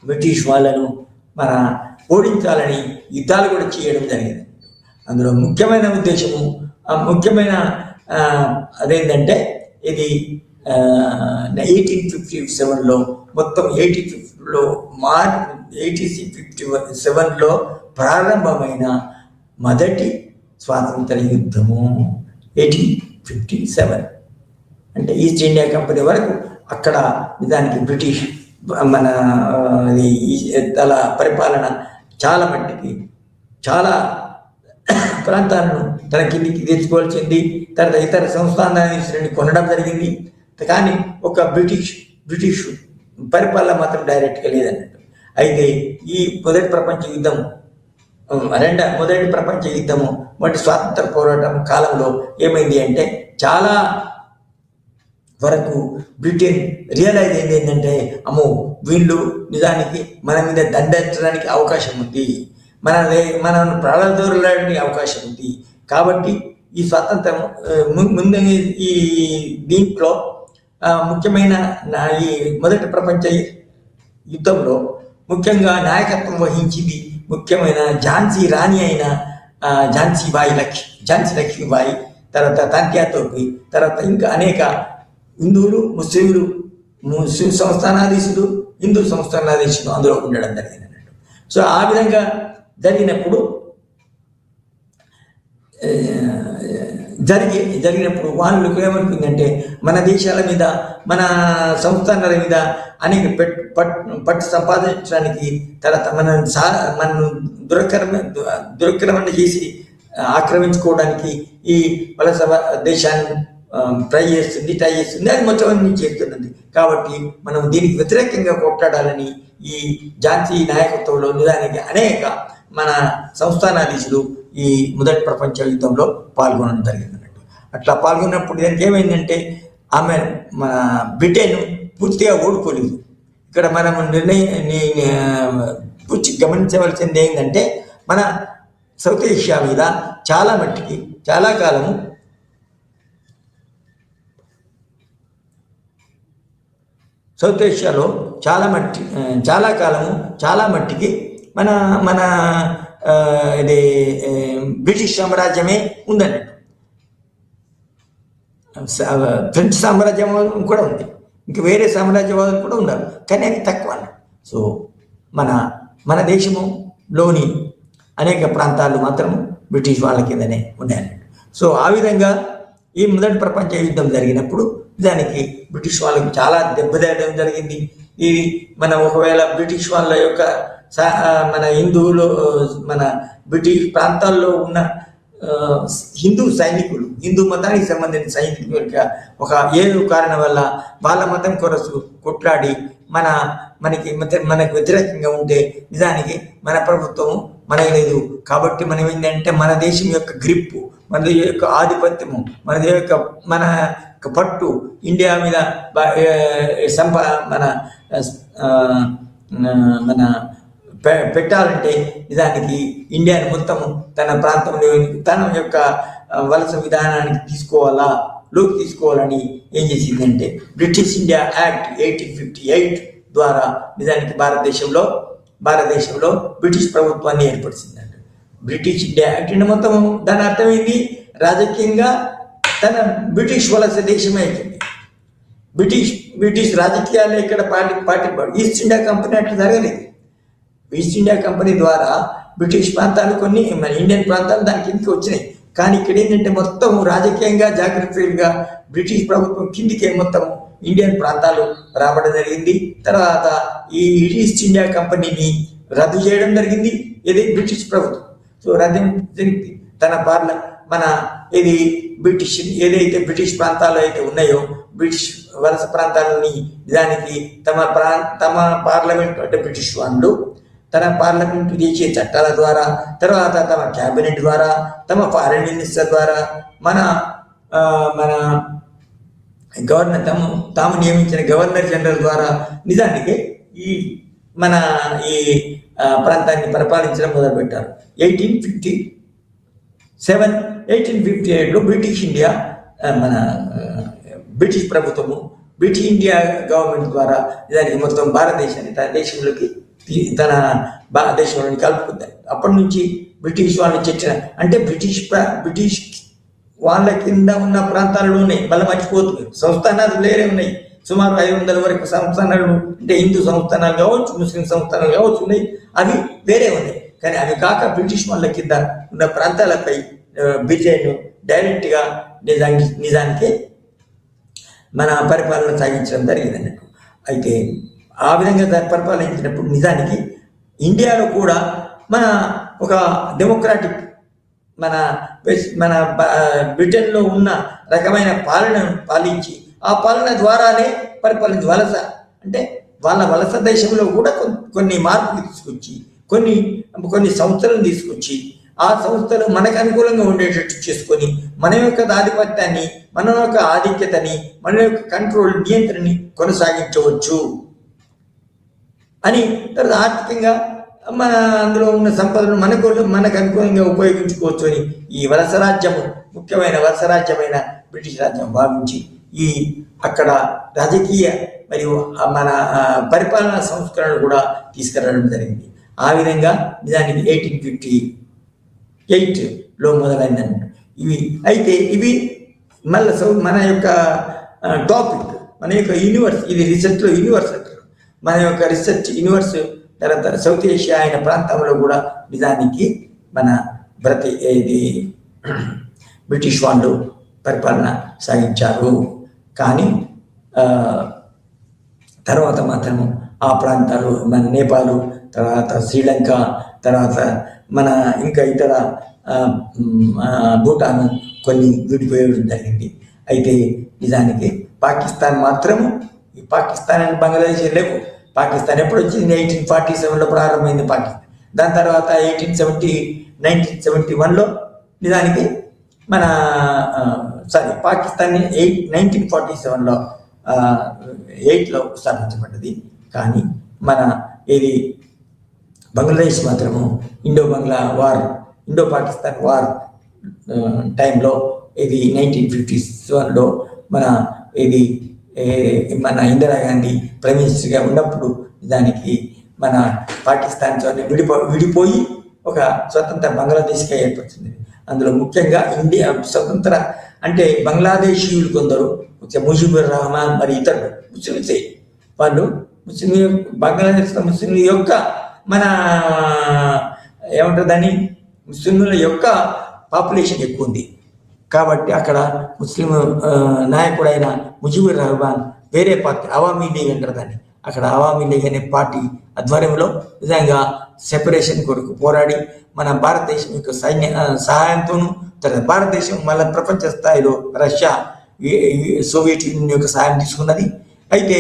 బ్రిటిష్ వాళ్ళను మన ఓడించాలని యుద్ధాలు కూడా చేయడం జరిగింది. అందులో ముఖ్యమైన ఉద్దేశము ముఖ్యమైన అదేంటంటే ఇది 1857లో మొత్తం 1857లో ప్రారంభమైన మొదటి స్వాతంత్ర యుద్ధము 1857 అంటే ఈస్ట్ ఇండియా కంపెనీ వరకు అక్కడ నిజానికి బ్రిటిష్ మన తల పరిపాలన చాలా మట్టికి చాలా ప్రాంతాలను తన కిందికి తెచ్చుకోవాల్సింది. తర్వాత ఇతర సంస్థానాన్ని కొనడం జరిగింది. కానీ ఒక బ్రిటిష్ పరిపాలన మాత్రం డైరెక్ట్గా లేదన్నట్టు. అయితే ఈ మొదటి ప్రపంచ యుద్ధము మొదటి స్వాతంత్ర పోరాటం కాలంలో ఏమైంది అంటే చాలా వరకు బ్రిటన్ రియలైజ్ అయింది ఏంటంటే అమ్మో వీళ్ళు నిజానికి మన మీద దండెత్తడానికి అవకాశం ఉంది, మనను ప్రాణదూరడానికి అవకాశం ఉంది. కాబట్టి ఈ స్వాతంత్రం ముందు ఈ దీంట్లో ముఖ్యమైన ఈ మొదటి ప్రపంచ యుద్ధంలో ముఖ్యంగా నాయకత్వం వహించింది ముఖ్యమైన ఝాన్సీ రాణి అయిన ఝాన్సీ లక్ష్మీబాయి, తర్వాత తాత్యా తోపి, తర్వాత ఇంకా అనేక ముస్లిం సంస్థానాధీశులు హిందూ సంస్థానాధీశులు అందులో ఉండడం జరిగింది అన్నట్టు. సో ఆ విధంగా జరిగినప్పుడు జరిగినప్పుడు వాళ్ళకు ఏమనుకుందంటే మన దేశాల మీద మన సంస్థానాల మీద అనేక పట్టు సంపాదించడానికి తర్వాత మనను దురక్రమణ చేసి ఆక్రమించుకోవడానికి ఈ వలస దేశాన్ని ట్రై చేస్తుంది అది మొత్తం అన్ని చేస్తున్నది. కాబట్టి మనం దీనికి వ్యతిరేకంగా కొట్లాడాలని ఈ ఝాన్సీ నాయకత్వంలో నిజానికి అనేక మన సంస్థానాధీశులు ఈ మొదటి ప్రపంచ యుద్ధంలో పాల్గొనడం జరిగింది అన్నట్టు. అట్లా పాల్గొన్నప్పుడు దానికి ఏమైందంటే ఆమె మన బ్రిటన్ పూర్తిగా ఓడిపోలేదు. ఇక్కడ మనం గమనించవలసింది ఏంటంటే మన సౌత్ ఏషియా మీద చాలా మట్టికి చాలా కాలము సౌత్ ఏషియాలో చాలా కాలము చాలా మట్టికి మన మన ఇది బ్రిటిష్ సామ్రాజ్యమే ఉందన్నట్టు. ఫ్రెంచ్ సామ్రాజ్యం కూడా ఉంది, ఇంక వేరే సామ్రాజ్యవాదులు కూడా ఉన్నారు, కానీ అది తక్కువ అన్నట్టు. సో మన దేశంలోని అనేక ప్రాంతాలు మాత్రం బ్రిటిష్ వాళ్ళ కిందనే ఉన్నాయన్నట్టు. సో ఆ విధంగా ఈ మొదటి ప్రపంచ యుద్ధం జరిగినప్పుడు దానికి బ్రిటిష్ వాళ్ళకి చాలా దెబ్బతీయడం జరిగింది. ఇది ఒకవేళ బ్రిటిష్ వాళ్ళ యొక్క మన మన బ్రిటిష్ ప్రాంతాల్లో ఉన్న హిందూ సైనికులు హిందూ మతానికి సంబంధించిన సైనికుల యొక్క ఏదో కారణం వల్ల వాళ్ళ మతం కొరకు కొట్లాడి మనకు వ్యతిరేకంగా ఉంటే నిజానికి మన ప్రభుత్వం మనకి లేదు. కాబట్టి మనం ఏంటంటే మన దేశం యొక్క గ్రిప్పు, మన యొక్క ఆధిపత్యము, మన పట్టు ఇండియా మీద మన పెట్టాలంటే నిజానికి ఇండియాని మొత్తం తన ప్రాంతంలో తన యొక్క వలస విధానానికి తీసుకోవాలని ఏం చేసిందంటే బ్రిటిష్ ఇండియా యాక్ట్ 1858 ద్వారా నిజానికి భారతదేశంలో బ్రిటిష్ ప్రభుత్వాన్ని ఏర్పరిచిందండి. బ్రిటిష్ ఇండియా యాక్ట్ అంటే మొత్తం దాని అర్థమైంది రాజకీయంగా తన బ్రిటిష్ వలస దేశమే అయిపోయింది. బ్రిటిష్ రాజకీయాలు ఇక్కడ పార్టీ ఈస్ట్ ఇండియా కంపెనీ అట్లా జరగలేదు. ఈస్ట్ ఇండియా కంపెనీ ద్వారా బ్రిటిష్ ప్రాంతాలు కొన్ని మన ఇండియన్ ప్రాంతాలు దాని కిందకి వచ్చినాయి. కానీ ఇక్కడ ఏంటంటే మొత్తం రాజకీయంగా జాగ్రత్తగా బ్రిటిష్ ప్రభుత్వం కిందికే మొత్తం ఇండియన్ ప్రాంతాలు రావడం జరిగింది. తర్వాత ఈ ఈస్ట్ ఇండియా కంపెనీని రద్దు చేయడం జరిగింది. ఇది బ్రిటిష్ ప్రభుత్వం. సో రద్దు జరిగింది. తన మన ఇది ఏదైతే బ్రిటిష్ ప్రాంతాలు అయితే ఉన్నాయో బ్రిటిష్ వలస ప్రాంతాలని దానికి తమ పార్లమెంట్ అంటే బ్రిటిష్ వాళ్ళు తన పార్లమెంటు చేసే చట్టాల ద్వారా, తర్వాత తమ క్యాబినెట్ ద్వారా, తమ ఫారిన్ మినిస్టర్ ద్వారా, మన గవర్నర్ తాము నియమించిన గవర్నర్ జనరల్ ద్వారా నిజానికి ఈ ప్రాంతాన్ని పరిపాలించడం మొదలుపెట్టారు. 1858లో బ్రిటిష్ ప్రభుత్వము బ్రిటిష్ ఇండియా గవర్నమెంట్ ద్వారా నిజానికి మొత్తం భారతదేశాన్ని తన దేశంలోకి తన భారతదేశంలోని కలుపుకుంది. అప్పటి నుంచి బ్రిటిష్ వాళ్ళని చెట్టిన అంటే బ్రిటిష్ వాళ్ళ కింద ఉన్న ప్రాంతాల్లోనే మళ్ళీ మర్చిపోతుంది. సంస్థానాలు వేరే ఉన్నాయి. సుమారు 500 వరకు సంస్థానాలు అంటే హిందూ సంస్థానాలు కావచ్చు, ముస్లిం సంస్థానాలు కావచ్చు ఉన్నాయి. అవి వేరే ఉన్నాయి. కానీ అవి కాక బ్రిటిష్ వాళ్ళ కింద ఉన్న ప్రాంతాలపై బ్రిటన్ డైరెక్ట్గా నిజానికి మన పరిపాలన సాగించడం జరిగింది అన్నట్టు. అయితే ఆ విధంగా పరిపాలించినప్పుడు నిజానికి ఇండియాలో కూడా మన ఒక డెమోక్రాటిక్ మన బ్రిటన్లో ఉన్న రకమైన పాలనను పాలించి ఆ పాలన ద్వారానే పరిపాలించి వాళ్ళ వలస దేశంలో కూడా కొన్ని మార్పులు తీసుకొచ్చి కొన్ని సంస్థలను తీసుకొచ్చి ఆ సంస్థలు మనకు అనుకూలంగా ఉండేటట్టు చేసుకొని మన యొక్క ఆధిపత్యాన్ని, మన యొక్క ఆధిక్యతని, మన యొక్క నియంత్రణని కొనసాగించవచ్చు అని. తర్వాత ఆర్థికంగా అందులో ఉన్న సంపదను మనకు అనుకూలంగా ఉపయోగించుకోవచ్చు అని ఈ ముఖ్యమైన వలస రాజ్యమైన బ్రిటిష్ రాజ్యం భావించి అక్కడ రాజకీయ మరియు మన పరిపాలనా సంస్కరణలు కూడా తీసుకురావడం జరిగింది. ఆ విధంగా నిజానికి 1858లో మొదలైందన్నట్టు. ఇవి మళ్ళీ మన యొక్క టాపిక్, మన యొక్క యూనివర్స్, ఇది రీసెర్చ్లో యూనివర్స్ అంటారు. మన యొక్క రీసెర్చ్ యూనివర్స్. తర్వాత సౌత్ ఏషియా అయిన ప్రాంతంలో కూడా నిజానికి మన బ్రిటిష్ వాళ్ళు పరిపాలన సాగించారు. కానీ తర్వాత మాత్రము ఆ ప్రాంతాలు మన నేపాల్, తర్వాత శ్రీలంక, తర్వాత మన ఇంకా ఇతర భూటాన్ కొన్ని విడిపోయడం జరిగింది. అయితే నిజానికి పాకిస్తాన్ మాత్రము పాకిస్తాన్ అండ్ బంగ్లాదేశ్ లేవు. పాకిస్తాన్ ఎప్పుడు వచ్చింది? 1847లో ప్రారంభమైంది పాకిస్తాన్. దాని తర్వాత 1971లో నిజానికి పాకిస్తాన్ 1947లో 8లో స్థాపించబడ్డది. కానీ బంగ్లాదేశ్ మాత్రము ఇండో పాకిస్తాన్ వార్ టైంలో 1957లో మన ఇందిరాగాంధీ ప్రైమ్ మినిస్టర్గా ఉన్నప్పుడు దానికి మన పాకిస్తాన్ విడిపోయి ఒక స్వతంత్ర బంగ్లాదేశ్గా ఏర్పడుతుంది. అందులో ముఖ్యంగా ఇండియా స్వతంత్ర అంటే బంగ్లాదేశీయులు కొందరు, ముజిబుర్ రహమాన్ మరి ఇతరులు ముస్లింసే, వాళ్ళు బంగ్లాదేశ్ ముస్లింల యొక్క ముస్లింల యొక్క పాపులేషన్ ఎక్కువ ఉంది. కాబట్టి అక్కడ ముస్లిం నాయకుడైన ముజిబుర్ రహమాన్ వేరే పార్టీ అవామీ లీగ్ అంటారు దాన్ని, అక్కడ అవామీ లీగ్ అనే పార్టీ ఆధ్వర్యంలో నిజంగా సెపరేషన్ కొరకు పోరాడి మన భారతదేశం యొక్క సహాయంతోనూ, తర్వాత భారతదేశం మళ్ళీ ప్రపంచ స్థాయిలో రష్యా, సోవియట్ యూనియన్ యొక్క సహాయం తీసుకున్నది. అయితే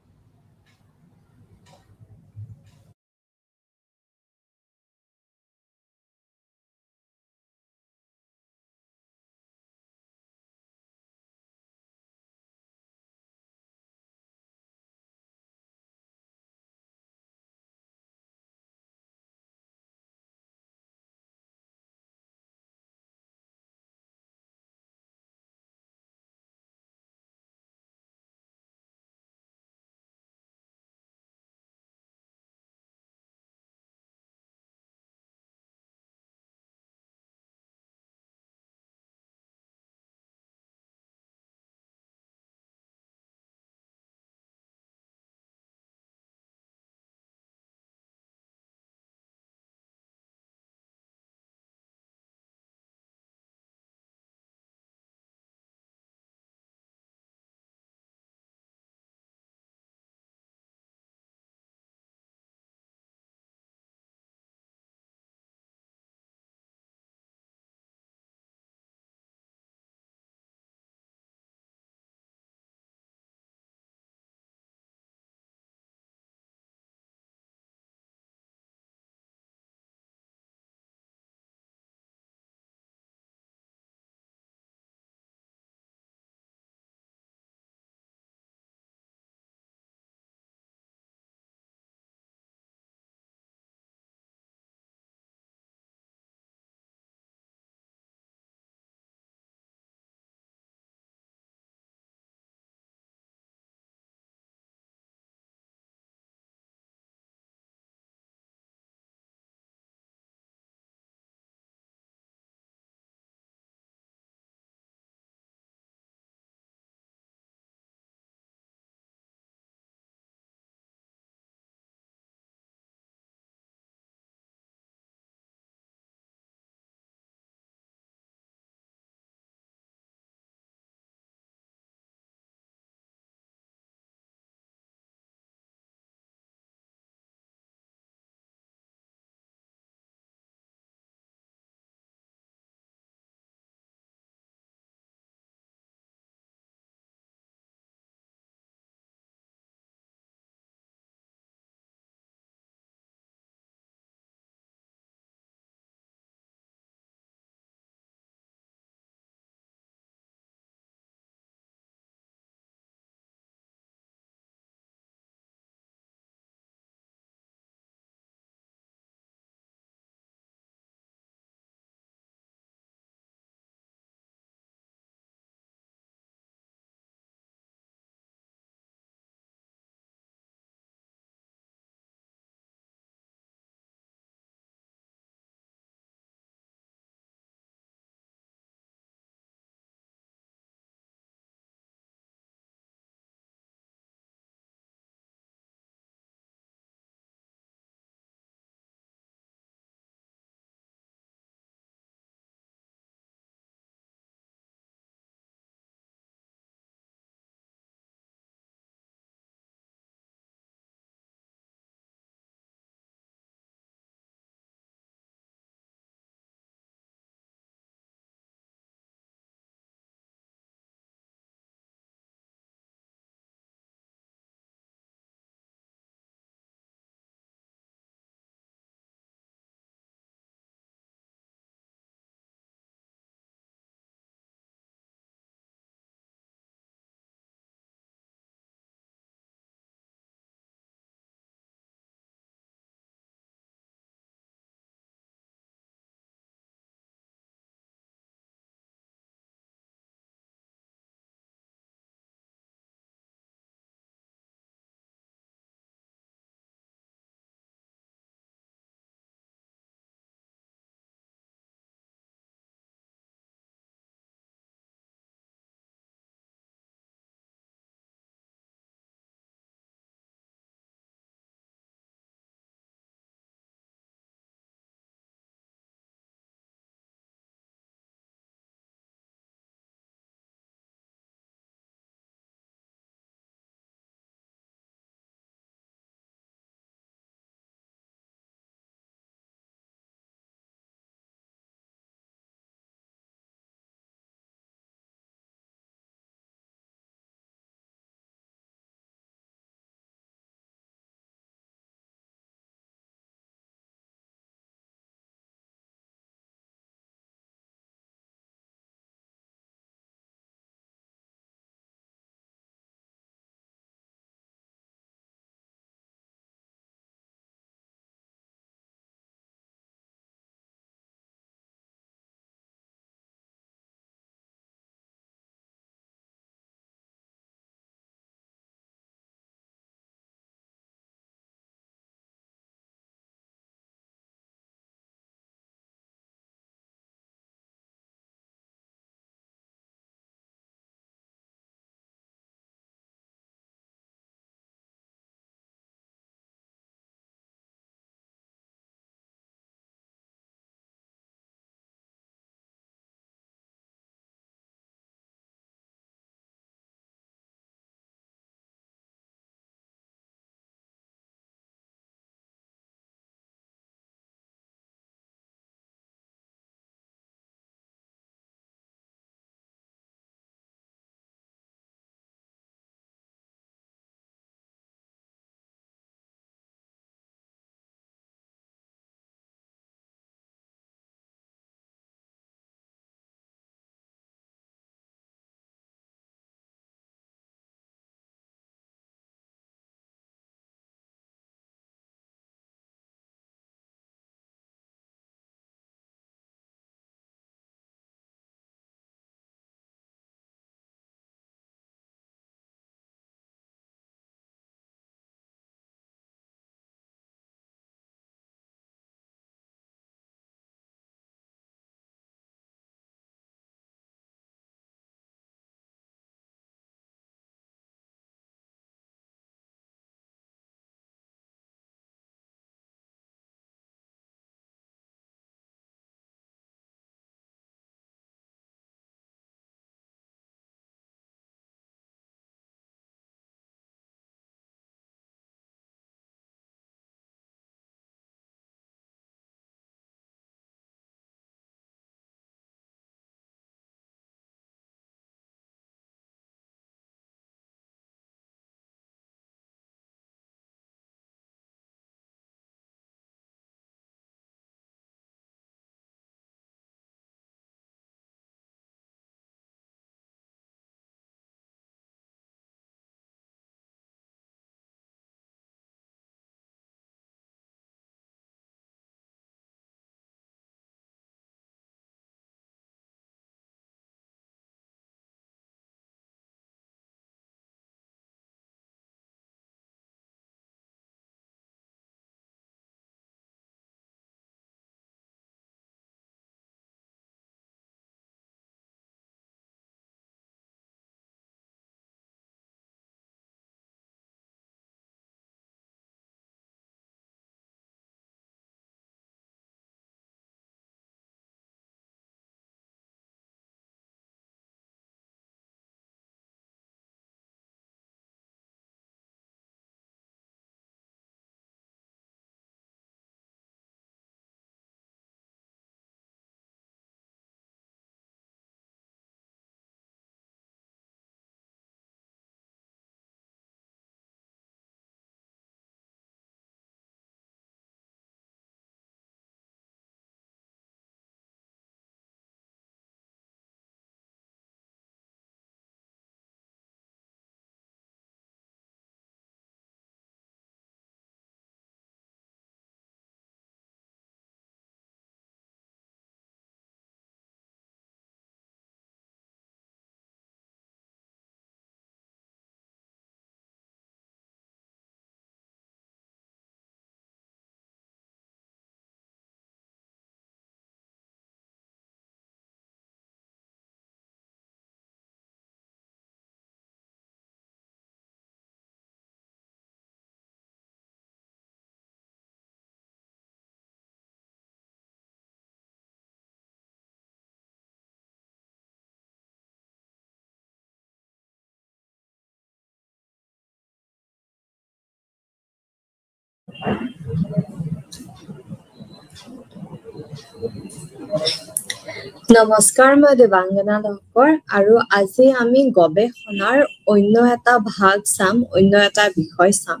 নমস্কাৰ, মই দেৱাংগনা লহকৰ আৰু আজি আমি গৱেষণাৰ অন্য এটা ভাগ চাম, অন্য এটা বিষয় চাম।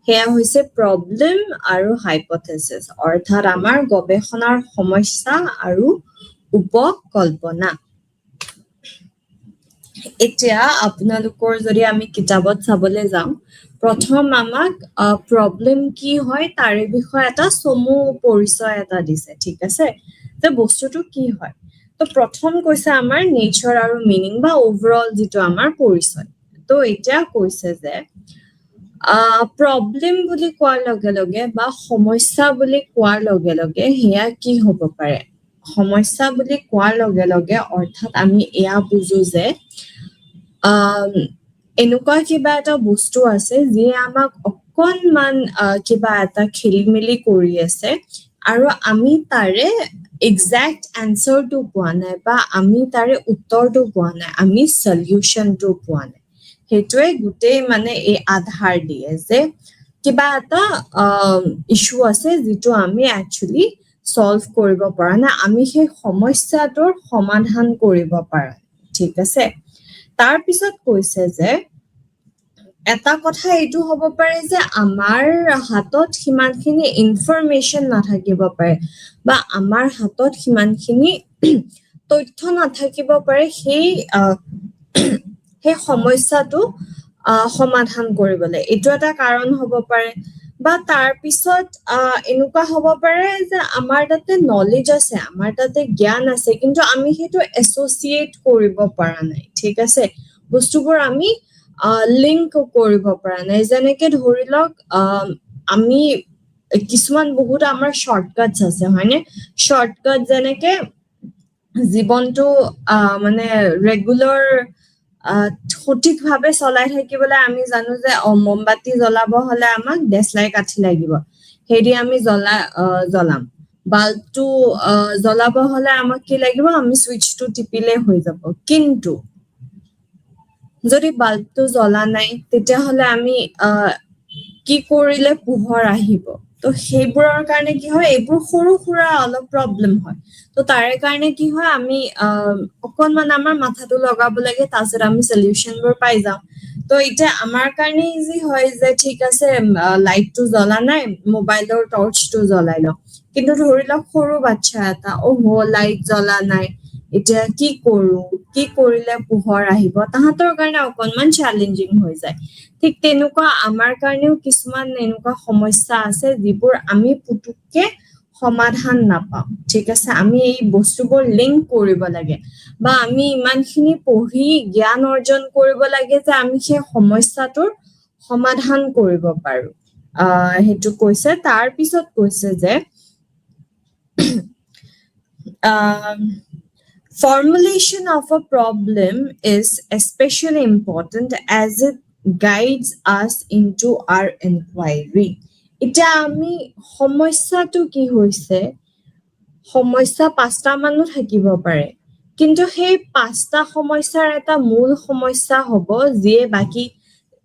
সেয়া হৈছে প্ৰব্লেম আৰু হাইপথেচিছ, অৰ্থাৎ আমাৰ গৱেষণাৰ সমস্যা আৰু উপকল্পনা। এতিয়া আপোনালোকৰ যদি আমি কিতাপত চাবলৈ যাওঁ, প্ৰথম আমাক প্ৰব্লেম কি হয় তাৰে বিষয়ে এটা চমু পৰিচয় এটা দিছে, ঠিক আছে, যে বস্তুটো কি হয়। তো প্ৰথম কৈছে আমাৰ নেচাৰ আৰু মিনিং বা ওভাৰঅল যিটো আমাৰ পৰিচয়। তো এতিয়া কৈছে যে প্ৰব্লেম বুলি কোৱাৰ লগে লগে বা সমস্যা বুলি কোৱাৰ লগে লগে সেয়া কি হ'ব পাৰে। সমস্যা বুলি কোৱাৰ লগে লগে অৰ্থাৎ আমি এয়া বুজো যে এনেকুৱা কিবা এটা বস্তু আছে যিয়ে আমাক অকণমান কিবা এটা খেলি মেলি কৰি আছে আৰু আমি তাৰে এক্সাক্ট এনচাৰটো পোৱা নাই বা আমি তাৰে উত্তৰটো পোৱা নাই, আমি সলিউশ্যনটো পোৱা নাই। সেইটোৱে গোটেই মানে এই আধাৰ দিয়ে যে কিবা এটা ইছ্যু আছে যিটো আমি একচুৱেলি সলভ কৰিব পৰা নাই, আমি সেই সমস্যাটোৰ সমাধান কৰিব পৰা, ঠিক আছে। তাৰ পিছত কৈছে যে এটা কথা এইটো হ'ব পাৰে যে আমাৰ হাতত সিমানখিনি ইনফৰমেশ্যন নাথাকিব পাৰে বা আমাৰ হাতত সিমানখিনি তথ্য নাথাকিব পাৰে সেই সমস্যাটো সমাধান কৰিবলৈ। এইটো এটা কাৰণ হ'ব পাৰে। বা তাৰ পিছত এনেকুৱা হ'ব পাৰে যে আমাৰ তাতে নলেজ আছে, আমাৰ তাতে জ্ঞান আছে, কিন্তু আমি সেইটো এছ'চিয়েট কৰিব পৰা নাই, ঠিক আছে। বস্তুবোৰ আমি লিংক কৰিব পৰা নাই। যেনেকে ধৰি লওক আমি কিছুমান বহুত আমাৰ শ্বৰ্টকাটছ আছে, হয়নে? শ্বৰ্টকাট যেনেকে জীৱনটো মানে ৰেগুলাৰ সঠিকভাৱে চলাই থাকিবলৈ আমি জানো যে মমবাতি জ্বলাব হলে আমাক দেশলাই কাঠি লাগিব, সেইদি আমি জ্বলাম। বাল্বটো জ্বলাব হলে আমাক কি লাগিব, আমি সুইচটো টিপিলে হৈ যাব। কিন্তু যদি বাল্বটো জ্বলা নাই তেতিয়াহলে আমি কি কৰিলে পোহৰ আহিব। তো সেইবোৰৰ কাৰণে কি হয়, এইবোৰ সৰু সুৰা অলপ প্ৰব্লেম হয়। তো তাৰে কাৰণে কি হয়, আমি অকণমান আমাৰ মাথাটো লগাব লাগে, তাৰপিছত আমি সলিউশ্যনবোৰ পাই যাওঁ। তো এতিয়া আমাৰ কাৰণে ইজি হয় যে ঠিক আছে লাইটটো জ্বলা নাই, মোবাইলৰ টৰ্চটো জ্বলাই লওঁ। কিন্তু ধৰি লওক সৰু বাচ্ছা এটা লাইট জ্বলা নাই, এতিয়া কি কৰো, কি কৰিলে পোহৰ আহিব, তাহাঁতৰ কাৰণে অকণমান চেলেঞ্জিং হৈ যায়। ঠিক তেনেকুৱা আমাৰ কাৰণেও কিছুমান এনেকুৱা সমস্যা আছে যিবোৰ আমি পুতুককে সমাধান নাপাওঁ, ঠিক আছে। আমি এই বস্তুবোৰ লিংক কৰিব লাগে বা আমি ইমানখিনি পঢ়ি জ্ঞান অৰ্জন কৰিব লাগে যে আমি সেই সমস্যাটোৰ সমাধান কৰিব পাৰো। সেইটো কৈছে। তাৰ পিছত কৈছে যে formulation of a problem is especially important as it guides us into our inquiry. এতিয়া আমি সমস্যাটো কি হৈছে, সমস্যা 5টা মানো থাকিব পাৰে, কিন্তু সেই 5টা সমস্যাৰ এটা মূল সমস্যা হ'ব যিয়ে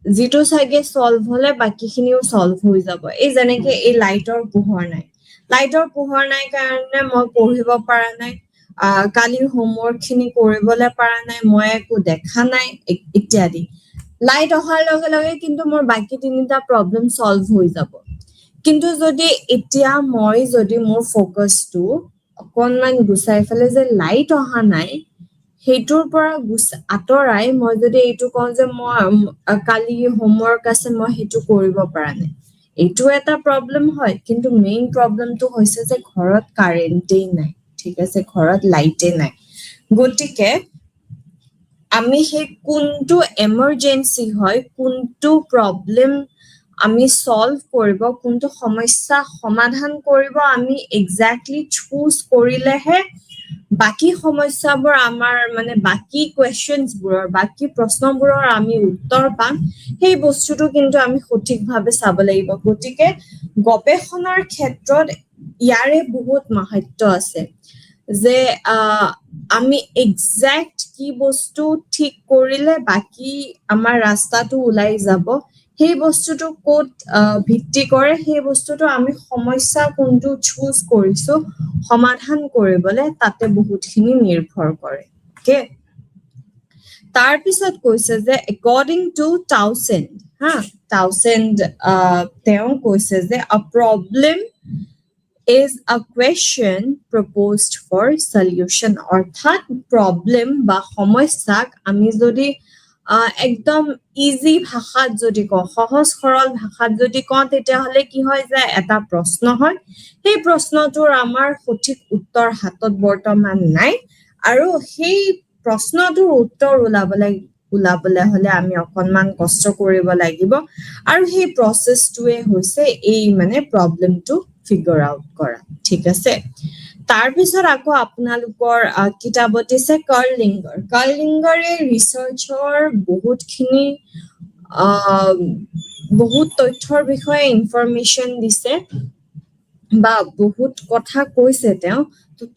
যিটো চাগে সলভ হলে বাকীখিনিও সলভ হৈ যাব। এই যেনেকে এই লাইটৰ পোহৰ নাই কাৰণে মই পঢ়িব পৰা নাই, কালিৰ হোমৱৰ্ক খিনি কৰিবলৈ পৰা নাই, মই একো দেখা নাই ইত্যাদি। লাইট অহাৰ লগে লগে কিন্তু মোৰ বাকী 3টা প্ৰব্লেম সলভ হৈ যাব। কিন্তু যদি এতিয়া যদি মোৰ ফ'কাছটো অকণমান গুচাই ফেলে যে লাইট অহা নাই, সেইটোৰ পৰা আঁতৰাই মই যদি এইটো কওঁ যে মই কালি হোমৱৰ্ক আছে মই সেইটো কৰিব পৰা নাই, এইটো এটা প্ৰব্লেম হয়। কিন্তু মেইন প্ৰব্লেমটো হৈছে যে ঘৰত কাৰেণ্টেই নাই, ঠিক আছে, ঘৰত লাইটে নাই। গতিকে আমি সেই কোনটো এমাৰ্জেঞ্চি হয়, কোনটো প্ৰব্লেম আমি সলভ কৰিব, কোনটো সমস্যা সমাধান কৰিব, আমি এক্সাক্টলি চুজ কৰিলেহে বাকী সমস্যাবোৰ আমাৰ মানে বাকী কুৱেশ্যনছবোৰৰ, বাকী প্ৰশ্নবোৰৰ আমি উত্তৰ পাম। সেই বস্তুটো কিন্তু আমি সঠিকভাৱে চাব লাগিব। গতিকে গৱেষণাৰ ক্ষেত্ৰত ইয়াৰে বহুত মাহাত্য আছে যে আমি এক্সাক্ট কি বস্তু ঠিক কৰিলে বাকী আমাৰ ৰাস্তাটো ওলাই যাব, সেই বস্তুটো কোট ভিত্তি কৰে সেই বস্তুটো আমি সমস্যা কোনটো চুজ কৰিছো সমাধান কৰিবলৈ তাতে বহুতখিনি নিৰ্ভৰ কৰে ওকে তাৰ পিছত কৈছে যে according to Townsend Townsend তেওঁ কৈছে যে a problem is a question proposed for solution অৰ্থাৎ problem বা সমস্যাক আমি যদি একদম ইজি ভাষাত যদি কওঁ সহজ সৰল ভাষাত যদি কওঁ তেতিয়াহলে কি হয় যে এটা প্ৰশ্ন হয় সেই প্ৰশ্নটোৰ আমাৰ সঠিক উত্তৰ হাতত বৰ্তমান নাই আৰু সেই প্ৰশ্নটোৰ উত্তৰ ওলাবলৈ হলে আমি অকনমান কষ্ট কৰিব লাগিব আৰু সেই প্ৰসেছটোৱে হৈছে এই মানে প্ৰবলেমটো ফিগাৰ আউট কৰা ঠিক আছে তাৰ পিছত আকৌ আপোনালোকৰ কিতাপত দিছে কাৰ্লিংগাৰে ৰিসাৰ্চৰ বহুতখিনি বহুত তথ্যৰ বিষয়ে ইনফৰমেশন দিছে বা বহুত কথা কৈছে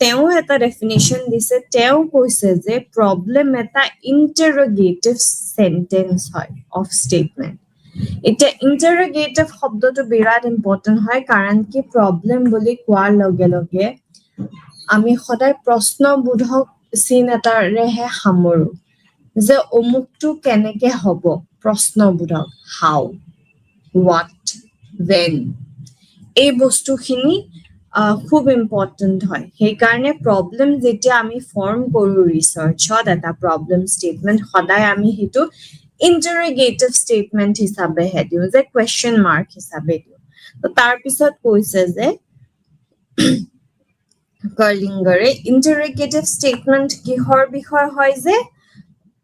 তেওঁ এটা ডেফিনেশন দিছে তেওঁ কৈছে যে প্ৰবলেম এটা ইন্টাৰোগেটিভ সেন্টেন্স হয় অফ স্টেটমেন্ট এটা ইন্টাৰোগেটিভ শব্দটো বিৰাট ইম্পৰ্টেন্ট হয় কাৰণ কি প্ৰবলেম বুলি কোৱাৰ লগে লগে আমি সদায় প্ৰশ্নবোধক চিন এটাৰেহে সামৰো যে অমুকটো কেনেকে হ'ব প্ৰশ্নবোধক হাউ what when এই বস্তুখিনি খুব ইম্পৰ্টেন্ট হয় সেই কাৰণে প্ৰবলেম যেতিয়া আমি ফৰ্ম কৰো ৰিসাৰ্চত এটা প্ৰবলেম স্টেটমেন্ট সদায় আমি হেতু ইন্টাৰোগেটিভ স্টেটমেন্ট হিচাপে হেদিও যে কোৱেশ্চন মাৰ্ক হিচাপে দিও তো তাৰ পিছত কৈছে যে কাৰ্লিংগাৰে ইন্টাৰোগেটিভ স্টেটমেন্ট কিহৰ বিষয় হয় যে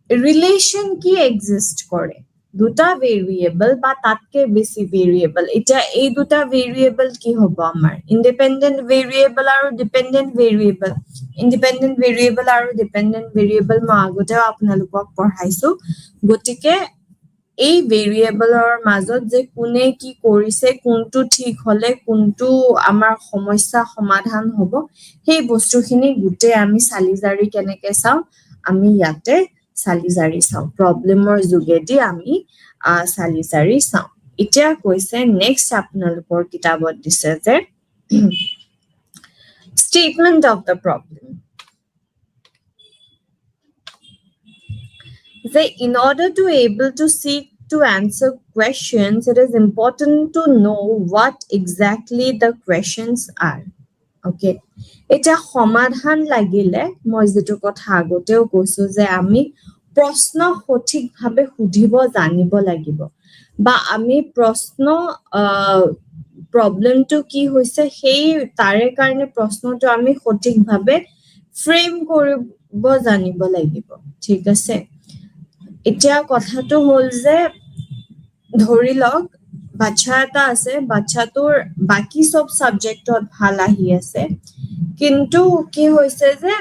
ৰিলেশন কি এক্সিষ্ট কৰে দুটা ভেৰিয়েবল বা তাতকে বেছি ভেৰিয়েবল এটা এই দুটা ভেৰিয়েবল কি হ'ব আমাৰ ইন্ডিপেন্ডেন্ট ভেৰিয়েবল আৰু ডিপেন্ডেন্ট ভেৰিয়েবল ইন্ডিপেন্ডেন্ট ভেৰিয়েবল আৰু ডিপেন্ডেন্ট ভেৰিয়েবল মই আগতেও আপোনালোকক পঢ়াইছো গতিকে এই ভেৰিয়েবলৰ মাজত যে কোনে কি কৰিছে কোনটো ঠিক হলে কোনটো আমাৰ সমস্যা সমাধান হ'ব সেই বস্তুখিনি গুটে আমি চালিজাৰি কেনেকে চাও আমি ইয়াতে চালিজাৰি চাও প্ৰবলেমৰ যোগেদি আমি চালিজাৰি চাও এতিয়া কৈছে নেক্সট আপোনালোকৰ কিতাপত দিছে যে statement of the problem that in order to able to seek to answer questions it is important to know what exactly the questions are okay এটা সমাধান লাগিলে মই যেটো কথা আগতেও কৈছো যে আমি প্ৰশ্ন সঠিকভাৱে সুধিব জানিব লাগিব বা আমি প্ৰশ্ন প্ৰবলেমটো কি হৈছে সেই তাৰে কাৰণে প্ৰশ্নটো আমি সঠিকভাৱে ফ্ৰেম কৰিব জানিব লাগিব ঠিক আছে এতিয়া কথাটো হল যে ধৰি লওক বাচ্চা এটা আছে বাচ্চাটোৰ বাকি সব সাবজেক্টত ভাল আহি আছে কিন্তু কি হৈছে যে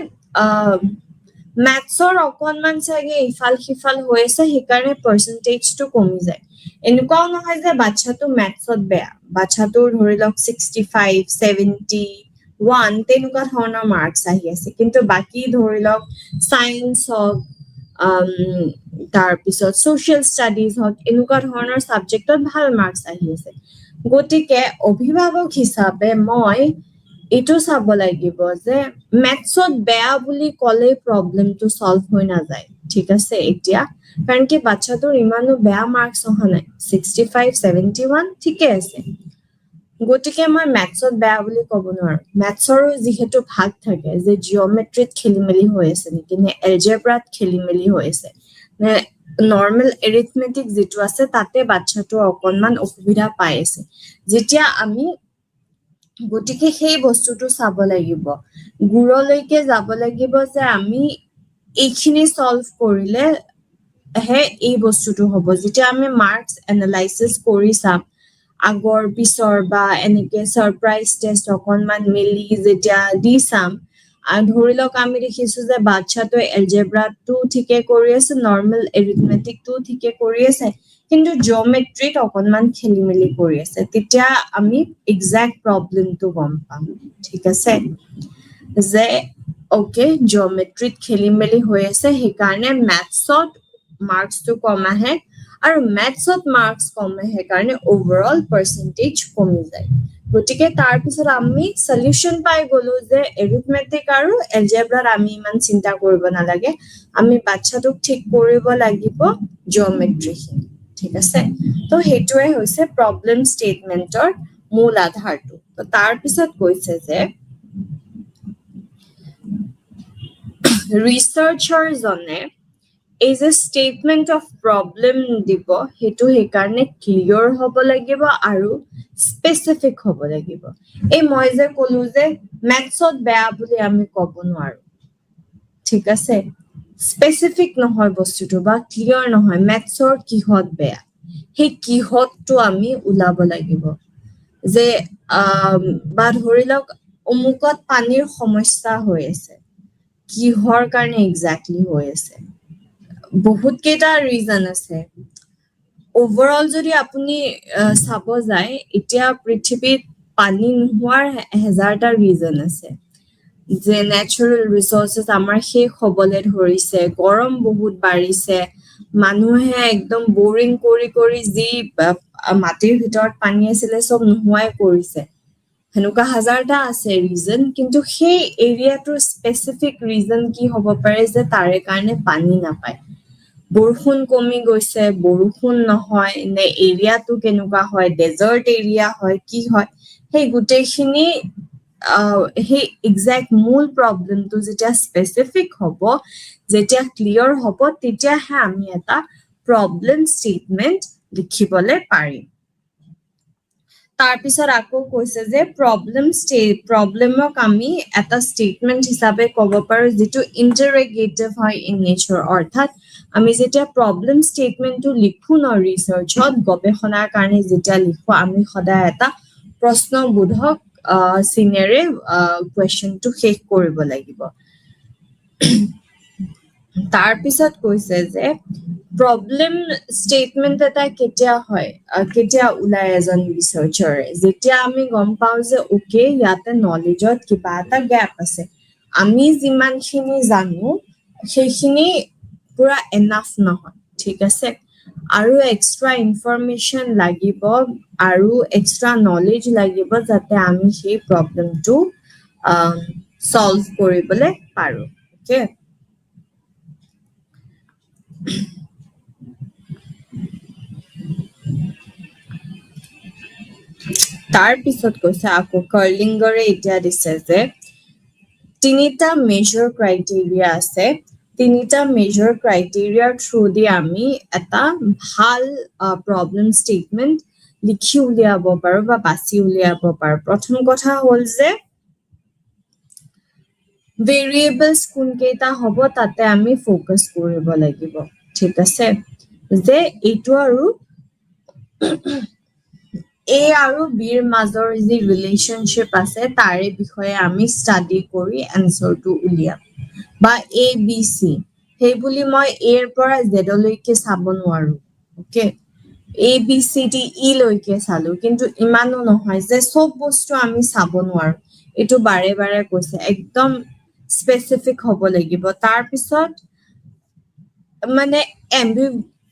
ম্যাথছৰ অকনমান চাগে ইফাল সিফাল হৈছে হিকাৰণে পাৰ্সেন্টেজটো কমি যায় এনেকুৱাও নহয় যে বাচ্চাটো ম্যাথছত বেয়া বাচ্চাটোৰ ধৰি লওক 65 71 তেনেকুৱা ধৰণৰ মাৰ্কস আহি আছে কিন্তু বাকি ধৰি লওক সায়েন্স হক তাৰ পিছত সোশ্যাল ষ্টাডিজ হক এনেকুৱা ধৰণৰ সাবজেক্টত ভাল মাৰ্কস আহি আছে গতিকে অভিভাৱক হিচাপে মই এটো চাব লাগিব যে ম্যাথছত বেয়া বুলি কলে প্ৰবলেমটো সলভ হৈ না যায় ঠিক আছে এতিয়া কাৰণ কি বাচ্চাটোৰ ইমানো বেয়া মাৰ্কস অহা নাই 65 71 ঠিকে আছে গতিকে মই ম্যাথছত বেয়া বুলি ক'ব নোৱাৰো ম্যাথছৰ যেহেতু ভাগ থাকে যে জিওমেট্ৰিত খেলিমেলি হৈ আছে নেকি নে এলজেব্ৰাত খেলিমেলি হৈ আছে নে নৰ্মেল এৰিথমেটিক যেটো আছে তাতে বাচ্চাটো অকনমান অসুবিধা পাই আছে যেতিয়া আমি গতিকে সেই বস্তুটো চাব লাগিব গুৰলৈকে যাব লাগিব যে আমি এইখিনি সলভ কৰিলে হে এই বস্তুটো হ'ব যেতিয়া আমি মাৰ্কস এনালাইসিস কৰি চাম আগৰ পিছৰ বা এনেকে সাৰপ্ৰাইজ টেষ্ট অকনমান মিলি যেতিয়া দি চাম আৰু ধৰি লওক আমি দেখিছো যে বাচ্চাটো এলজেব্ৰাটো ঠিকে কৰি আছে নৰ্মেল এৰিথমেটিকটো ঠিকে কৰি আছে কিন্তু জিওমেট্ৰিত অকনমান খেলিমেলি কৰি আছে তেতিয়া আমি এক্সাক্ট প্ৰবলেমটো গম পাম ঠিক আছে যে ওকে জিওমেট্ৰিত খেলিমেলি হৈ আছে হিকাৰণে ম্যাথছত মাৰ্কসটো কম আহে আৰু মেথছত মাৰ্কস কমে সেইকাৰণে ওভাৰঅল পাৰ্চেন্টেজ কমি যায় গতিকে তাৰ পিছত আমি সলিউশন পাই গলো যে এৰিথমেটিক আৰু এলজেব্ৰাত আমি ইমান চিন্তা কৰিব নালাগে আমি বাচ্চাটোক ঠিক কৰিব লাগিব জিওমেট্ৰি ঠিক আছে তো হেতুৱে হৈছে প্ৰবলেম ষ্টেটমেন্টৰ মূল আধাৰটো তো তাৰ পিছত কৈছে যে ৰিসাৰ্চাৰ জনে এই যে স্টেটমেন্ট অফ প্ৰবলেম দিব হেতু হেকাৰণে ক্লিয়াৰ হ'ব লাগিব আৰু স্পেসিফিক হ'ব লাগিব এই মই যে কলো যে ম্যাথছত বেয়া বুলি আমি ক'ব নোৱাৰো ঠিক আছে স্পেসিফিক নহয় বস্তুটো বা ক্লিয়াৰ নহয় ম্যাথছৰ কিহত বেয়া সেই কিহতটো আমি উলাব লাগিব যে বা ধৰি লওক অমুকত পানীৰ সমস্যা হৈ আছে কিহৰ কাৰণে এক্স্যাক্টলি হৈ আছে বহুত কেইটা ৰিজন আছে ওভাৰঅল যদি আপুনি চাব যায় এতিয়া পৃথিৱীত পানী নোহোৱাৰ হাজাৰটা ৰিজন আছে যে ন্যাচাৰাল ৰিসোৰ্সেস আমাৰ শেষ হ'বলে ধৰিছে গৰম বহুত বাঢ়িছে মানুহে একদম বোৰিং কৰি যি মাটিৰ ভিতৰত পানী আছিল সব নোহোৱাই কৰিছে হেনুকা হাজাৰটা আছে ৰিজন কিন্তু সেই এৰিয়াটোৰ স্পেসিফিক ৰিজন কি হ'ব পাৰে যে তাৰে কাৰণে পানী নাপায় বৰষুণ কমি গৈছে বৰষুণ নহয় নে এৰিয়াটো কেনেকুৱা হয় ডেজাৰ্ট এৰিয়া হয় কি হয় সেই গুটেখিনি সেই এক্সাক্ট মূল প্ৰবলেমটো যেতিয়া স্পেসিফিক হ'ব যেতিয়া ক্লিয়াৰ হ'ব তেতিয়াহে আমি এটা প্ৰবলেম ষ্টেটমেন্ট লিখিবলে পাৰিম তাৰ পিছত আকৌ কৈছে যে প্ৰবলেমক আমি এটা ষ্টেটমেন্ট হিচাপে ক'ব পাৰো যেটো ইন্টাৰগেটিভ হয় ইন নেচাৰ অৰ্থাৎ আমি যেতিয়া প্ৰবলেম ষ্টেটমেন্টটো লিখো ন ৰিসাৰ্চত গৱেষণাৰ কাৰণে যেতিয়া লিখো আমি সদায় এটা প্ৰশ্নবোধক সিনেৰে কোৱেশ্চনটো শেষ কৰিব লাগিব তাৰ পিছত কৈছে যে প্ৰবলেম ষ্টেটমেন্ট এটা কেতিয়া উলাই এজন ৰিসাৰ্চাৰে যেতিয়া আমি গম পাও যে ওকে ইয়াতে নলেজত কিবা এটা গ্যাপ আছে আমি যিমানখিনি জানো সেইখিনি পুৰা এনাফ নহয় ঠিক আছে আৰু এক্সট্ৰা ইনফৰমেশন লাগিব আৰু এক্সট্ৰা নলেজ লাগিব যাতে আমি সেই প্ৰবলেমটো সলভ কৰিবলে পাৰো ওকে তাৰ পিছত কৈছে আকৌ কাৰ্লিংগৰে এতিয়া দিছে যে তিনিটা মেজৰ ক্ৰাইটেৰিয়া আছে তিনিটা মেজৰ ক্ৰাইটেৰিয়াৰ থ্ৰু দি আমি এটা ভাল প্ৰবলেম ষ্টেটমেন্ট লিখি উলিয়াব পাৰো বা বাছি উলিয়াব পাৰো প্ৰথম কথা হ'ল যে ভেৰিয়েবলস কোনকেইটা হ'ব তাতে আমি ফোকাস কৰিব লাগিব ঠিক আছে যে এইটো আৰু A আৰু B ৰ মাজৰ যি ৰিলেশনশিপ আছে তাৰে বিষয়ে আমি ষ্টাডি কৰি এনসাৰটো উলিয়াম বা A B C সেই বুলি মই A ৰ পৰা Z লৈকে চাব নোৱাৰো ওকে A B C D E লৈকে চালো কিন্তু ইমানো নহয় যে সব বস্তু আমি চাব নোৱাৰো এটো বাৰে বাৰে কৈছে একদম স্পেসিফিক হ'ব লাগিব তাৰ পিছত মানে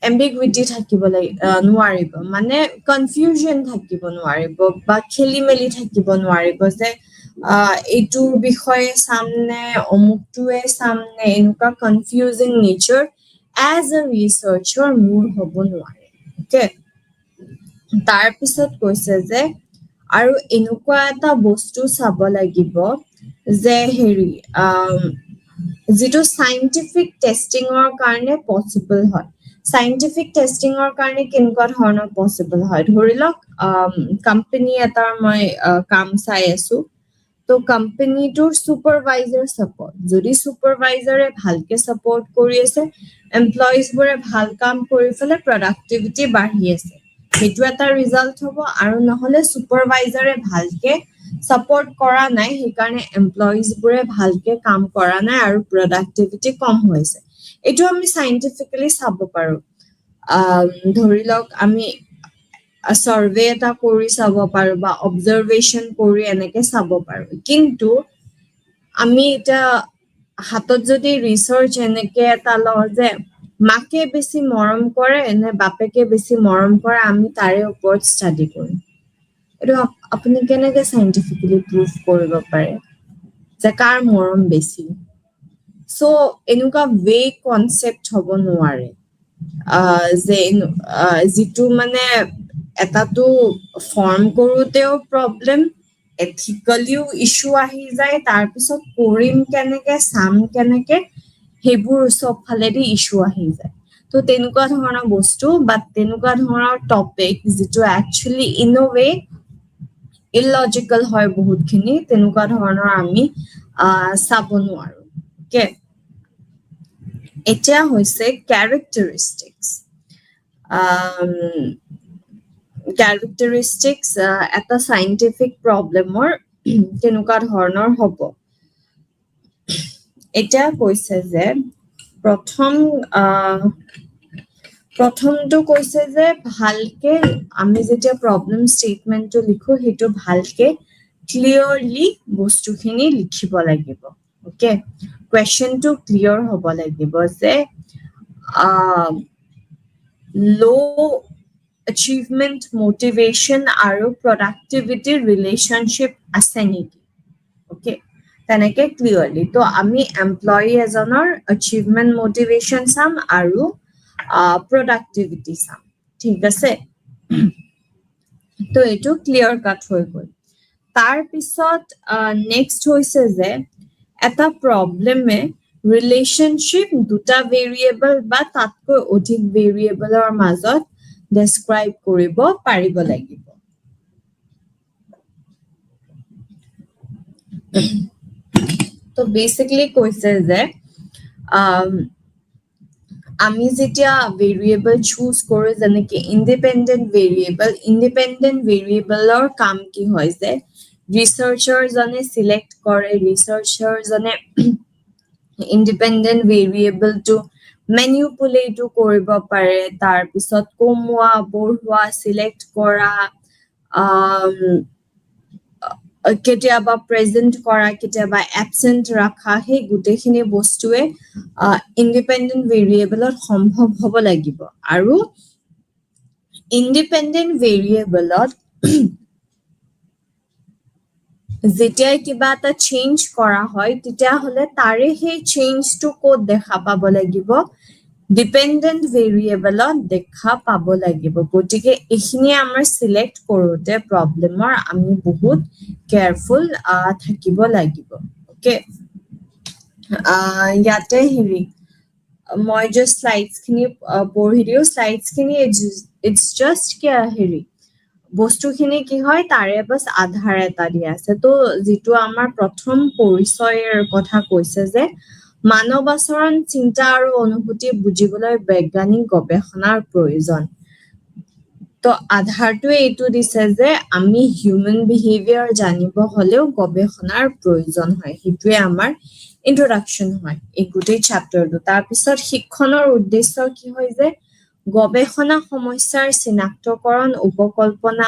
ambiguity থাকিব নোৱাৰিব মানে কনফিউজন থাকিব নোৱাৰিব বা খেলিমেলি থাকিব নোৱাৰিব যে এইটো বিষয়ে সামনে অমুকটোৱে সামনে এনেকুৱা কনফিউজিং নেচাৰ এজ আ ৰিসাৰ্চাৰ মোৰ হ'ব নোৱাৰে ওকে তাৰ পিছত কৈছে যে আৰু এনেকুৱা এটা বস্তু চাব লাগিব যে হেৰি যেটো সাইন্টিফিক টেষ্টিংৰ কাৰণে পসিবল হয় সাইন্টিফিক টেষ্টিংৰ কাৰণে কেনেকুৱা ধৰণৰ পসিবল হয় ধৰি লওক কোম্পানী এটাৰ মই কাম চাই আছো তো কোম্পানীটোৰ সুপাৰভাইজাৰ সাপোৰ্ট যদি সুপাৰভাইজাৰে ভালকে সাপোৰ্ট কৰি আছে এমপ্লয়িজ বোৰে ভাল কাম কৰি ফলে প্ৰডাক্টিভিটি বাঢ়ি আছে হেতু এটা ৰিজাল্ট হ'ব আৰু নহলে সুপাৰভাইজাৰে ভালকে সাপোৰ্ট কৰা নাই সেইকাৰণে এমপ্লয়িজ বোৰে ভালকে কাম কৰা নাই আৰু প্ৰডাক্টিভিটি কম হৈছে এটো আমি সাইন্টিফিক্যালি চাব পাৰো ধৰি লওক আমি সার্ভে এটা কৰি চাব পাৰো বা অবজারভেশন কৰি এনেকে চাব পাৰো কিন্তু আমি এটা হাতত যদি ৰিসাৰ্চ এনেকে এটা লও যে মাকে বেছি মৰম কৰে নে বাপেকে বেছি মৰম কৰে আমি তাৰে ওপৰত ষ্টাডি কৰিম এইটো আপুনি কেনেকে সাইন্টিফিক্যালি প্ৰুভ কৰিব পাৰে যে কাৰ মৰম বেছি সো এনেকুৱা ৱে কনসেপ্ট হ'ব নোৱাৰে যে যিটো মানে এটাটো ফৰ্ম কৰোতেও প্ৰবলেম এথিক্যালিও ইস্যু আহি যায় তাৰ পিছত কৰিম কেনেকে চাম কেনেকে সেইবোৰ সব ফালেদি ইস্যু আহি যায় তো তেনেকুৱা ধৰণৰ বস্তু বা তেনেকুৱা ধৰণৰ টপিক যিটো actually in a way illogical হয় বহুতখিনি তেনেকুৱা ধৰণৰ আমি চাব নোৱাৰো ওকে এতিয়া হৈছে ক্যাৰেক্টাৰিষ্টিক্স ক্যাৰেক্টাৰিষ্টিক্স এটা সাইন্টিফিক প্ৰবলেমৰ কেনেকুৱা ধৰণৰ হ'ব এটা কৈছে যে প্ৰথমটো কৈছে যে ভালকে আমি যেতিয়া প্ৰবলেম স্টেটমেন্টটো লিখো হেতু ভালকে ক্লিয়াৰলি বস্তুখিনি লিখিব লাগিব ওকে কোৱেশ্চনটো ক্লিয়াৰ হ'ব লাগিব যে লো achievement motivation আৰু productivity relationship আছে নেকি ওকে তেনেকে ক্লিয়াৰলি তো আমি এমপ্লয়ী এজনৰ achievement motivation চাম আৰু productivity চাম ঠিক আছে তো এটো ক্লিয়াৰ কাট হৈ গ'ল তাৰ পিছত নেক্সট হৈছে যে এটা প্ৰবলেমে ৰিলেশনশিপ দুটা ভেৰিয়েবল বা তাতকৈ অধিক ভেৰিয়েবলৰ মাজত ডেসক্ৰাইব কৰিব পাৰিব লাগিব তো বেসিক্যালি কৈছে যে আমি যেতিয়া ভেৰিয়েবল চুজ কৰো যেনেকে ইন্ডিপেন্ডেন্ট ভেৰিয়েবলৰ কাম কি হয় যে ৰিসাৰ্চাৰ জনে সিলেক্ট কৰে ৰিসাৰ্চাৰ জনে ইন্ডিপেন্ডেন্ট ভেৰিয়েবল টু ম্যানিপুলেট কৰিব পাৰে তাৰ পিছত কমোৱা বঢ়োৱা সিলেক্ট কৰা কেতিয়াবা প্ৰেজেন্ট কৰা কেতিয়াবা এবসেন্ট ৰাখা হে গুটেখিনি বস্তুৱে ইন্ডিপেন্ডেন্ট ভেৰিয়েবলত সম্ভৱ হ'ব লাগিব আৰু ইন্ডিপেন্ডেন্ট ভেৰিয়েবলত যেতিয়া কিবা এটা চেঞ্জ কৰা হয় তেতিয়া হলে তাৰে হে চেঞ্জটো কোড দেখা পাব লাগিব ডিপেন্ডেন্ট ভেৰিয়েবলত দেখা পাব লাগিব গতিকে এখিনি আমাৰ সিলেক্ট কৰোতে প্ৰবলেমৰ আমি বহুত কেয়াৰফুল থাকিব লাগিব ওকে ইয়াতে হেৰি মই জাস্ট স্লাইডছ খিনি পঢ়ি দিও স্লাইডছ খিনি ইটস জাস্ট কি হেৰি বস্তুখিনি কি হয় তাৰে বাস আধাৰ এটা দিয়া আছে তো যেটো আমাৰ প্ৰথম পৰিচয়ৰ কথা কৈছে যে মানৱ আচৰণ চিন্তা আৰু অনুভূতি বুজিবলৈ বৈজ্ঞানিক গৱেষণাৰ প্ৰয়োজন তো আধাৰটো এইটো দিছে যে আমি হিউম্যান বিহেভিয়াৰ জানিব হলেও গৱেষণাৰ প্ৰয়োজন হয় হিটোৱে আমাৰ ইন্ট্ৰোডাকশন হয় এই গোটেই চ্যাপ্টাৰটো তাৰ পিছত শিক্ষণৰ উদ্দেশ্য কি হয় যে গৱেষণা সমস্যাৰ চিনাক্তকৰণ উপকল্পনা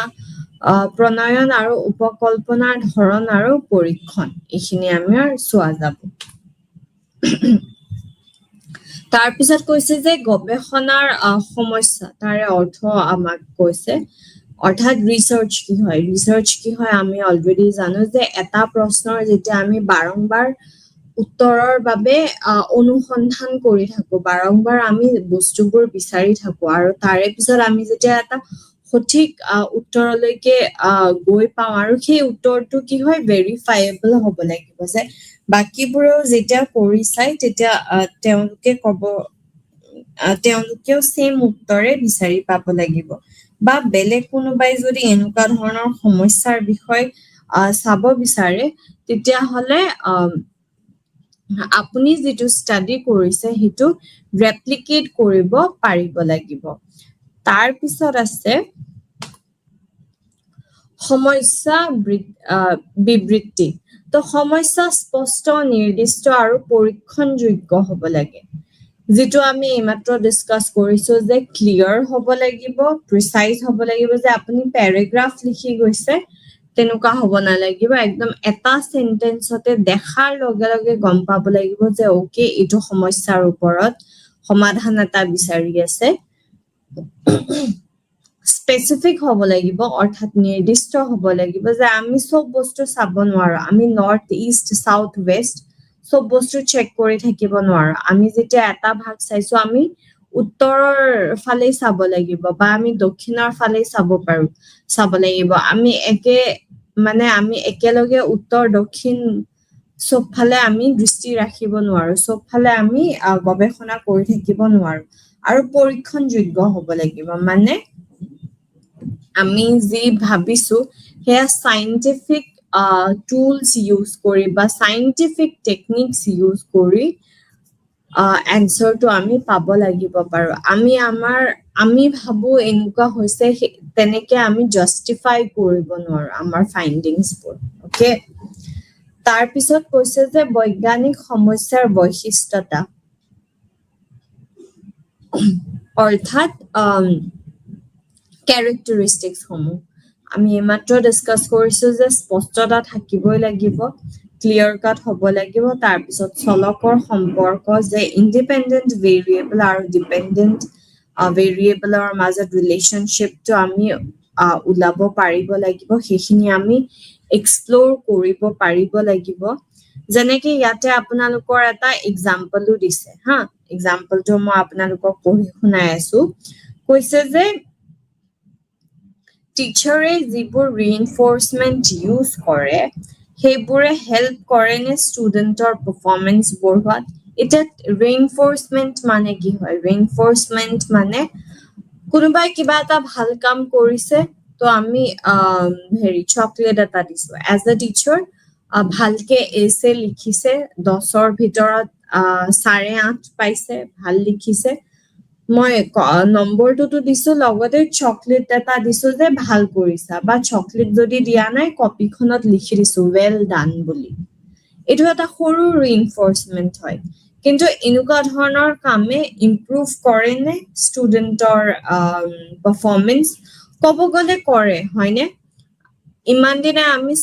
প্ৰণয়ন আৰু উপকল্পনাৰ ধৰণ আৰু পৰীক্ষণ এখিনি আমাৰ চোৱা যাব তাৰ পিছত কৈছে যে গৱেষণাৰ সমস্যা তাৰে অৰ্থ আমাক কৈছে অৰ্থাৎ ৰিসাৰ্চ কি হয় আমি অলৰেডি জানো যে এটা প্ৰশ্নৰ যেতিয়া আমি বাৰংবাৰ উত্তৰৰ বাবে অনুসন্ধান কৰি থাকো বাৰংবাৰ আমি বস্তুবোৰ বিচাৰি থাকো আৰু তাৰে পিছত আমি যেতিয়া এটা সঠিক উত্তৰলৈকে গৈ পাওঁ আৰু সেই উত্তৰটো কি হয় ভেৰিফাইবল হ'ব লাগিব যে বাকিবোৰেও যেতিয়া কৰি চাই তেতিয়া তেওঁলোকেও সেম উত্তৰে বিচাৰি পাব লাগিব বা বেলেগ কোনোবাই যদি এনেকুৱা ধৰণৰ সমস্যাৰ বিষয় চাব বিচাৰে তেতিয়া হলে আপুনি যেটো ষ্টাডি কৰিছে হেতু ৰেপ্লিকেট কৰিব পাৰিব লাগিব তাৰ পিছত আছে সমস্যা বিবৃতি তো সমস্যা স্পষ্ট নিৰ্দিষ্ট আৰু পৰীক্ষণযোগ্য হ'ব লাগে যেটো আমি এইমাত্ৰ ডিসকাস কৰিছো যে ক্লিয়াৰ হ'ব লাগিব প্ৰিসাইজ হ'ব লাগিব যে আপুনি প্যাৰাগ্ৰাফ লিখি গৈছে তেনেকুৱা হ'ব না লাগিব একদম এটা সেন্টেন্সতে দেখাৰ লগে লগে গম পাব লাগিব যে ওকে এটো সমস্যাৰ ওপৰত সমাধান এটা বিচাৰি আছে স্পেসিফিক হ'ব লাগিব অৰ্থাৎ নিৰ্দিষ্ট হ'ব লাগিব যে আমি সব বস্তু চাব নোৱাৰো আমি নৰ্থ ইষ্ট সাউথ ওয়েস্ট সব বস্তু চেক কৰি থাকিব নোৱাৰো আমি যেতিয়া এটা ভাগ চাইছো আমি উত্তৰৰ ফালে চাব লাগিব বা আমি দক্ষিণৰ ফালে চাব লাগিব আমি আমি একেলগে উত্তৰ দক্ষিণ সব ফালে আমি দৃষ্টি ৰাখিব নোৱাৰো সব ফালে আমি গৱেষণা কৰি থাকিব নোৱাৰো আৰু পৰীক্ষণযোগ্য হ'ব লাগিব মানে আমি যি ভাবিছো হেয়া সাইন্টিফিক টুলস ইউজ কৰি বা সাইন্টিফিক টেকনিক্স ইউজ কৰি এনসাৰটো আমি পাব লাগিব পাৰো আমি ভাবো এনেকুৱা হৈছে তেনেকে আমি জাস্টিফাই কৰিব নোৱাৰো আমাৰ ফাইন্ডিংছবোৰ ওকে তাৰ পিছত কৈছে যে বৈজ্ঞানিক সমস্যাৰ বৈশিষ্ট্যতা অৰ্থাৎ characteristics সমূহ আমি এইমাত্ৰ ডিসকাস কৰিছো যে স্পষ্টতা থাকিবই লাগিব ক্লিয়াৰ কাট হ'ব লাগিব তাৰ পিছত চলকৰ সম্পৰ্ক যে ইন্ডিপেন্ডেন্ট ভেৰিয়েবল আৰু ডিপেন্ডেন্ট ভেৰিয়েবলৰ মাজত ৰিলেশনশিপটো আমি উলাব পাৰিব লাগিব সেইখিনি আমি এক্সপ্লোৰ কৰিব পাৰিব লাগিব যেনেকৈ ইয়াতে আপোনালোকৰ এটা এক্সাম্পলও দিছে হা এক্সাম্পলটো মই আপোনালোকক পঢ়ি শুনাই আছো কৈছে যে টিচাৰে যিবোৰ ৰিইনফোৰ্সমেন্ট ইউজ কৰে সেইবোৰে হেল্প কৰে নে ষ্টুডেন্টৰ পাৰফৰমেন্স বঢ়োৱাত এটা ৰিইনফোৰ্সমেন্ট মানে কি হয় ৰিইনফোৰ্সমেন্ট মানে কোনোবাই কিবা এটা ভাল কাম কৰিছে তো আমি চকলেট এটা দিছো এজ আ টিচাৰ ভালকে এছে লিখিছে 10ৰ ভিতৰত 8.5 পাইছে ভাল লিখিছে মই নম্বৰটো দিছো লগতে চকলেট এটা দিছো যে ভাল কৰিছা বা চকলেট যদি দিয়া নাই কপিখনত লিখি দিছো ওয়েল ডান বুলি এটো এটা সৰু ৰিইনফোৰ্সমেন্ট হয় কিন্তু এনেকুৱা ধৰণৰ কামে ইমপ্ৰুভ কৰে নে ষ্টুডেন্টৰ পাৰফৰমেন্স কব গলে কৰে হয়নে ইমান দিনে আমি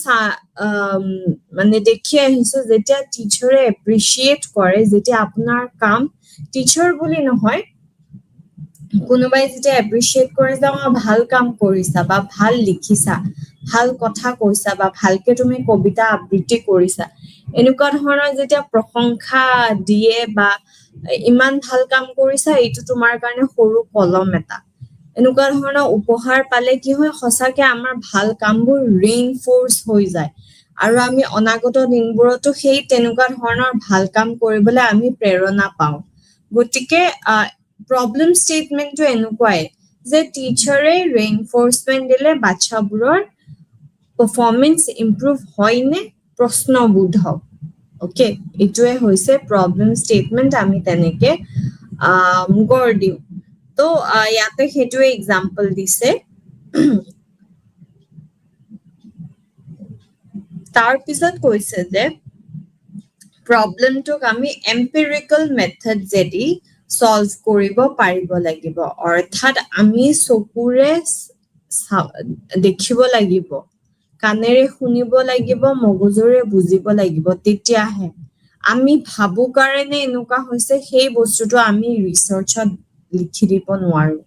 মানে দেখি আহিছো যেতিয়া টিচাৰে এপ্ৰিচিয়েট কৰে যেতিয়া আপোনাৰ কাম টিচাৰ বুলি নহয় কোনোবাই যেতিয়া এপ্ৰিচিয়েট কৰে যে ভাল কাম কৰিছা বা ভাল লিখিছা ভাল কথা কৈছা বা ভালকে তুমি কবিতা আবৃত্তি কৰিছা এনেকুৱা ধৰণৰ যেতিয়া প্ৰশংসা দিয়ে বা ইমান ভাল কাম কৰিছা এইটো তোমাৰ কাৰণে সৰু কলম এটা এনেকুৱা ধৰণৰ উপহাৰ পালে কি হয় সঁচাকে আমাৰ ভাল কামবোৰ ৰিইনফোৰ্স হৈ যায় আৰু আমি অনাগত দিনবোৰতো সেই তেনেকুৱা ধৰণৰ ভাল কাম কৰিবলৈ আমি প্ৰেৰণা পাওঁ গতিকে প্ৰবলেম ষ্টেটমেন্টটো এনেকুৱাই যে টিচাৰে ৰিইনফোৰ্সমেন্ট দিলে বাচ্চাবোৰৰ পাৰফৰমেন্স ইমপ্ৰুভ হয় নে প্ৰশ্নবোধক ওকে এটোৱে হৈছে প্ৰবলেম ষ্টেটমেন্ট আমি তেনেকে গঢ় দিওঁ তো ইয়াতে হেতুৱে এক্সাম্পল দিছে তাৰ পিছত কৈছে যে প্ৰবলেমটোক আমি এম্পিৰিকেল মেথড যেদি সলভ কৰিব পাৰিব লাগিব অৰ্থাৎ আমি চকুৰে দেখিব লাগিব কানেৰে শুনিব লাগিব মগজুৰে বুজিব লাগিব তেতিয়াহে আমি ভাবো কাৰণে এনেকুৱা হৈছে সেই বস্তুটো আমি ৰিসাৰ্চত লিখি দিব নোৱাৰো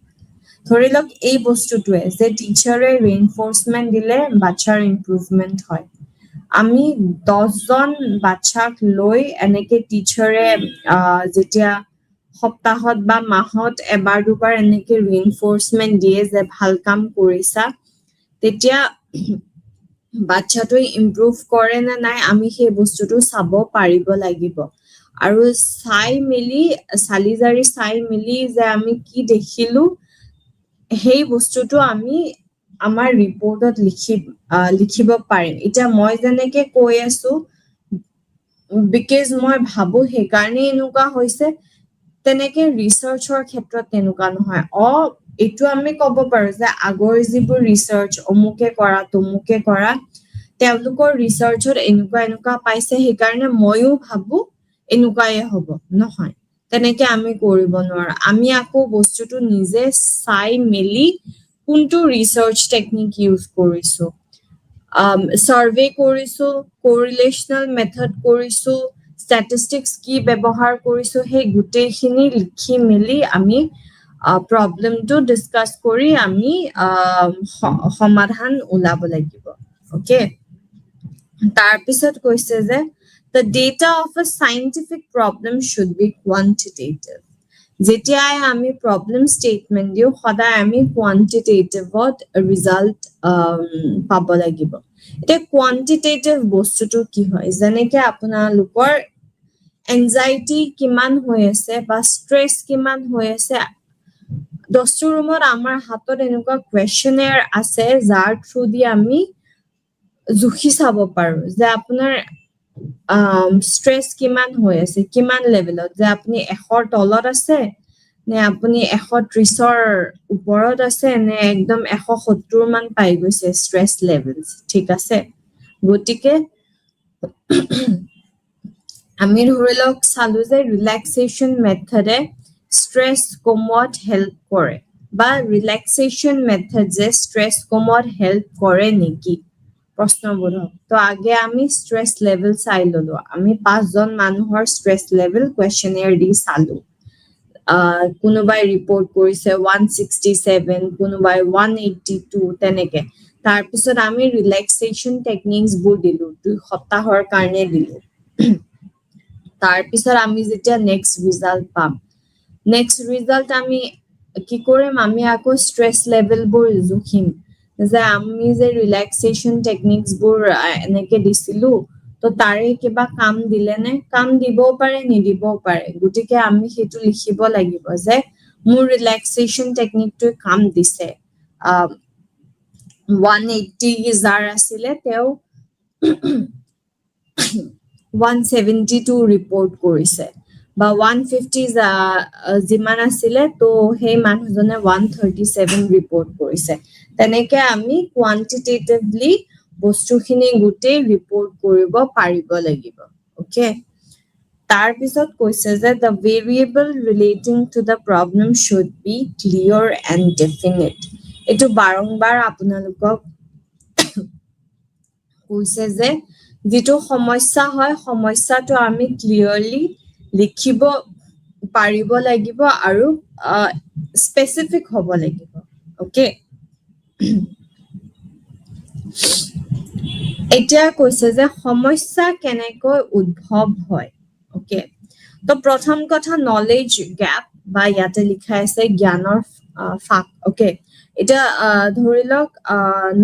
ধৰি লওক এই বস্তুটোৱে যে টিচাৰে ৰিইনফোৰ্সমেন্ট দিলে বাচ্চাৰ ইমপ্ৰুভমেন্ট হয় আমি 10 জন বাচ্চাক লৈ এনেকে টিচাৰে যেতিয়া সপ্তাহত বা মাহত এবাৰ দুবাৰ এনেকে ৰিইনফোৰ্সমেন্ট দিয়ে যে ভাল কাম কৰিছা তেতিয়া বাচ্চাটো ইমপ্ৰুভ কৰে না নাই আমি সেই বস্তুটো চাব পাৰিব লাগিব আৰু চাই মিলি যে আমি কি দেখিলো সেই বস্তুটো আমি আমাৰ ৰিপৰ্টত লিখিব পাৰিম এটা মই যেনেকে কৈ আছো বিকজ মই ভাবো সেই কাৰণে এনেকুৱা হৈছে তেনেকে ৰিসাৰ্চৰ ক্ষেত্ৰত তেনেকুৱা নহয় এটো আমি কব পাৰো যে আগৰ যিবোৰ ৰিসাৰ্চ অমুকে কৰা তুমুকে কৰা তেওঁলোকৰ ৰিসাৰ্চত এনেকুৱা পাইছে সেই কাৰণে মইও ভাবো এনেকুৱাই হ'ব নহয় তেনেকে আমি কৰিব নোৱাৰো আমি আকৌ বস্তুটো নিজে চাই মেলি কোনটো ৰিসাৰ্চ টেকনিক ইউজ কৰিছো সাৰ্ভে কৰিছো কোৰিলেশনাল মেথড কৰিছো statistics কি ব্যৱহাৰ কৰিছো সেই গুটেইখিনি লিখি মিলি আমি প্ৰবলেমটো ডিসকাস কৰি আমি সমাধান উলাব লাগিব ওকে তাৰ পিছত কৈছে যে the data of a scientific problem should be quantitative যেতিয়াই আমি problem statement দিও সদায় আমি quantitative result পাব লাগিব এটা quantitative বস্তুটো কি হয় যেনেকে আপোনালোকৰ anxiety কিমান হৈ আছে বা stress কিমান হৈ আছে দস্তুৰ ৰুমত আমাৰ হাতত এনেকুৱা questionnaire আছে যাৰ থ্ৰু দি আমি জুখি চাব পাৰো যে আপোনাৰ stress কিমান হৈ আছে কিমান লেভেলত যে আপুনি 100 তলত আছে নে আপুনি 130 ওপৰত আছে নে একদম 170 মান পাই গৈছে stress levels ঠিক আছে গটিকে আমি ধৰিলক চালু যে রিল্যাক্সেশন মেথডে স্ট্রেস কমোৱাত হেল্প কৰে বা রিল্যাক্সেশন মেথড যে স্ট্রেস কমোৱাত হেল্প কৰে নেকি প্ৰশ্নবোধক তো আগে আমি স্ট্রেস লেভেল চাই ললো আমি 5 জন মানুহৰ স্ট্রেস লেভেল কোৱেশ্চনেয়াৰ দি চালো কোনোবাই ৰিপৰ্ট কৰিছে 167 কোনোবাই 182 তেনেকে তাৰ পিছত আমি রিল্যাক্সেশন টেকনিক্স বোৰ দিলো 2 সপ্তাহৰ কাৰণে দিলো তাৰ পিছত আমি যেতিয়া নেক্সট ৰিজাল্ট পাম নেক্সট ৰিজাল্ট আমি কি কৰিম আমি আকৌ স্ট্রেস লেভেল বোৰ জুখিম যে আমি যে রিল্যাক্সেশন টেকনিক্স বোৰ এনেকে দিছিলো তো তাৰে কিবা কাম দিলে নে কাম দিবও পাৰে নিদিবও পাৰে গটিকে আমি হেতু লিখিব লাগিব যে মোৰ রিল্যাক্সেশন টেকনিকটো কাম দিছে 180 যাৰ আছিল তেও 172 ৰিপৰ্ট কৰিছে বা 150 জিমান আছিল তো সেই মানুহজনে 137 ৰিপৰ্ট কৰিছে তেনেকে আমি কোয়ান্টিটেটিভলি বস্তুখিনি গুটেই ৰিপৰ্ট কৰিব পাৰিব লাগিব ওকে তাৰ পিছত কৈছে যে the variable relating to the problem should be clear and definite এটো বাৰংবাৰ আপোনালোকক কৈছে যে যেটো সমস্যা হয় সমস্যাটো আমি ক্লিয়াৰলি লিখিব পাৰিব লাগিব আৰু স্পেসিফিক হ'ব লাগিব ওকে এতিয়া কৈছে যে সমস্যা কেনেকৈ উদ্ভৱ হয় ওকে তো প্ৰথম কথা নলেজ গ্যাপ বা ইয়াতে লিখা আছে জ্ঞানৰ ফাক ওকে এটা ধৰিলক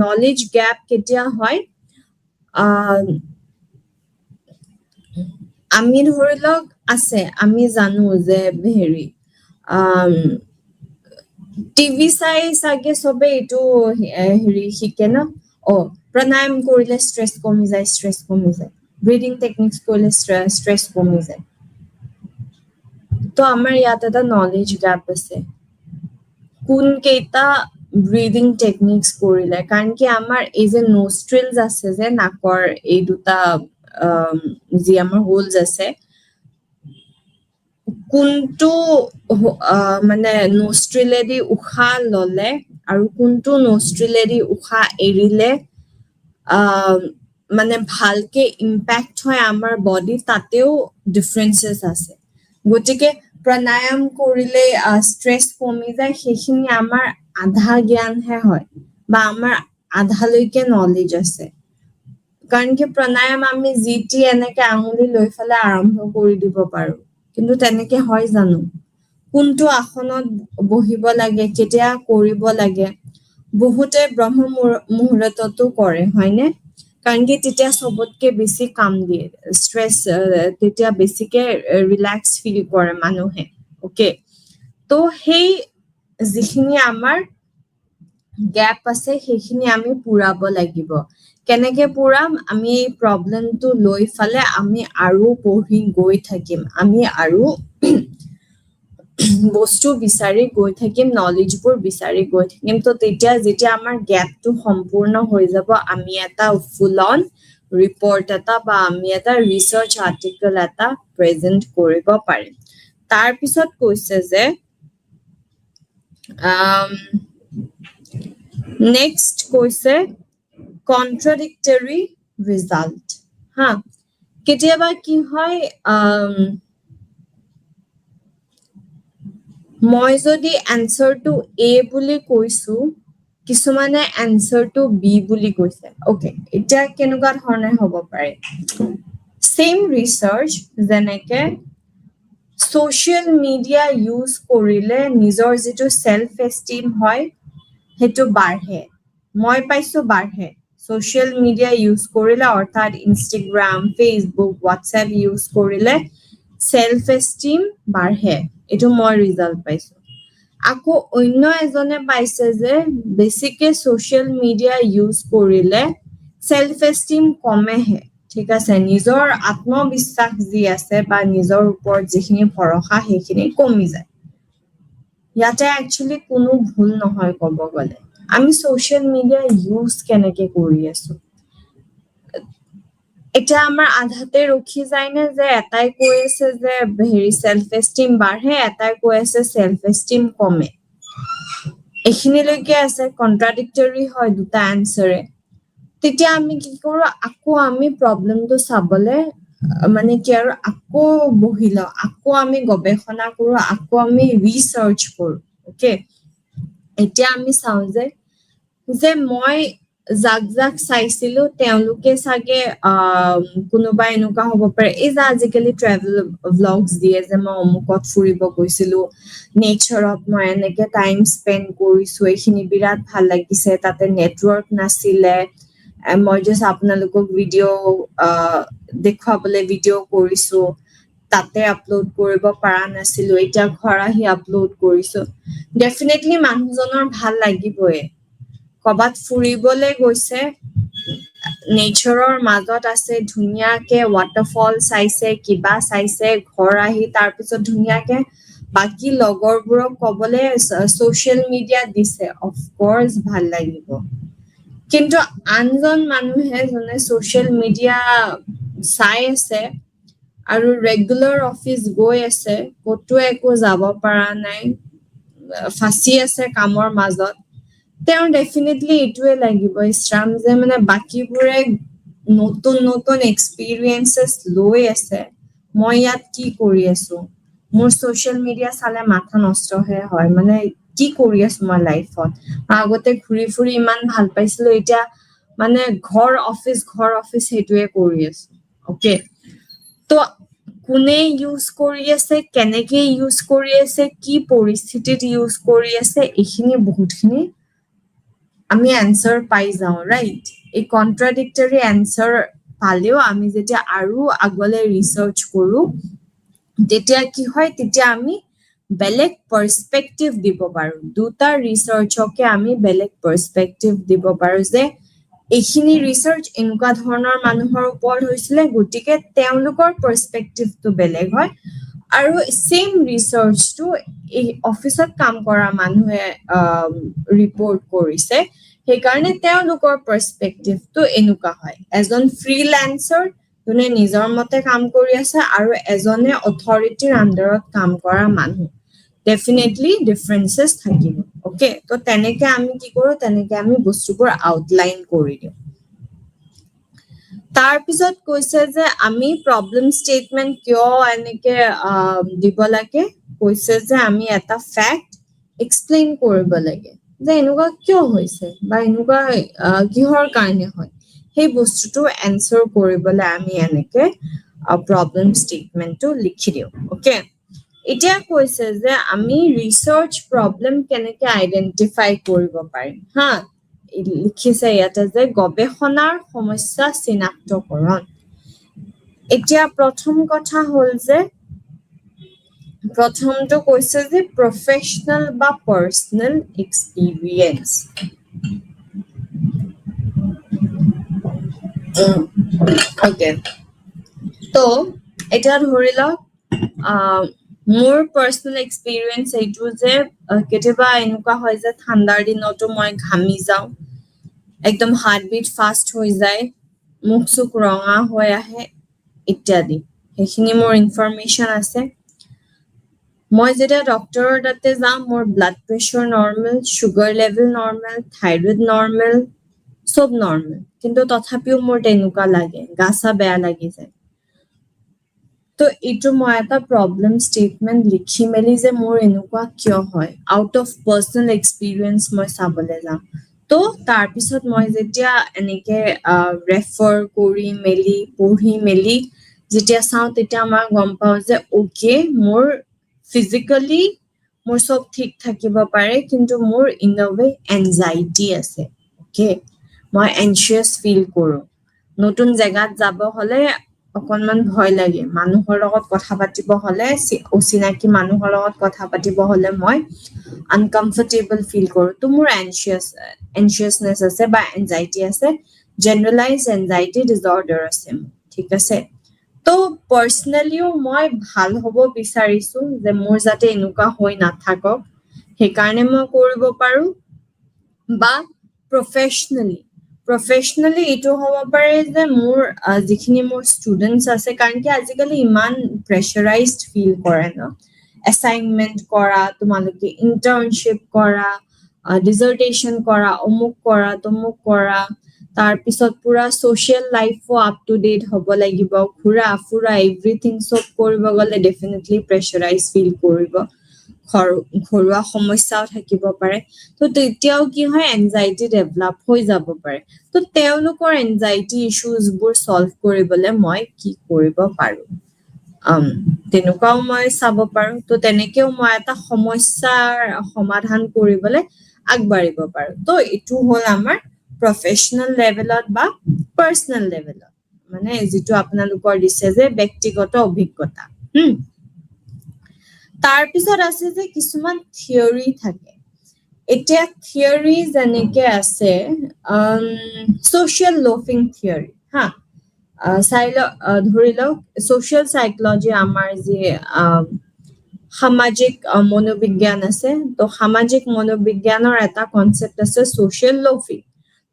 নলেজ গ্যাপ কেতিয়া হয় আমি ধৰিলক আছে আমি জানো যে হেৰি টিভি চাই সাগে সবে এটো হেৰি শিকে না প্রাণায়াম কৰিলে স্ট্রেস কমি যায় ব্রিদিং টেকনিক্স কৰিলে স্ট্রেস কমি যায় তো আমাৰ ইয়াত এটা নলেজ গ্যাপ আছে কোন কেইটা ব্রিদিং টেকনিক্স কৰিলে কাৰণ কি আমাৰ এই যে নোস্ট্রিলস আছে যে নাকৰ এই দুটা যি আমাৰ হোলস আছে কোনটো মানে নোস্ট্রিলেদি উখা ললে আৰু কোনটো নোস্ট্রিলেদি উখা এৰিলে মানে ভালকে ইম্প্যাক্ট হয় আমাৰ বডি তাতেও ডিফারেন্সেস আছে গটিকে প্রাণায়াম কৰিলে স্ট্রেস কমি যায় সেইখিনি আমাৰ আধা জ্ঞান হে হয় বা আমাৰ আধালৈকে নলেজ আছে কাৰণ কি প্রাণায়াম আমি জিটি এনেকে আঙুলি লৈ ফেলে আৰম্ভ কৰি দিব পাৰো কিন্তু তেনেকে হয় জানো কোনটো আসনত বহিব লাগে কেতিয়া কৰিব লাগে বহুতে ব্ৰহ্ম মুহূৰ্ততো কৰে হয়নে কাৰণ কি তেতিয়া সবতকে বেছি কাম দিয়ে স্ট্রেস তেতিয়া বেছিকে রিল্যাক্স ফিল কৰে মানুহে ওকে তো সেই যিখিনি আমাৰ গ্যাপ আছে সেইখিনি আমি পুৰাব লাগিব কেনেকে পুৰাম আমি এই প্ৰবলেমটো লৈ ফালে আমি আৰু পঢ়ি গৈ থাকিম আমি আৰু বস্তু বিচাৰি গৈ থাকিম নলেজবোৰ বিচাৰি গৈ থাকিম তো তেতিয়া যেতিয়া আমাৰ গ্যাপটো সম্পূৰ্ণ হৈ যাব আমি এটা ফুল অন ৰিপৰ্ট এটা বা আমি এটা ৰিসাৰ্চ আৰ্টিকেল এটা প্ৰেজেন্ট কৰিব পাৰিম তাৰ পিছত কৈছে যে নেক্সট কৈছে contradictory result হা কেতিয়াবা কি হয় মই যদি এনসাৰটো এ বুলি কৈছো কিছুমানে এনসাৰটো বি বুলি কৈছে ওকে এটা কেনেকুৱা ধৰণে হ'ব পাৰে সেম ৰিসাৰ্চ যেনেকে social media use কৰিলে নিজৰ যেটো self esteem হয় হেতু বাঢ়ে মই পাইছো বাঢ়ে social media use কৰিলে অৰ্থাৎ Instagram Facebook WhatsApp use কৰিলে self esteem বাঢ়ে এটো মই ৰিজাল্ট পাইছো আকৌ অন্য এজনে পাইছে যে বেছিকে social media use কৰিলে self esteem কমেহে ঠিক আছে নিজৰ আত্মবিশ্বাস যি আছে বা নিজৰ ওপৰত যিখিনি ভৰসা হেখিনি কমি যায় ইয়াতে একচুয়ালি কোনো ভুল নহয় কব গলে আমি সোশ্যাল মিডিয়া ইউজ কেনেকে কৰি আছো এটা আমাৰ আধাতে ৰখি যায় না যে এটাই কৈ আছে যে হেৰি সেলফ এস্টিম বাঢ়ে এটাই কৈ আছে সেলফ এস্টিম কমে এখিনিলৈকে আছে কন্ট্ৰাডিক্টৰি হয় দুটা আনসাৰে তেতিয়া আমি কি কৰো আকৌ আমি প্ৰবলেমটো চাবলে মানে কি আৰু আকৌ বহিলা আকৌ আমি গৱেষণা কৰো আকৌ আমি ৰিসাৰ্চ কৰো ওকে এতিয়া আমি চাও যে মই জাক চাইছিলো তেওঁলোকে সাগে কোনোবা এনেকুৱা হ'ব পাৰে এই যে আজিকালি ট্ৰেভেল ভ্লগছ দিয়ে যে মই অমুকত ফুৰিব গৈছিলো নেচাৰত মই এনেকে টাইম স্পেন্ড কৰিছো এইখিনি বিৰাট ভাল লাগিছে তাতে নেটৱৰ্ক নাছিলে মই জাস্ট আপোনালোকক ভিডিও দেখুৱাবলৈ ভিডিও কৰিছো তাতে আপলোড কৰিব পৰা নাছিলো এটা ঘৰ আহি আপলোড কৰিছো ডেফিনেটলি মানুহজনৰ ভাল লাগিবই কবাত ফুৰিবলৈ গৈছে নেচাৰৰ মাজত আছে ধুনিয়াকে ওয়াটাৰফল চাইছে কিবা চাইছে ঘৰ আহি তাৰ পিছত ধুনিয়াকে বাকি লগৰবোৰক কবলে সোশ্যাল মিডিয়া দিছে অফ কোৰ্স ভাল লাগিব কিন্তু আনজন মানুহে জনে সোশ্যাল মিডিয়া চাই আছে আৰু ৰেগুলাৰ অফিস গৈ আছে কতো একো যাব পৰা নাই ফাঁসি আছে কামৰ মাজত তেওঁ ডেফিনেটলি ইটোৱে লাগিব ইছৰাম যে মানে বাকিবোৰে নতুন এক্সপেৰিয়েন্সেস লৈ আছে মই ইয়াত কি কৰি আছো মোৰ সোশ্যাল মিডিয়া চালে মাথা নষ্ট হয় মানে কি কৰি আছো মই লাইফত আগতে ঘুৰি ফুৰি ইমান ভাল পাইছিলো এতিয়া মানে ঘৰ অফিস হেতুৱে কৰি আছো ওকে তো কোনে ইউজ কৰি আছে কেনেকে ইউজ কৰি আছে কি পৰিস্থিতিত ইউজ কৰি আছে এখিনি বহুতখিনি আমি আনসাৰ পাই যাও ৰাইট এই কন্ট্ৰাডিক্টৰি আনসাৰ পালেও আমি যেতিয়া আৰু আগলে ৰিসাৰ্চ কৰো তেতিয়া কি হয় তেতিয়া আমি বেলেগ পার্সপেক্টিভ দিব পাৰো দুটা ৰিসাৰ্চকে আমি বেলেগ পার্সপেক্টিভ দিব পাৰো যে এইখিনি ৰিসাৰ্চ এনেকুৱা ধৰণৰ মানুহৰ ওপৰত হৈছিলে গতিকে তেওঁলোকৰ পার্সপেক্টিভটো বেলেগ হয় আৰু সেম ৰিসাৰ্চটো এই অফিসত কাম কৰা মানুহে ৰিপোৰ্ট কৰিছে সেইকাৰণে তেওঁলোকৰ পার্সপেক্টিভটো এনেকুৱা হয় এজন ফ্ৰিল্যান্সাৰ যোনে নিজৰ মতে কাম কৰি আছে আৰু এজনে অথৰিটিৰ আন্ডাৰত কাম কৰা মানুহ ডেফিনেটলি ডিফাৰেন্সেস থাকিব ওকে তো তেনেকে আমি কি কৰো তেনেকে আমি বস্তুবোৰ আউটলাইন কৰি দিও তাৰ পিছত কৈছে যে আমি প্ৰবলেম ষ্টেটমেন্ট কিয় এনেকে দিব লাগে কৈছে যে আমি এটা ফ্যাক্ট এক্সপ্লেইন কৰিব লাগে যে এনেকুৱা কিয় হৈছে বা এনেকুৱা কিহৰ কাৰণে হয় সেই বস্তুটো এনসাৰ কৰিবলৈ আমি এনেকে প্ৰবলেম ষ্টেটমেন্টটো লিখি দিও ওকে এতিয়া কৈছে যে আমি ৰিসাৰ্চ প্ৰবলেম কেনেকে আইডেন্টিফাই কৰিব পাৰিম হা লিখিছে ইয়াতে যে গৱেষণাৰ সমস্যা চিনাক্তকৰণ এতিয়া প্ৰথম কথা হল যে প্ৰথমটো কৈছে যে প্ৰফেশনাল বা পার্সোনাল এক্সপেৰিয়েন্স ওকে তো এটা ধৰি লওক মোৰ পার্সোনাল এক্সপেৰিয়েন্স এইটো যে কেতিয়াবা এনেকুৱা হয় যে ঠাণ্ডাৰ দিনতো মই ঘামি যাও একদম হাৰ্টবিট ফাস্ট হৈ যায় মুখ চুক ৰঙা হৈ আহে ইত্যাদি সেইখিনি মোৰ ইনফৰমেশন আছে মই যেতিয়া ডক্টৰৰ তাতে যাম মোৰ blood pressure normal sugar level normal thyroid normal সব নৰ্মেল কিন্তু তথাপিও মোৰ তেনেকুৱা লাগে গাছা বেয়া লাগি যায় তো এইটো মই এটা প্ৰব্লেম ষ্টেটমেণ্ট লিখি মেলি যে মোৰ এনেকুৱা কিয় হয় আউট অফ পাৰ্চনেল এক্সপিৰিয়েঞ্চ মই চাবলৈ যাম তো তাৰপিছত মই যেতিয়া এনেকে ৰেফাৰ কৰি মেলি পঢ়ি মেলি যেতিয়া চাওঁ তেতিয়া মই গম পাওঁ যে অ'কে মোৰ ফিজিকেলি মোৰ চব ঠিক থাকিব পাৰে কিন্তু মোৰ ইন দ্য ৱে এনজাইটি আছে অ'কে মই এনচিয়াছ ফিল কৰোঁ নতুন জেগাত যাব হ'লে অকণমান ভয় লাগে মানুহৰ লগত কথা পাতিব হ'লে অচিনাকি মানুহৰ লগত কথা পাতিব হ'লে মই আনকমফৰ্টেবল ফিল কৰোঁ তো মোৰ এনচিয়াছনেছ আছে বা এনজাইটি আছে জেনেৰেলাইজ এনজাইটি ডিজঅৰ্ডাৰ আছে ঠিক আছে তো পাৰ্চনেলিও মই ভাল হ'ব বিচাৰিছোঁ যে মোৰ যাতে এনেকুৱা হৈ নাথাকক সেইকাৰণে মই কৰিব পাৰোঁ বা প্ৰফেচনেলি এইটো হ'ব পাৰে যে মোৰ যিখিনি মোৰ ষ্টুডেণ্টছ আছে কাৰণ কি আজিকালি ইমান প্ৰেছাৰাইজড ফিল কৰে ন এছাইনমেণ্ট কৰা তোমালোকে ইণ্টাৰ্ণশ্বিপ কৰা ডিজাৰ্টেশ্যন কৰা অমুক কৰা তমুক কৰা তাৰপিছত পুৰা ছ'চিয়েল লাইফো আপ টু ডেট হ'ব লাগিব ঘূৰা ফুৰা এভৰিথিং চব কৰিব গ'লে ডেফিনেটলি প্ৰেছাৰাইজ ফিল কৰিব ঘৰুৱা সমস্যাও থাকিব পাৰে তো তেতিয়াও কি হয় এনজাইটি ডেভেলপ হৈ যাব পাৰে তো তেওঁলোকৰ এনজাইটি ইছ্যুজবোৰ সলভ কৰিবলৈ মই কি কৰিব পাৰোঁ তেনেকুৱাও মই চাব পাৰোঁ তো তেনেকেও মই এটা সমস্যাৰ সমাধান কৰিবলৈ আগবাঢ়িব পাৰোঁ তো এইটো হ'ল আমাৰ প্ৰফেচনেল লেভেলত বা পাৰ্চনেল লেভেলত মানে যিটো আপোনালোকৰ দিছে যে ব্যক্তিগত অভিজ্ঞতা তাৰপিছত আছে যে কিছুমান থিয়ৰী থাকে এতিয়া থিয়ৰী যেনেকে আছে ছ'চিয়েল লোফিং থিয়ৰী হা ধৰি লওক ছ'চিয়েল সাইকোলজি আমাৰ যি সামাজিক মনোবিজ্ঞান আছে তো সামাজিক মনোবিজ্ঞানৰ এটা কনচেপ্ট আছে ছ'চিয়েল লোফিং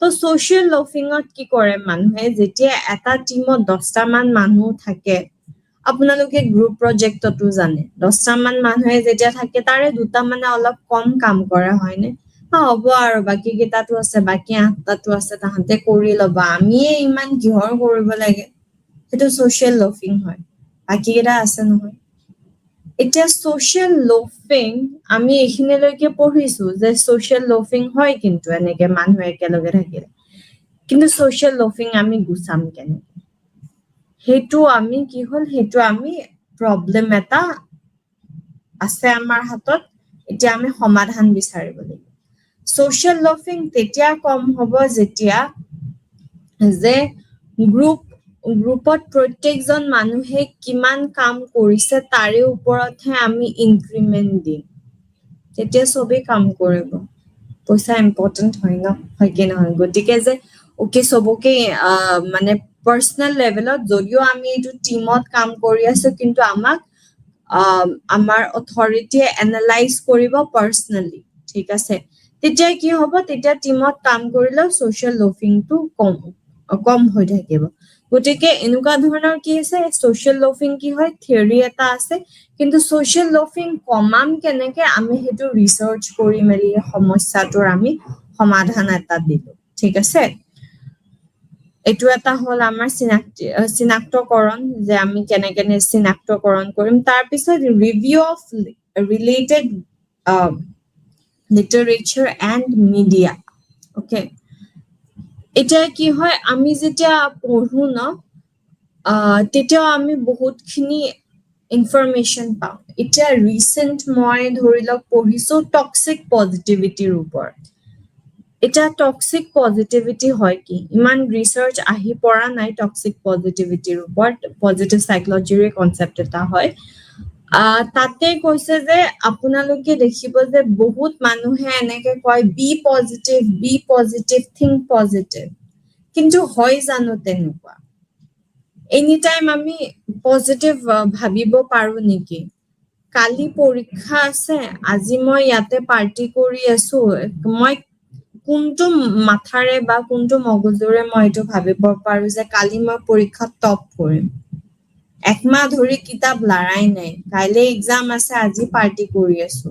তো ছ'চিয়েল লোফিঙত কি কৰে মানুহে যেতিয়া এটা টিমত 10টা মান মানুহ থাকে আপোনালোকে গ্ৰুপ প্ৰজেক্টতো জানে 10টা মান মানুহে যেতিয়া থাকে তাৰে দুটা মানে অলপ কম কাম কৰা হয়নে হ'ব আৰু বাকী কেইটাতো আছে বাকী 8টাতো আছে তাহাঁতে কৰি ল'ব আমিয়ে ইমান কিহৰ কৰিব লাগে সেইটো ছ'চিয়েল লোফিং হয় বাকী কেইটা আছে নহয় এতিয়া ছ'চিয়েল লোফিং আমি এইখিনিলৈকে পঢ়িছো যে ছ'চিয়েল লোফিং হয় কিন্তু এনেকে মানুহ একেলগে থাকিলে কিন্তু ছ'চিয়েল লোফিং আমি গুচাম কেনেকে সেইটো আমি কি হ'ল সেইটো আমি প্ৰব্লেম এটা আছে আমাৰ হাতত এতিয়া আমি সমাধান বিচাৰিব লাগিব ছ'চিয়েল লোফিং তেতিয়া কম হ'ব যেতিয়া যে গ্ৰুপত প্ৰত্যেকজন মানুহে কিমান কাম কৰিছে তাৰে ওপৰতহে আমি ইনক্ৰিমেণ্ট দিম তেতিয়া চবেই কাম কৰিব পইচা ইম্পৰ্টেণ্ট হয় ন হয় কি নহয় গতিকে যে ওকে চবকে মানে পাৰ্চনেল লেভেলত যদিও আমি এইটো টিমত কাম কৰি আছো কিন্তু আমাক আমাৰ অথৰিটিয়ে এনালাইজ কৰিব পাৰ্চনেলি ঠিক আছে তেতিয়া কি হ'ব তেতিয়া টিমত কাম কৰিলেও ছ'চিয়েল লোফিংটো কম হৈ থাকিব গতিকে এনেকুৱা ধৰণৰ কি আছে ছ'চিয়েল লোফিং কি হয় থিয়ৰী এটা আছে কিন্তু ছ'চিয়েল লোফিং কমাম কেনেকে আমি সেইটো ৰিচাৰ্চ কৰি মেলি সমস্যাটোৰ আমি সমাধান এটা দিলো ঠিক আছে এইটো এটা হ'ল আমাৰ চিনাক্তকৰণ যে আমি কেনেকে চিনাক্তকৰণ কৰিম তাৰপিছত review of related literature and media okay এতিয়া কি হয় আমি যেতিয়া পঢ়ো ন তেতিয়াও আমি বহুতখিনি ইনফৰমেশ্যন পাওঁ এতিয়া ৰিচেণ্ট মই ধৰি লওক পঢ়িছো টক্সিক পজিটিভিটিৰ ওপৰত এটা টক্সিক পজিটিভিটি হয় কি ইমান ৰিচাৰ্চ আহি পৰা নাই টক্সিক পজিটিভিটিৰ ওপৰত পজিটিভ সাইকোলজিৰে কনচেপ্ট এটা হয় তাতে কৈছে যে আপোনালোকে দেখিব যে বহুত মানুহে এনেকে কয় বি পজিটিভ থিংক পজিটিভ কিন্তু হয় জানো তেনেকুৱা এনি টাইম আমি পজিটিভ ভাবিব পাৰো নেকি কালি পৰীক্ষা আছে আজি মই ইয়াতে পাৰ্টি কৰি আছো মই কোনটো মাথাৰে বা কোনটো মগজুৰে মই এইটো ভাবিব পাৰো যে কালি মই পৰীক্ষাত টপ কৰিম একমাহ ধৰি কিতাপ লৰাই নাই কাইলে এক্সাম আছে আজি পাৰ্টি কৰি আছো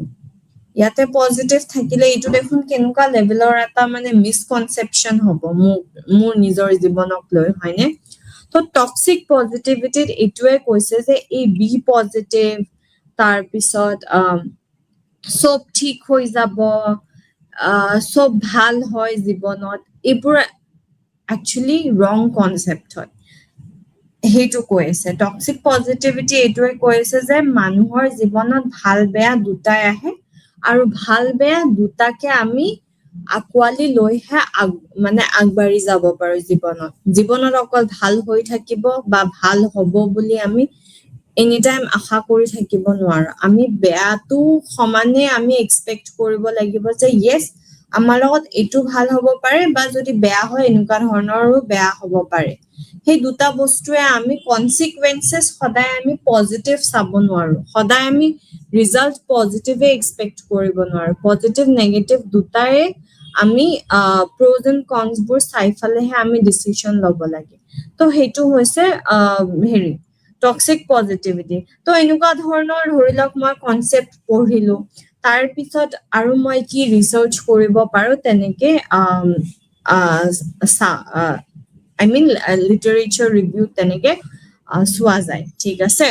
ইয়াতে পজিটিভ থাকিলে এইটো দেখোন কেনেকুৱা লেভেলৰ এটা মানে মিসকনচেপচন হ'ব মোৰ নিজৰ জীৱনক লৈ হয়নে তো টক্সিক পজিটিভিটিত এইটোৱে কৈছে যে এই বি পজিটিভ তাৰপিছত সব ঠিক হৈ যাব সব ভাল হয় জীৱনত এইবোৰ একচুয়ালি ৰং কনসেপ্ট হয় সেইটো কৈ আছে টক্সিক পজিটিভিটি এইটোৱে কৈ আছে যে মানুহৰ জীৱনত ভাল বেয়া দুটাই আহে আৰু ভাল বেয়া দুটাকে আমি আকোৱালি লৈহে মানে আগবাঢ়ি যাব পাৰো জীৱনত অকল ভাল হৈ থাকিব বা ভাল হ'ব বুলি আমি এনি টাইম আশা কৰি থাকিব নোৱাৰো আমি বেয়াটো সমানে আমি এক্সপেক্ট কৰিব লাগিব যে ইয়েস আমাৰ লগত এইটো ভাল হ'ব পাৰে বা যদি বেয়া হয় এনেকুৱা ধৰণৰো বেয়া হ'ব পাৰে সেই দুটা বস্তুৱে আমি কনসিকুৱেন্সেস সদায় আমি পজিটিভ চাব নোৱাৰো সদায় আমি ৰিজাল্ট পজিটিভে এক্সপেক্ট কৰিব নোৱাৰো পজিটিভ নেগেটিভ দুটাৰে আমি প্ৰ'জ এণ্ড কনস বোৰ চাই ফালেহে আমি ডিসিশন ল'ব লাগে তো সেইটো হৈছে হেৰি টক্সিক পজিটিভিটি তো এনেকুৱা ধৰণৰ ধৰি লওক মই কনসেপ্ট পঢ়িলো তাৰ পিছত আৰু মই কি ৰিসাৰ্চ কৰিব পাৰো তেনেকে I mean literature review তেনেকে চোৱা যায় ঠিক আছে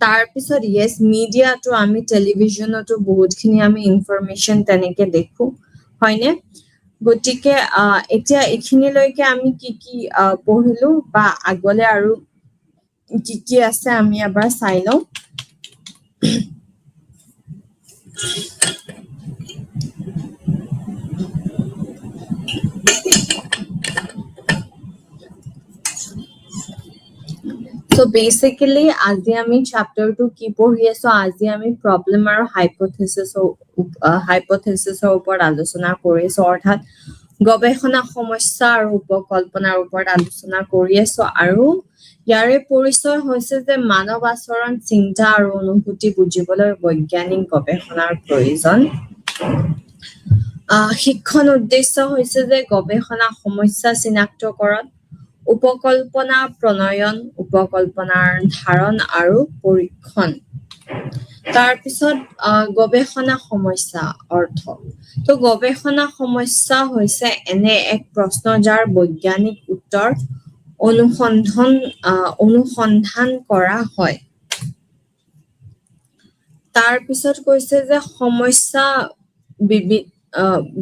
তাৰ পিছত yes মিডিয়াটো আমি টেলিভিশনতো বহুতখিনি আমি ইনফৰমেশন তেনেকে দেখো হয়নে গতিকে এতিয়া এখিনিলৈকে আমি কি কি পঢ়িলো বা আগলে আৰু কি কি আছে আমি এবাৰ চাই লওঁ So basically আজি আমি chapter 2 কি পঢ়ি আছো আজি আমি problem আৰু hypothesis ওপৰত আলোচনা কৰিছো অৰ্থাৎ গৱেষণা সমস্যা আৰু উপকল্পনাৰ ওপৰত আলোচনা কৰি আছো আৰু ইয়াৰে পৰিচয় হৈছে যে মানৱ আচৰণ চিন্তা আৰু অনুভূতি বুজিবলৈ বৈজ্ঞানিক গৱেষণাৰ প্ৰয়োজন শিক্ষণ উদ্দেশ্য হৈছে যে গৱেষণা সমস্যা চিনাক্তকৰণ উপকল্পনা প্ৰণয়ন উপকল্পনাৰ ধাৰণ আৰু পৰীক্ষণ তাৰ পিছত গৱেষণা সমস্যা অৰ্থ তো গৱেষণা সমস্যা হৈছে এনে এক প্ৰশ্ন যাৰ বৈজ্ঞানিক উত্তৰ অনুসন্ধান কৰা হয় তাৰ পিছত কৈছে যে সমস্যা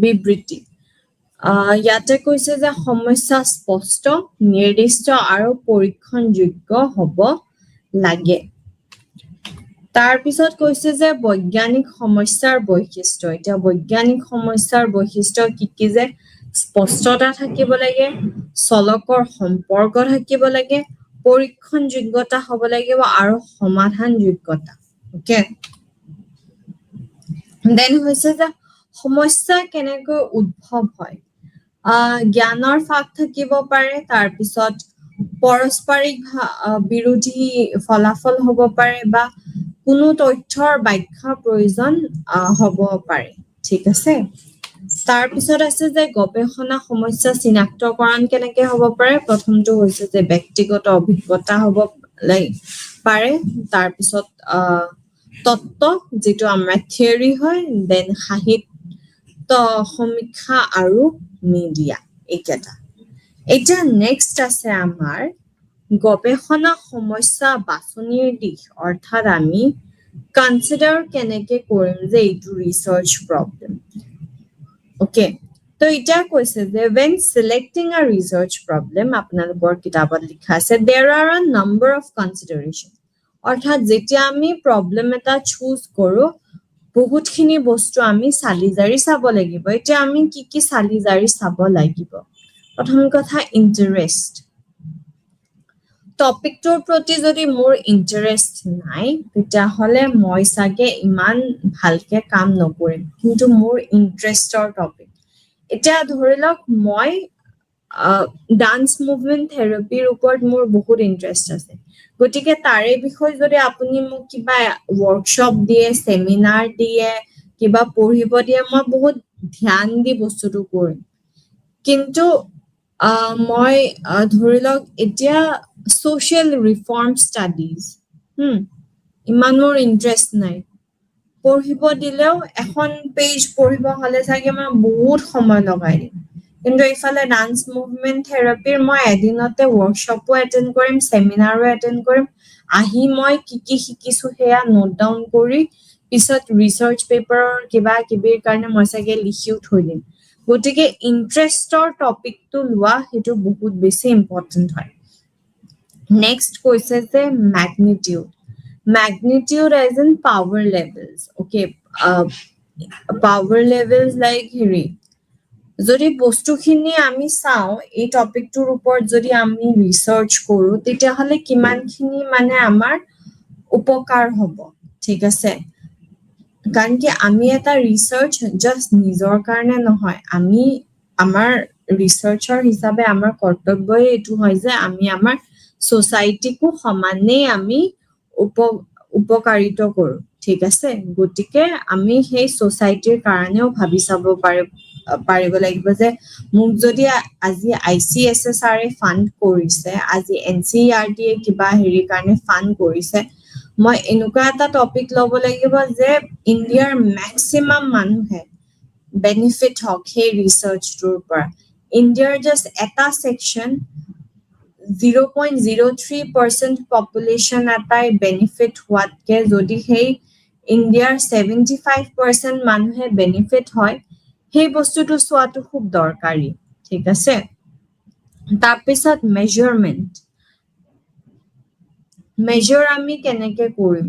বিবৃতি ইয়াতে কৈছে যে সমস্যা স্পষ্ট নিৰ্দিষ্ট আৰু পৰীক্ষণযোগ্য হ'ব লাগে তাৰ পিছত কৈছে যে বৈজ্ঞানিক সমস্যাৰ বৈশিষ্ট্য এটা বৈজ্ঞানিক সমস্যাৰ বৈশিষ্ট্য কি যে স্পষ্টতা থাকিব লাগে চলকৰ সম্পৰ্ক থাকিব লাগে পৰীক্ষণযোগ্যতা হ'ব লাগিব আৰু সমাধানযোগ্যতা ওকে দেন হৈছে যে সমস্যা কেনেকৈ উদ্ভৱ হয় জ্ঞানৰ ফাঁক থাকিব পাৰে তাৰ পিছত পৰস্পৰিক বিৰোধী ফলাফল হ'ব পাৰে বা কোনো তথ্যৰ ব্যাখ্যা প্ৰয়োজন হ'ব পাৰে ঠিক আছে তাৰ পিছত আছে যে গৱেষণা সমস্যা চিনাক্তকৰণ কেনেকৈ হ'ব পাৰে প্ৰথমটো হৈছে যে ব্যক্তিগত অভিজ্ঞতা হ'ব পাৰে তাৰ পিছত তত্ত্ব যেটো আমাৰ থিওৰি হয় দেন সাহিত্য সমীক্ষা আৰু মিডিয়া এইকেইটা এটা নেক্সট আছে আমাৰ গৱেষণা সমস্যা বাছনিৰ দিশ অৰ্থাৎ আমি কনসিডাৰ কেনেকৈ কৰিম যে এইটো ৰিসাৰ্চ প্ৰবলেম ওকে তো এটা কৈছে যে when selecting a research problem আপোনালোকৰ কিতাপত লিখা আছে there are a number of considerations অৰ্থাৎ যেতিয়া আমি প্ৰবলেম এটা চুজ কৰো বহুতখিনি বস্তু আমি সালিজাৰি চাব লাগিব এতিয়া আমি কি সালিজাৰি চাব লাগিব প্ৰথম কথা ইন্টাৰেষ্ট টপিকটোৰ প্ৰতি যদি মোৰ ইন্টাৰেষ্ট নাই তেতিয়া হলে মই সাগে ইমান ভালকে কাম নকৰিম কিন্তু মোৰ ইন্টাৰেষ্টৰ টপিক এটা ধৰি লওক মই ডান্স মুভমেন্ট থেৰাপিৰ ওপৰত মোৰ বহুত ইন্টাৰেষ্ট আছে গতিকে তাৰে বিষয় যদি আপুনি মোক কিবা ওয়াৰ্কশ্বপ দিয়ে সেমিনাৰ দিয়ে কিবা পঢ়িব দিয়ে মই বহুত ধ্যান দি বস্তুটো কৰিম কিন্তু মই ধৰি লওক এতিয়া social reform studies ইমান মোৰ ইন্টাৰেষ্ট নাই পঢ়িব দিলেও এখন পেজ পঢ়িব হলে চাগে মই বহুত সময় লগাই দিম কিন্তু ইফালে ডান্স মুভমেন্ট থেৰাপিৰ মই এদিনতে ৱৰ্কশ্বপো এটেণ্ড কৰিম, সেমিনাৰো এটেণ্ড কৰিম, আহি মই কি শিকিছো সেয়া নোট ডাউন কৰি পিছত ৰিচাৰ্চ পেপাৰৰ কিবা কিবিৰ কাৰণে মই চাগে লিখিও থৈ দিম। গতিকে ইণ্টাৰেষ্টৰ টপিকটো লোৱা সেইটো বহুত বেছি ইম্পৰ্টেণ্ট হয়। নেক্সট কৈছে যে magnitude as in power levels. Okay, power levels like হেৰি যদি বস্তুখিনি আমি চাওঁ এই টপিকটোৰ ওপৰত যদি আমি ৰিচাৰ্চ কৰো তেতিয়াহ'লে কিমানখিনি মানে আমাৰ উপকাৰ হ'ব, ঠিক আছে? কাৰণ কি আমি এটা ৰিচাৰ্চ জাষ্ট নিজৰ কাৰণে নহয়, আমি আমাৰ ৰিচাৰ্চাৰ হিচাপে আমাৰ কৰ্তব্যই এইটো হয় যে আমি আমাৰ সোসাইটিকো সমানেই আমি উপকাৰিত কৰো, ঠিক আছে? গতিকে আমি সেই সোসাইটিৰ কাৰণেও ভাবি চাব পাৰিব লাগিব যে মোক যদি আজি ICSSR ফান্ড কৰিছে, আজি NCERT কিবা হেৰি কাৰণে ফান্ড কৰিছে, মই এনেকুৱা এটা টপিক ল'ব লাগিব যে ইণ্ডিয়াৰ মেক্সিমাম মানুহে বেনিফিট হওক সেই ৰিচাৰ্চটোৰ পৰা। ইণ্ডিয়াৰ জাষ্ট এটা সেকশন 0.03% পপুলেশ্যন এটাই বেনিফিট হোৱাতকে যদি সেই ইণ্ডিয়াৰ 75% মানুহে বেনিফিট হয়, সেই বস্তুটো চোৱাটো খুব দৰকাৰী, ঠিক আছে? তাৰপিছত মেজৰ আমি কেনেকে কৰিম?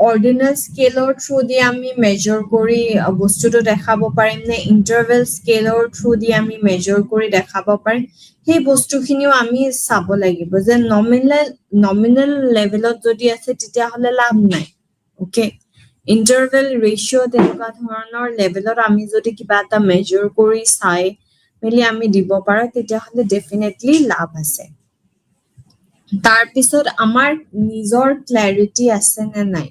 অৰ্ডিনেল স্কেলৰ থ্ৰু দি আমি মেজৰ কৰি বস্তুটো দেখাব পাৰিম নে ইণ্টাৰভেল স্কেলৰ থ্ৰু দি আমি মেজৰ কৰি দেখাব পাৰিম? সেই বস্তুখিনিও আমি চাব লাগিব যে নমিনেল লেভেলত যদি আছে তেতিয়াহ'লে লাভ নাই। অ'কে, ইণ্টাৰভেল ৰেচিঅ' তেনেকুৱা ধৰণৰ লেভেলত আমি যদি কিবা এটা মেজৰ কৰি চাই মেলি আমি দিব পাৰো তেতিয়াহ'লে ডেফিনেটলি লাভ আছে। তাৰপিছত আমাৰ নিজৰ ক্লেৰিটি আছে নে নাই?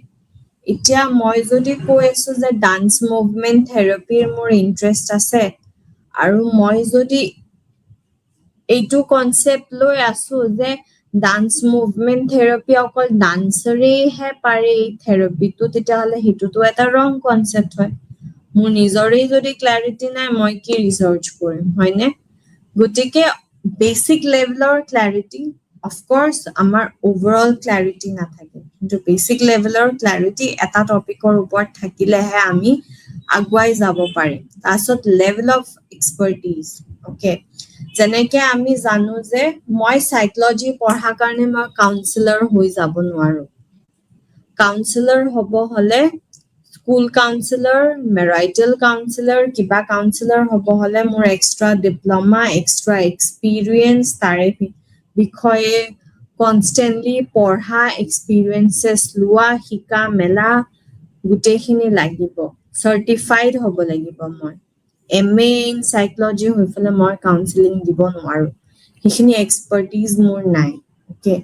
এতিয়া মই যদি কৈ আছো যে ডান্স মুভমেন্ট থেৰাপিৰ মোৰ ইণ্টাৰেষ্ট আছে আৰু মই যদি এইটো কনচেপ্ট লৈ আছো যে ডান্স মুভমেন্ট থেৰাপি অকল ডান্সাৰেহে পাৰে এই থেৰাপিটো, তেতিয়াহ'লে সেইটোতো এটা ৰং কনচেপ্ট হয়। মোৰ নিজৰে যদি ক্লেৰিটি নাই মই কি ৰিচাৰ্চ কৰিম, হয়নে? গতিকে বেসিক লেভেলৰ ক্লেৰিটি, অফকোৰ্স আমাৰ ওভাৰঅল ক্লেৰিটি নাথাকে, কিন্তু বেসিক লেভেলৰ ক্লেৰিটি এটা টপিকৰ ওপৰত থাকিলেহে আমি আগুৱাই যাব পাৰিম। তাৰপিছত লেভেল অফ এক্সপাৰ্টিজ, অ'কে, যেনেকে আমি জানো যে মই সাইকোলজি পঢ়াৰ কাৰণে মই কাউন্সিলৰ হৈ যাব নোৱাৰো। কাউন্সিলৰ হ'ব হলে স্কুল কাউন্সিলৰ, মেৰাইটেল কাউন্সিলৰ, কিবা কাউন্সিলৰ হ'ব হলে মোৰ এক্সট্ৰা ডিপ্ল'মা, এক্সট্ৰা এক্সপিৰিয়েঞ্চ, তাৰে বিষয়ে কনষ্টেণ্টলি পঢ়া, এক্সপিৰিয়েঞ্চেছ লোৱা, শিকা মেলা গোটেইখিনি লাগিব। চাৰ্টিফাইড হ'ব লাগিব মই। MA ইন সাইকোলজি হৈ পেলাই মই কাউন্সিলিং দিব নোৱাৰো, সেইখিনি এক্সপাৰ্টিজ মোৰ নাই। অ'কে,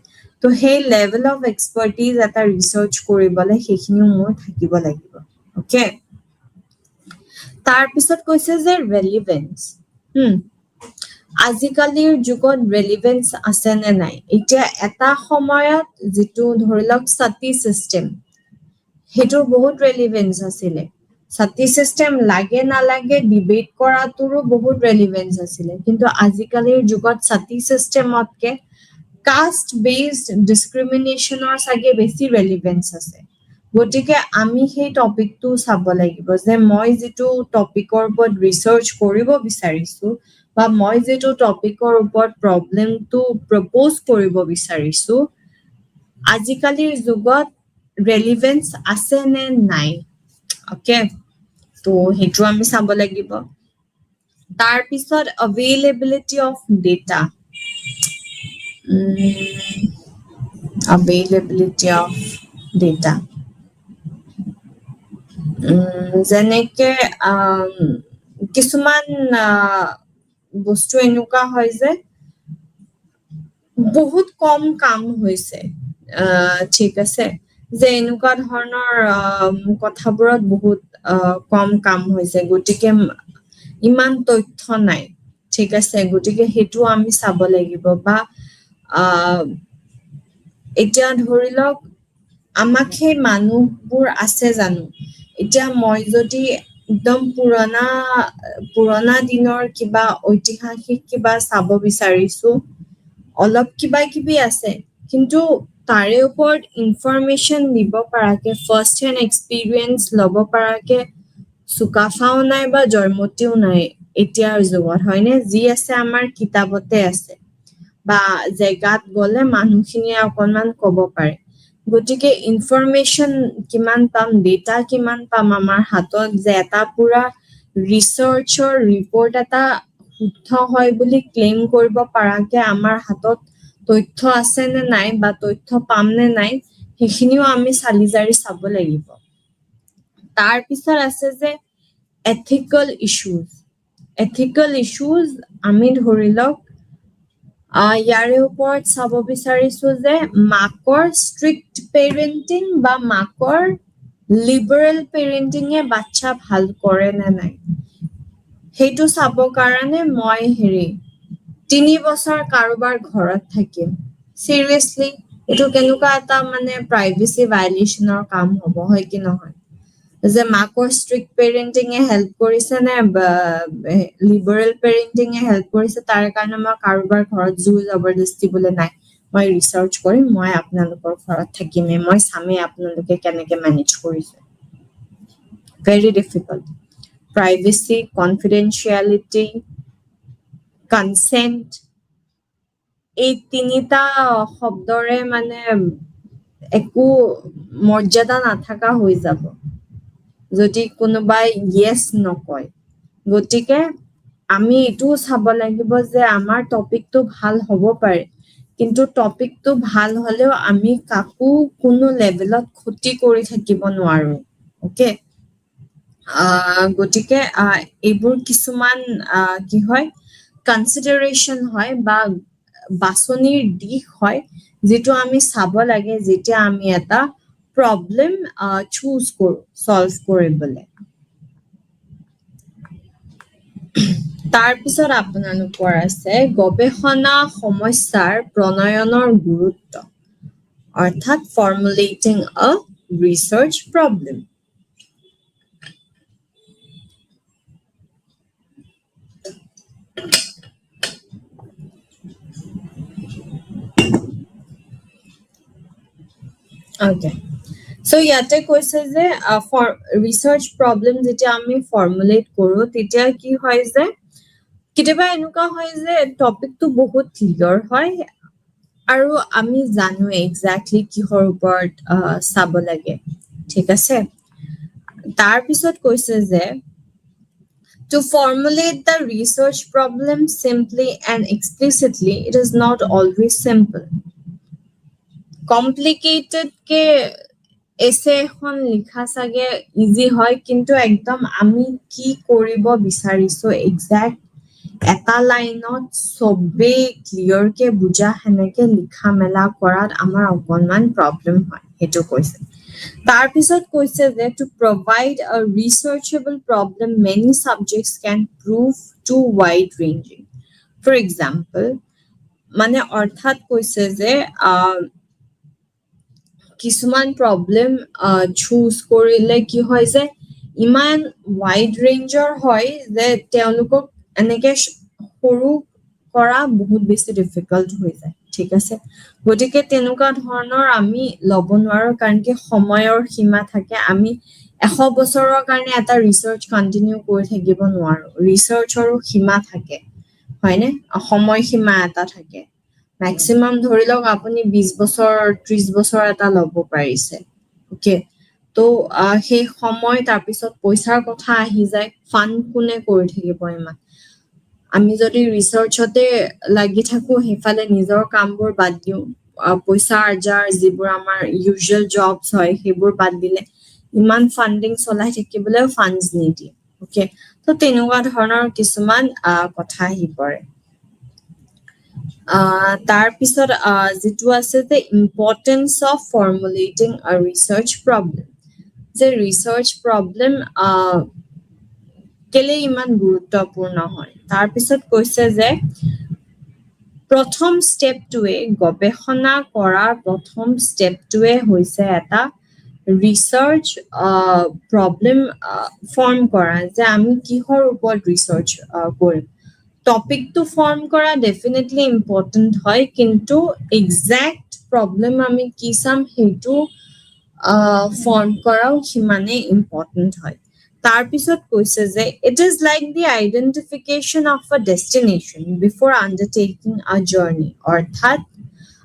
তো সেই লেভেল অফ এক্সপাৰ্টিজ এটা ৰিচাৰ্চ কৰিবলৈ সেইখিনিও মোৰ থাকিব লাগিব। অ'কে, তাৰপিছত কৈছে যে ৰেলিভেন্স। আজিকালিৰ যুগত ৰেলিভেন্স আছে নে নাই? এতিয়া এটা সময়ত যিটো ধৰি লওক সতী চিষ্টেম, সেইটো বহুত ৰেলিভেন্স আছিলে। সতী চিষ্টেম লাগে নালাগে ডিবেট কৰাটোৰো বহুত ৰেলিভেন্স আছিলে, কিন্তু আজিকালিৰ যুগত সতী চিষ্টেমতকে কাষ্ট বেছড ডিছক্ৰিমিনেশ্যনৰ চাগে বেছি ৰেলিভেন্স আছে। গতিকে আমি সেই টপিকটো চাব লাগিব যে মই যিটো টপিকৰ ওপৰত ৰিচাৰ্চ কৰিব বিচাৰিছো বা মই যিটো টপিকৰ ওপৰত প্ৰব্লেমটো প্ৰপ'জ কৰিব বিচাৰিছো, আজিকালিৰ যুগত ৰেলিভেন্স আছে নে নাই। অ'কে, তো সেইটো আমি চাব লাগিব। তাৰপিছত availability of data, availability of data, যেনেকে কিছুমান বস্তু এনেকুৱা হয় যে বহুত কম কাম হৈছে, ঠিক আছে, যে এনেকুৱা ধৰণৰ কথাবোৰত বহুত কম কাম হৈছে, গতিকে ইমান তথ্য নাই, ঠিক আছে, গতিকে সেইটো আমি চাব লাগিব। বা এতিয়া ধৰি লওক আমাক সেই মানুহবোৰ আছে জানো? এতিয়া মই যদি একদম পুৰণা দিনৰ কিবা ঐতিহাসিক কিবা চাব বিচাৰিছো অলপ কিবা কিবি আছে কিন্তু তাৰে ওপৰত ইনফৰমেশ্যন দিব পৰাকে ফাৰ্ষ্ট হেণ্ড এক্সপিৰিয়েঞ্চ ল'ব পৰাকে চুকাফাও নাই বা জয়মতীও নাই এতিয়াৰ যুগত হয়নে যি আছে আমাৰ কিতাপতে আছে বা জেগাত গ'লে মানুহখিনিয়ে অকণমান ক'ব পাৰে গতিকে ইনফৰমেশ্যন কিমান পাম ডেটা কিমান পাম আমাৰ হাতত যে এটা পুৰা ৰিচাৰ্চৰ ৰিপৰ্ট এটা শুদ্ধ হয় বুলি ক্লেইম কৰিব পৰাকে আমাৰ হাতত তথ্য আছে নে নাই বা তথ্য পাম নে নাই সেইখিনিও আমি চালি জাৰি চাব লাগিব তাৰ পিছত আছে যে এথিকেল ইস্যুজ আমি ধৰি লওক ইয়াৰে ওপৰত চাব বিচাৰিছো যে মাকৰ ষ্ট্ৰিক্ট পেৰেণ্টিং বা মাকৰ লিবাৰেল পেৰেণ্টিঙে বাচ্চা ভাল কৰে নে নাই সেইটো চাব কাৰণে মই 3 বছৰ কাৰোবাৰ ঘৰত থাকিম চিৰিয়াছলি এইটো কেনেকুৱা এটা মানে প্ৰাইভেচি ভাইলেশ্যনৰ কাম হ'ব হয় কি নহয় যে মাকৰ ষ্ট্ৰিক্ট পেৰেণ্টিঙে হেল্প কৰিছে নে লিবাৰেল পেৰেণ্টিঙে হেল্প কৰিছে তাৰ কাৰণে মই কাৰোবাৰ ঘৰত জোৰ জবৰদস্তি বোলে নাই মই ৰিচাৰ্চ কৰিম মই আপোনালোকৰ ঘৰত থাকিমে মই চামে আপোনালোকে কেনেকে মেনেজ কৰিছে ভেৰি ডিফিকাল্ট প্ৰাইভেচি কনফিডেন্সিয়েলিটি কনসেন্ট এই তিনিটা শব্দৰে মানে একো মৰ্যাদা নাথাকা হৈ যাব যদি কোনোবাই ইয়েস নকয় গতিকে আমি এইটোও চাব লাগিব যে আমাৰ টপিকটো ভাল হ'ব পাৰে কিন্তু টপিকটো ভাল হলেও আমি কাকো কোনো লেভেলত ক্ষতি কৰি থাকিব নোৱাৰো ওকে গতিকে এইবোৰ কিছুমান কি হয় কনসিডাৰেশন হয় বা বাছনিৰ দিশ হয় যেটো আমি চাব লাগে যেতিয়া আমি এটা প্ৰবলেম চুজ কৰো সলভ কৰিবলৈ তাৰ পিছত আপোনালোকৰ আছে গৱেষণা সমস্যাৰ প্ৰণয়নৰ গুৰুত্ব অৰ্থাৎ formulating a research problem okay so ইয়াতে কৈছে যে for research problem যেতিয়া আমি formulate কৰো তেতিয়া কি হয় যে কিবা এনেকুৱা হয় যে টপিকটো বহুত ক্লিয়াৰ হয় আৰু আমি জানো এক্স্যাক্টলি কিহৰ ওপৰত চাব লাগে ঠিক আছে তাৰ পিছত কৈছে যে to formulate the research problem simply and explicitly it is not always simple complicated ke এসে এখন লিখা সাগে ইজি হয় কিন্তু একদম আমি কি কৰিব বিচাৰিছো এক্সাক্ট এটা লাইনত সবে ক্লিয়াৰ কে বুজা হেনেকে লিখা মেলা কৰাত আমাৰ অকনমান প্ৰবলেম হয় হেতু কৈছে তাৰ পিছত কৈছে যে to provide a researchable problem many subjects can prove too wide ranging for example মানে অৰ্থাৎ কৈছে যে কিছুমান প্ৰবলেম চুজ কৰিলে কি হয় যে ইমান ওয়াইড ৰেঞ্জৰ হয় যে তেওঁলোকক এনেকে সৰু কৰা বহুত বেছি ডিফিকাল্ট হৈ যায় ঠিক আছে গতিকে তেনেকুৱা ধৰণৰ আমি লব নোৱাৰো কাৰণ কি সময়ৰ সীমা থাকে আমি 100 বছৰৰ কাৰণে এটা ৰিসাৰ্চ কন্টিনিউ কৰি থাকিব নোৱাৰো ৰিসাৰ্চৰো সীমা থাকে হয়নে সময় সীমা এটা থাকে maximum ধৰি লওক আপুনি 20 বছৰ 30 বছৰ এটা লব পাৰিছে ওকে তো সেই সময় তাৰ পিছত পইচাৰ কথা আহি যায় ফান্ড কোনে কৰি থাকিব ইমান আমি যদি ৰিসাৰ্চতে লাগি থাকো হেফালে নিজৰ কামবোৰ বাদ দিও পইচা আৰ্জাৰ যিবোৰ আমাৰ ইউজুৱেল জবছ হয় সেইবোৰ বাদ দিলে ইমান ফান্ডিং চলাই থাকিবলৈ ফান্ডস নিদি ওকে তো তেনেকুৱা ধৰণৰ কিছুমান কথা আহি পৰে তাৰ পিছত যেটো আছে the importance of formulating a research problem যে research problem কেলে ইমান গুৰুত্বপূৰ্ণ হয় তাৰ পিছত কৈছে যে প্ৰথম স্টেপটোৱে গৱেষণা কৰাৰ প্ৰথম স্টেপটোৱে হৈছে এটা ৰিসাৰ্চ প্ৰবলেম ফৰ্ম কৰা যে আমি কিহৰ ওপৰত ৰিসাৰ্চ কৰিম টপিকটো ফৰ্ম কৰা ডেফিনেটলি ইম্পৰ্টেন্ট হয় কিন্তু এক্সাক্ট প্ৰবলেম আমি কি চাম সেইটো ফৰ্ম কৰাও সিমানে ইম্পৰ্টেন্ট হয় তাৰ পিছত কৈছে যে it is like the identification of a destination বিফোৰ undertaking a journey অৰ্থাৎ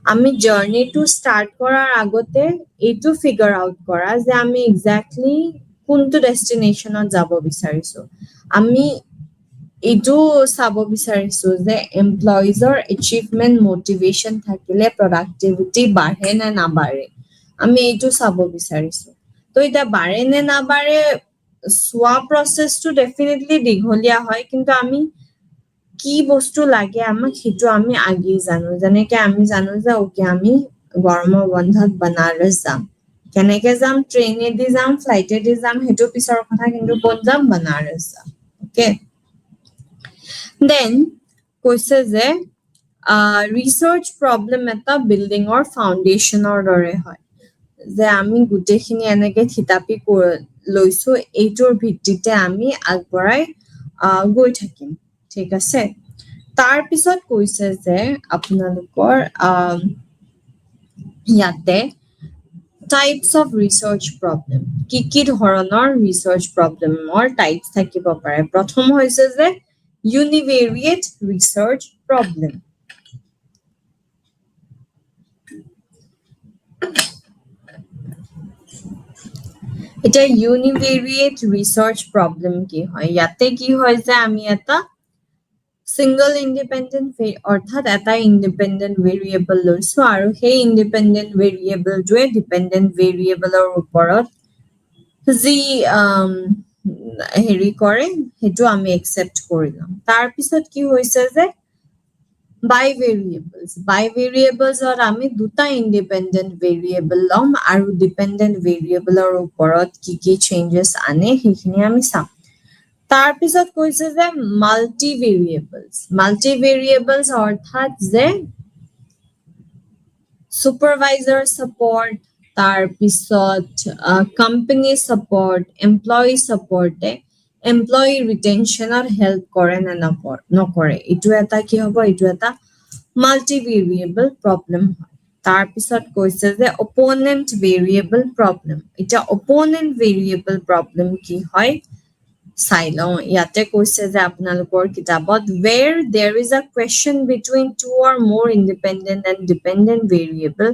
আমি জাৰ্নিটো ষ্টাৰ্ট কৰাৰ আগতে এইটো ফিগাৰ আউট কৰা যে আমি এক্স্যাক্টলি কোনটো ডেষ্টিনেশ্যনত যাব বিচাৰিছো আমি এইটো চাব বিচাৰিছো যে এমপ্লয়িজৰ এচিভমেন্ট মোটিভেশন থাকিলে প্ৰডাক্টিভিটি বাঢ়ে নে নাবাঢ়ে আমি এইটো চাব বিচাৰিছো তো এটা বাঢ়ে নে নাবাঢ়ে সোৱা প্ৰসেসটো ডেফিনেটলি দীঘলীয়া হয় কিন্তু আমি কি বস্তু লাগে আমাক সেইটো আমি আগে জানো যেনেকে আমি জানো যে ওকে আমি গৰমৰ বন্ধত বনাৰস যাম কেনেকে যাম ট্ৰেইনেদি যাম ফ্লাইটেদি যাম সেইটো পিছৰ কথা কিন্তু ক'ত যাম বনাৰস যাম ওকে দেন কৈছে যে ৰিসাৰ্চ প্ৰবলেম এটা বিল্ডিঙৰ ফাউণ্ডেশ্যনৰ দৰে হয় যে আমি গুটেখিনি এনেকে থিতাপি লৈছো এইটোৰ ভিত্তিতে আমি আগবঢ়াই গৈ থাকিম ঠিক আছে তাৰ পিছত কৈছে যে আপোনালোকৰ ইয়াতে টাইপস অফ ৰিসাৰ্চ প্ৰবলেম কি ধৰণৰ ৰিসাৰ্চ প্ৰবলেমৰ টাইপস থাকিব পাৰে প্ৰথম হৈছে যে ইউনিভেৰিয়েট ৰিসাৰ্চ প্ৰবলেম এটা ইউনিভেৰিয়েট ৰিসাৰ্চ প্ৰবলেম কি হয় ইয়াতে কি হয় যে আমি এটা সিঙ্গল ইন্ডিপেন্ডেন্ট অর্থাৎ এটা ইন্ডিপেন্ডেন্ট ভেৰিয়েবল লৈছো আৰু সেই ইন্ডিপেন্ডেন্ট ভেৰিয়েবলটোৱে ডিপেন্ডেন্ট ভেৰিয়েবলৰ ওপৰত যি হেৰি কৰে সেইটো আমি একচেপ্ট কৰিলাম তাৰ পিছত কি হৈছে যে বাইভেৰিয়েবলছত আমি দুটা ইন্ডিপেন্ডেন্ট ভেৰিয়েবল লম আৰু ডিপেন্ডেন্ট ভেৰিয়েবলৰ ওপৰত কি চেঞ্জেছ আনে সেইখিনি আমি চাম তাৰ পিছত কৈছে যে মাল্টিভেৰিয়েবলছ অৰ্থাৎ যে সুপাৰভাইজাৰ সাপোৰ্ট তাৰ পিছত কোম্পানী সাপোৰ্ট এমপ্লয়ি সাপোৰ্টে এমপ্লয়ি ৰিটেনশনত হেল্প কৰে না নকৰে এইটো এটা কি হ'ব এইটো এটা মাল্টিভেৰিয়েবল প্ৰবলেম হয় তাৰ পিছত কৈছে যে অপোনেন্ট ভেৰিয়েবল প্ৰবলেম এটা অপোনেন্ট ভেৰিয়েবল প্ৰবলেম কি হয় চাই লওঁ ইয়াতে কৈছে যে আপোনালোকৰ কিতাপত where there is a question between two or more independent and dependent variable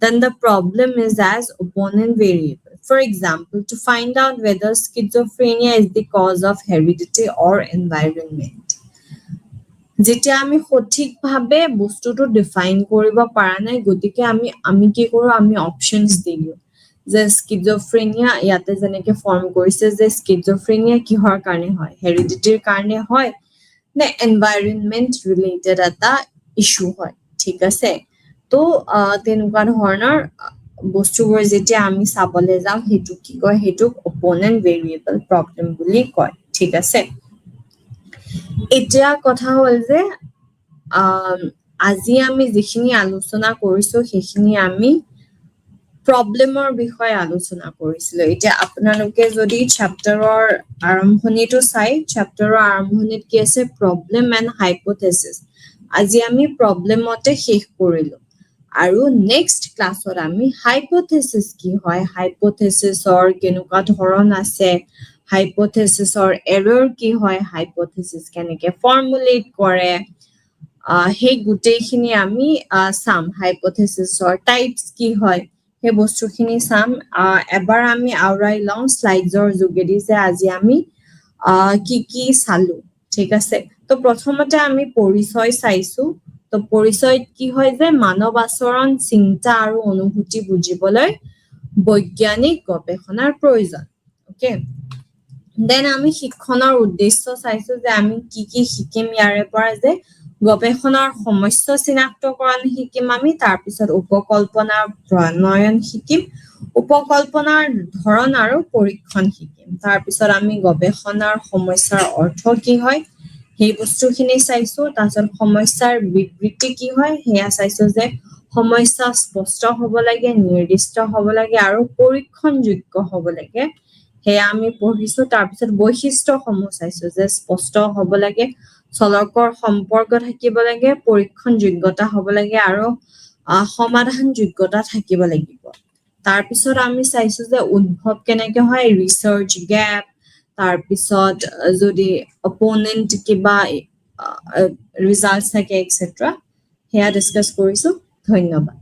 then the problem is as opponent variable for example to find out whether schizophrenia is the cause of heredity or environment যেতিয়া আমি সঠিকভাৱে বস্তুটো define কৰিব পৰা নাই গতিকে আমি কি কৰো আমি অপচনছ দিলো যে স্কিজোফ্ৰেনিয়া ইয়াতে যেনেকে ফৰ্ম কৰিছে যে স্কিজোফ্ৰেনিয়া কিহৰ কাৰণে হয় হেৰিডিটিৰ কাৰণে হয় নে এনভাইৰনমেন্ট ৰিলেটেড এটা ইস্যু হয় ঠিক আছে তো তেনেকুৱা ধৰণৰ বস্তুবোৰ যেতিয়া আমি চাবলৈ যাম সেইটো কি কয় সেইটো অপোনেন্ট ভেৰিয়েবল প্ৰবলেম বুলি কয় ঠিক আছে এতিয়া কথা হ'ল যে আজি আমি যিখিনি আলোচনা কৰিছো সেইখিনি আমি প্ৰবলেমৰ বিষয়ে আলোচনা কৰিছিল এতিয়া আপোনালোকে যদি চ্যাপ্টাৰৰ আৰম্ভণিটো চাই চ্যাপ্টাৰৰ আৰম্ভণিত কি আছে প্ৰবলেম এণ্ড হাইপোথেসিস আজি আমি প্ৰবলেমতে শেষ কৰিলো আৰু নেক্সট ক্লাছত আমি হাইপোথেসিস কি হয় হাইপোথেসিসৰ কেনেকুৱা ধৰণ আছে হাইপোথেসিসৰ এৰৰ কি হয় হাইপোথেসিস কেনেকে ফৰ্মুলেট কৰে সেই গুটেইখিনি আমি সাম হাইপোথেসিসৰ টাইপস কি হয় হে বস্তুখিনি সাম এবাৰ আমি আউৰাই লওঁ স্লাইডৰ যোগেদি যে আজি আমি কি চালো ঠিক আছে তো প্ৰথমতে আমি পৰিচয় চাইছো তো পৰিচয়ত কি হয় যে মানৱ আচৰণ চিন্তা আৰু অনুভূতি বুজিবলৈ বৈজ্ঞানিক গৱেষণাৰ প্ৰয়োজন ওকে দেন আমি শিক্ষণৰ উদ্দেশ্য চাইছো যে আমি কি শিকিম ইয়াৰে পৰা যে গৱেষণাৰ সমস্যা চিনাক্তকৰণ শিকিম আমি তাৰ পিছত উপকল্পনাৰ প্ৰণয়ন শিকিম উপকল্পনাৰ ধৰণ আৰু পৰীক্ষণ শিকিম তাৰ পিছত আমি গৱেষণাৰ সমস্যাৰ অৰ্থ কি হয় সেই বস্তুখিনি চাইছো তাৰ পিছত সমস্যাৰ বিবৃতি কি হয় হেয়া চাইছো যে সমস্যা স্পষ্ট হ'ব লাগে, নিৰ্দিষ্ট হ'ব লাগে আৰু পৰীক্ষণযোগ্য হ'ব লাগে। সেয়া আমি পঢ়িছো। তাৰপিছত বৈশিষ্ট্যসমূহ চাইছো যে স্পষ্ট হ'ব লাগে, চলকৰ সম্পৰ্ক থাকিব লাগে, পৰীক্ষণযোগ্যতা হ'ব লাগে আৰু সমাধানযোগ্যতা থাকিব লাগিব। তাৰপিছত আমি চাইছো যে উদ্ভৱ কেনেকে হয়, ৰিচাৰ্চ গেপ, তাৰপিছত যদি অপনেণ্ট কিবা ৰিজাল্ট থাকে এক্সেট্ৰা, সেয়া ডিছকাছ কৰিছো। ধন্যবাদ।